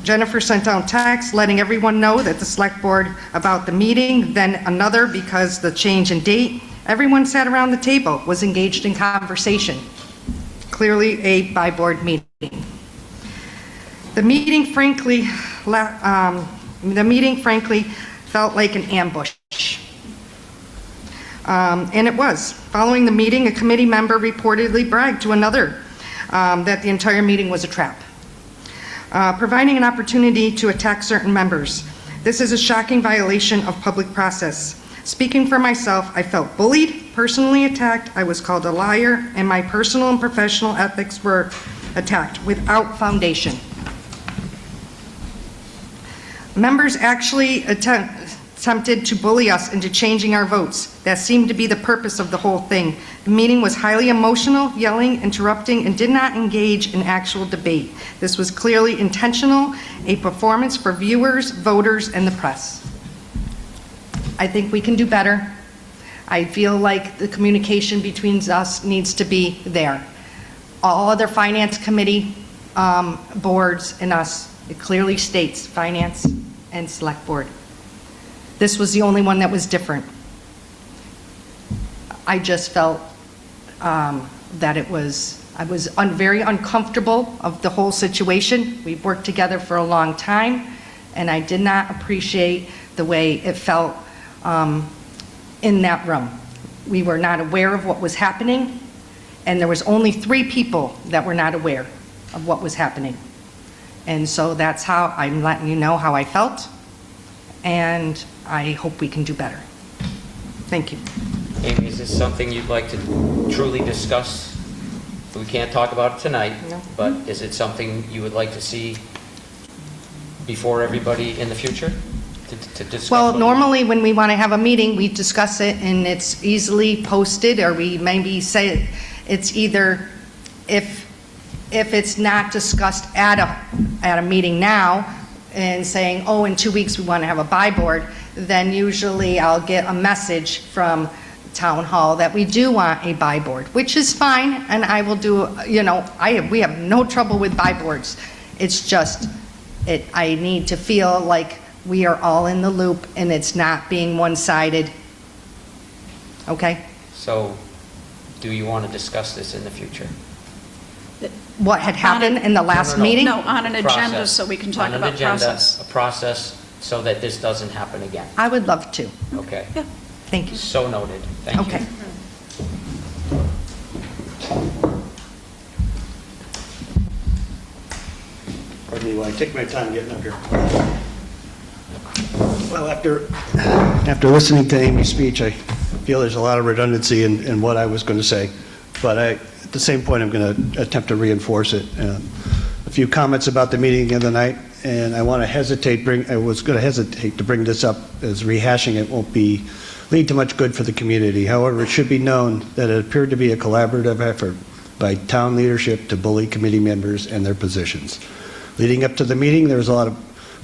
Jennifer sent out text letting everyone know that the select board about the meeting, then another because the change in date. Everyone sat around the table, was engaged in conversation. Clearly a by-board meeting. The meeting frankly felt like an ambush. And it was. Following the meeting, a committee member reportedly bragged to another that the entire meeting was a trap, providing an opportunity to attack certain members. This is a shocking violation of public process. Speaking for myself, I felt bullied, personally attacked, I was called a liar, and my personal and professional ethics were attacked without foundation. Members actually attempted to bully us into changing our votes. That seemed to be the purpose of the whole thing. The meeting was highly emotional, yelling, interrupting, and did not engage in actual debate. This was clearly intentional, a performance for viewers, voters, and the press. I think we can do better. I feel like the communication between us needs to be there. All other finance committee boards and us, it clearly states finance and select board. This was the only one that was different. I just felt that I was very uncomfortable of the whole situation. We've worked together for a long time, and I did not appreciate the way it felt in that room. We were not aware of what was happening, and there was only 3 people that were not aware of what was happening. And so that's how I'm letting you know how I felt, and I hope we can do better. Thank you. Amy, is this something you'd like to truly discuss? We can't talk about it tonight, No. but is it something you would like to see before everybody in the future to discuss? Well, what- normally when we want to have a meeting, we discuss it and it's easily posted, or we maybe say it's either, if it's not discussed at a meeting now and saying, oh, in 2 weeks we want to have a buy board, then usually I'll get a message from town hall that we do want a buy board, which is fine, and I will do, we have no trouble with buy boards. It's just, I need to feel like we are all in the loop and it's not being one-sided. Okay? So, do you want to discuss this in the future? What had happened in the last meeting? No, on an agenda, Process. so we can talk On an about agenda, process. a process so that this doesn't happen again. I would love to. Okay. Yeah. Thank you. So noted. Thank you. Okay. Pardon me while I take my time getting up here. Well, after listening to Amy's speech, I feel there's a lot of redundancy in what I was going to say, but at the same point, I'm going to attempt to reinforce it. A few comments about the meeting the other night, and I was going to hesitate to bring this up, as rehashing it won't lead to much good for the community. However, it should be known that it appeared to be a collaborative effort by town leadership to bully committee members and their positions. Leading up to the meeting, there was a lot of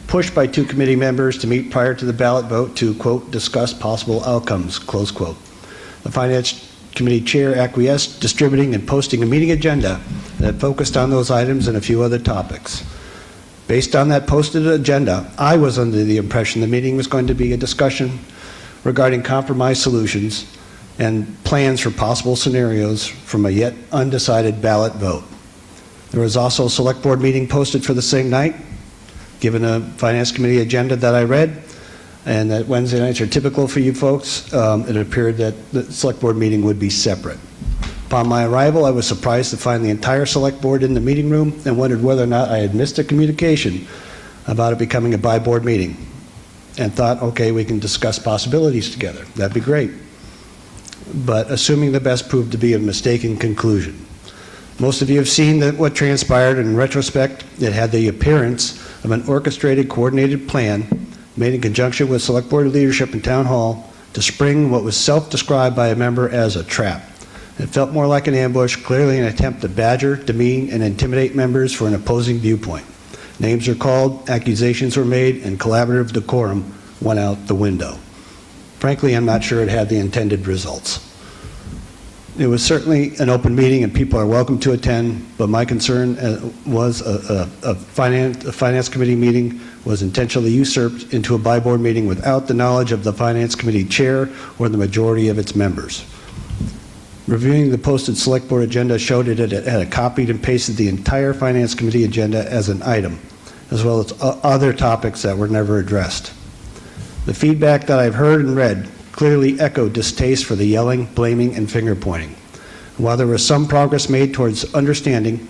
push by 2 committee members to meet prior to the ballot vote to, quote, discuss possible outcomes, close quote. The Finance Committee Chair acquiesced, distributing and posting a meeting agenda that focused on those items and a few other topics. Based on that posted agenda, I was under the impression the meeting was going to be a discussion regarding compromise solutions and plans for possible scenarios from a yet undecided ballot vote. There was also a select board meeting posted for the same night. Given a Finance Committee agenda that I read, and that Wednesday nights are typical for you folks, it appeared that the select board meeting would be separate. Upon my arrival, I was surprised to find the entire select board in the meeting room and wondered whether or not I had missed a communication about it becoming a by-board meeting, and thought, okay, we can discuss possibilities together. That'd be great. But assuming the best proved to be a mistaken conclusion. Most of you have seen what transpired. In retrospect, it had the appearance of an orchestrated, coordinated plan made in conjunction with select board leadership and town hall to spring what was self-described by a member as a trap. It felt more like an ambush, clearly an attempt to badger, demean, and intimidate members for an opposing viewpoint. Names are called, accusations were made, and collaborative decorum went out the window. Frankly, I'm not sure it had the intended results. It was certainly an open meeting and people are welcome to attend, but my concern was a finance committee meeting was intentionally usurped into a by-board meeting without the knowledge of the finance committee chair or the majority of its members. Reviewing the posted select board agenda showed it had copied and pasted the entire finance committee agenda as an item, as well as other topics that were never addressed. The feedback that I've heard and read clearly echoed distaste for the yelling, blaming, and finger-pointing. While there was some progress made towards understanding,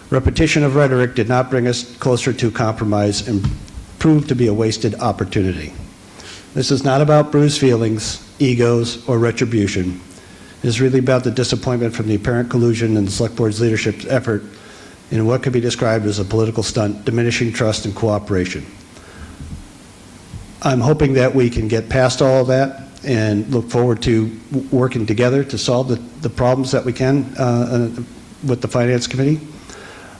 repetition of rhetoric did not bring us closer to compromise and proved to be a wasted opportunity. This is not about bruised feelings, egos, or retribution. It is really about the disappointment from the apparent collusion and the select board's leadership's effort in what could be described as a political stunt, diminishing trust and cooperation. I'm hoping that we can get past all of that and look forward to working together to solve the problems that we can with the Finance Committee.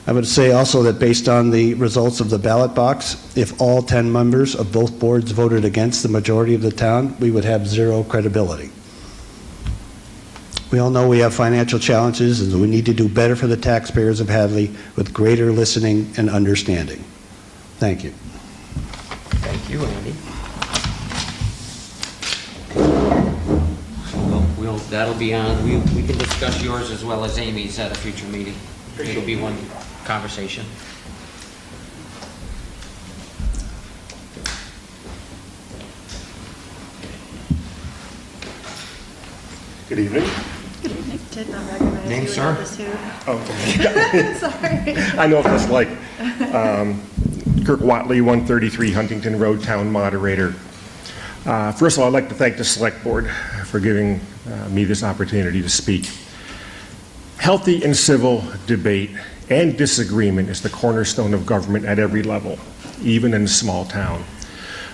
I would say also that based on the results of the ballot box, if all 10 members of both boards voted against the majority of the town, we would have zero credibility. We all know we have financial challenges and we need to do better for the taxpayers of Hadley with greater listening and understanding. Thank you. Thank you, Andy. That'll be on, we can discuss yours as well as Amy's at a future meeting. It'll be one conversation. Good evening. Good evening. Did not recognize Name, you sir? without the suit. Oh, Sorry. I know what that's like. Kirk Watley, 133 Huntington Road, Town Moderator. First of all, I'd like to thank the Select Board for giving me this opportunity to speak. Healthy and civil debate and disagreement is the cornerstone of government at every level, even in a small town.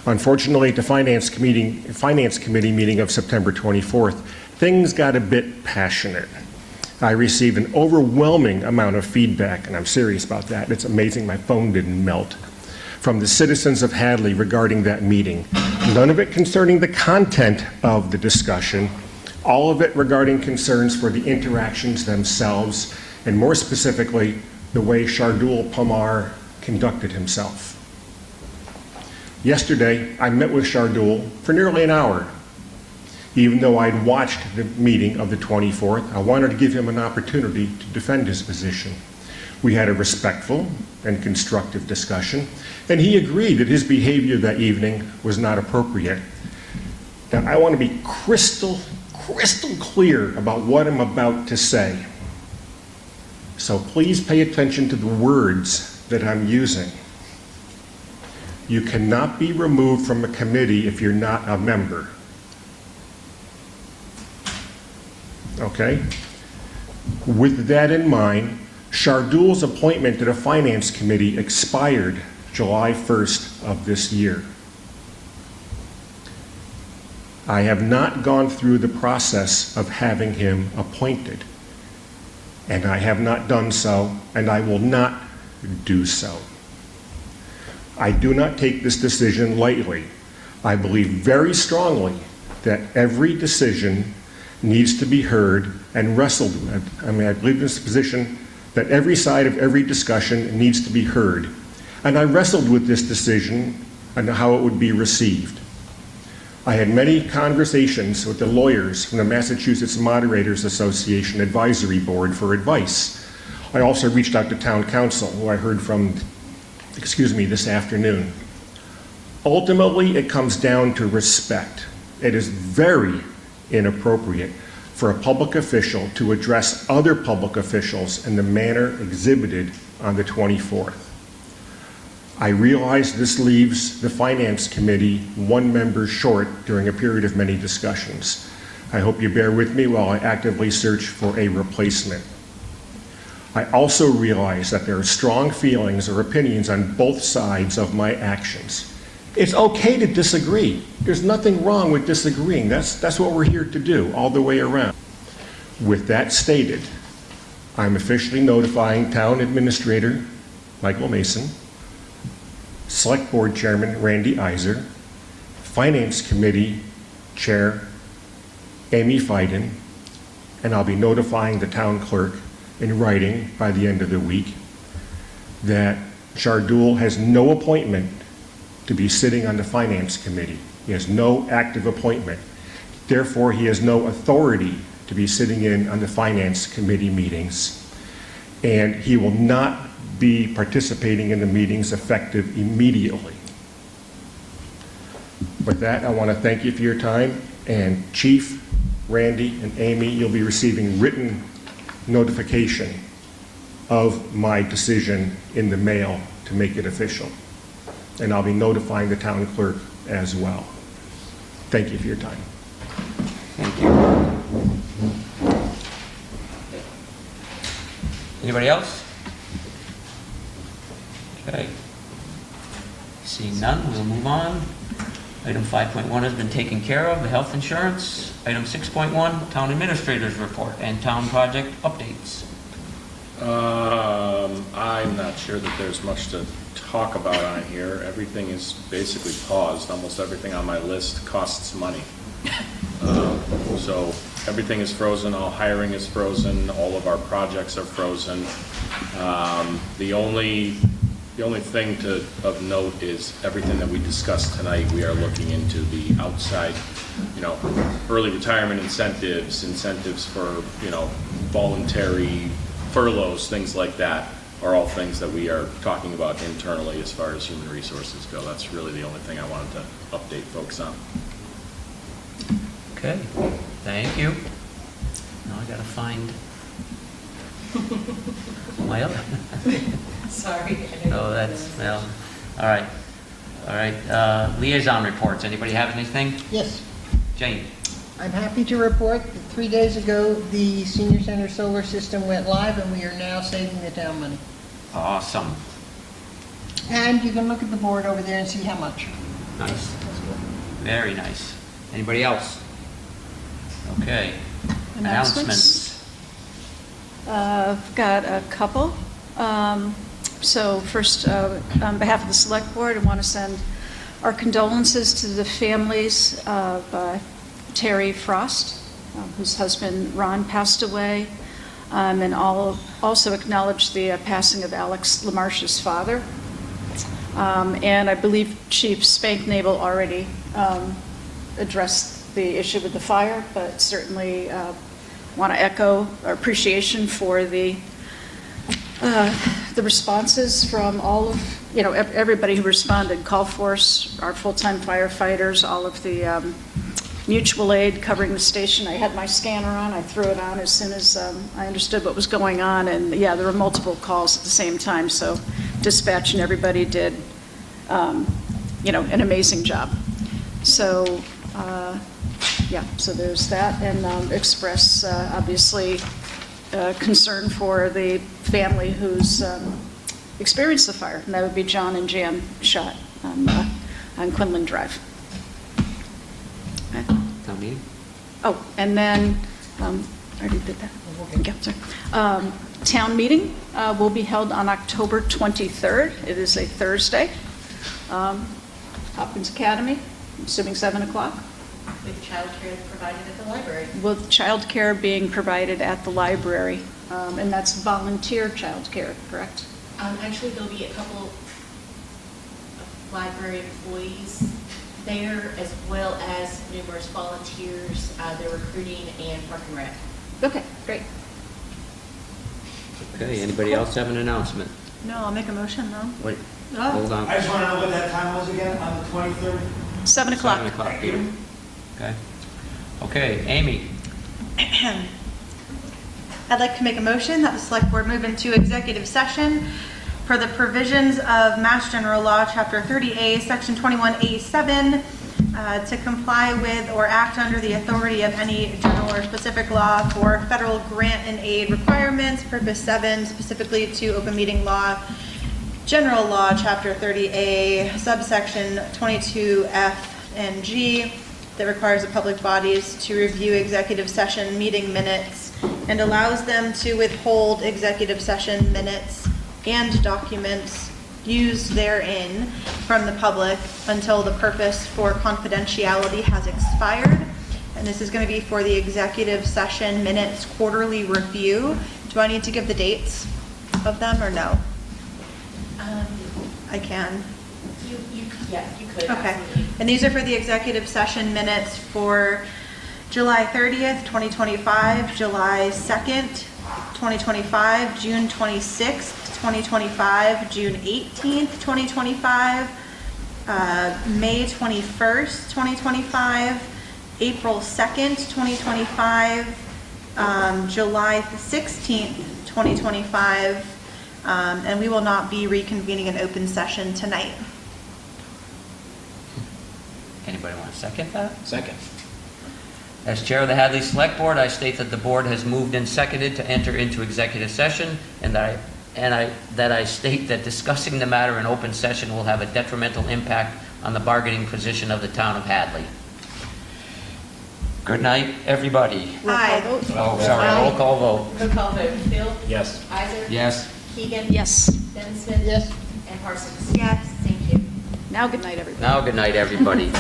Unfortunately, at the Finance Committee meeting of September 24th, things got a bit passionate. I received an overwhelming amount of feedback, and I'm serious about that. It's amazing my phone didn't melt, from the citizens of Hadley regarding that meeting. None of it concerning the content of the discussion, all of it regarding concerns for the interactions themselves, and more specifically, the way Shardul Pamar conducted himself. Yesterday, I met with Shardul for nearly an hour. Even though I'd watched the meeting of the 24th, I wanted to give him an opportunity to defend his position. We had a respectful and constructive discussion, and he agreed that his behavior that evening was not appropriate. Now, I want to be crystal clear about what I'm about to say. So please pay attention to the words that I'm using. You cannot be removed from a committee if you're not a member. Okay? With that in mind, Shardul's appointment to the Finance Committee expired July 1st of this year. I have not gone through the process of having him appointed, and I have not done so, and I will not do so. I do not take this decision lightly. I believe very strongly that every decision needs to be heard and wrestled with. I mean, I believe in this position that every side of every discussion needs to be heard. And I wrestled with this decision and how it would be received. I had many conversations with the lawyers from the Massachusetts Moderators Association Advisory Board for advice. I also reached out to town council, who I heard from, this afternoon. Ultimately, it comes down to respect. It is very inappropriate for a public official to address other public officials in the manner exhibited on the 24th. I realize this leaves the Finance Committee one member short during a period of many discussions. I hope you bear with me while I actively search for a replacement. I also realize that there are strong feelings or opinions on both sides of my actions. It's okay to disagree. There's nothing wrong with disagreeing. That's what we're here to do all the way around. With that stated, I'm officially notifying Town Administrator Michael Mason, Select Board Chairman Randy Iser, Finance Committee Chair Amy Fiden, and I'll be notifying the town clerk in writing by the end of the week that Shardul has no appointment to be sitting on the Finance Committee. He has no active appointment. Therefore, he has no authority to be sitting in on the Finance Committee meetings, and he will not be participating in the meetings effective immediately. With that, I want to thank you for your time, and Chief, Randy, and Amy, you'll be receiving written notification of my decision in the mail to make it official. And I'll be notifying the town clerk as well. Thank you for your time. Thank you. Anybody else? Okay. Seeing none, we'll move on. Item 5.1 has been taken care of, the health insurance. Item 6.1, Town Administrator's Report and Town Project Updates. I'm not sure that there's much to talk about on here. Everything is basically paused. Almost everything on my list costs money. So everything is frozen, all hiring is frozen, all of our projects are frozen. The only thing of note is everything that we discussed tonight, we are looking into the outside, early retirement incentives for, voluntary furloughs, things like that are all things that we are talking about internally as far as human resources go. That's really the only thing I wanted to update folks on. Okay, thank you. Now I gotta find my other. Sorry. Oh, that's, well, all right. Liaison reports. Anybody have anything? Yes. Jane? I'm happy to report that 3 days ago, the senior center solar system went live, and we are now saving the town money. Awesome. And you can look at the board over there and see how much. Nice. Very nice. Anybody else? Okay. Announcements. I've got a couple. So first, on behalf of the Select Board, I want to send our condolences to the families of Terry Frost, whose husband Ron passed away, and also acknowledge the passing of Alex LaMarche's father. And I believe Chief Spanknebel already addressed the issue with the fire, but certainly want to echo our appreciation for the responses from all of, everybody who responded, call force, our full-time firefighters, all of the mutual aid covering the station. I had my scanner on, I threw it on as soon as I understood what was going on, and yeah, there were multiple calls at the same time, so dispatch and everybody did, an amazing job. So, so there's that, and express, obviously, concern for the family who's experienced the fire, and that would be John and Jan Schott on Quinlan Drive. Okay. Town meeting? Oh, and then, I already did that. Yeah, sorry. Town meeting will be held on October 23rd. It is a Thursday. Hopkins Academy, assuming 7 o'clock. With childcare provided at the library. With childcare being provided at the library, and that's volunteer childcare, correct? Actually, there'll be a couple of library employees there, as well as numerous volunteers. They're recruiting and Park and Rec. Okay, great. Okay, anybody else have an announcement? No, I'll make a motion though. Wait, Oh. hold on. I just want to know what that time was again, on the 23rd? 7 o'clock. 7 o'clock, Peter. Okay. Okay, Amy. I'd like to make a motion that the select board move into executive session for the provisions of Mass General Law, Chapter 30A, Section 21A7, to comply with or act under the authority of any general or specific law for federal grant and aid requirements, Purpose 7, specifically to open meeting law, General Law, Chapter 30A, subsection 22F and G, that requires the public bodies to review executive session meeting minutes and allows them to withhold executive session minutes and documents used therein from the public until the purpose for confidentiality has expired. And this is going to be for the executive session minutes quarterly review. Do I need to give the dates of them or no? I can. Yeah, you could. Okay. Absolutely. And these are for the executive session minutes for July 30th, 2025, July 2nd, 2025, June 26th, 2025, June 18th, 2025, May 21st, 2025, April 2nd, 2025, July 16th, 2025, and we will not be reconvening an open session tonight. Anybody want to second that? Second. As Chair of the Hadley Select Board, I state that the board has moved and seconded to enter into executive session, and that I state that discussing the matter in open session will have a detrimental impact on the bargaining position of the town of Hadley. Good night, everybody. Aye. Oh, sorry, roll call vote. Roll call vote. Phil? Yes. Isaac? Yes. Keegan? Yes. Dennis Smith? Yes. And Parsons? Yes. Thank you. Now, good night, everybody. Now, good night, everybody.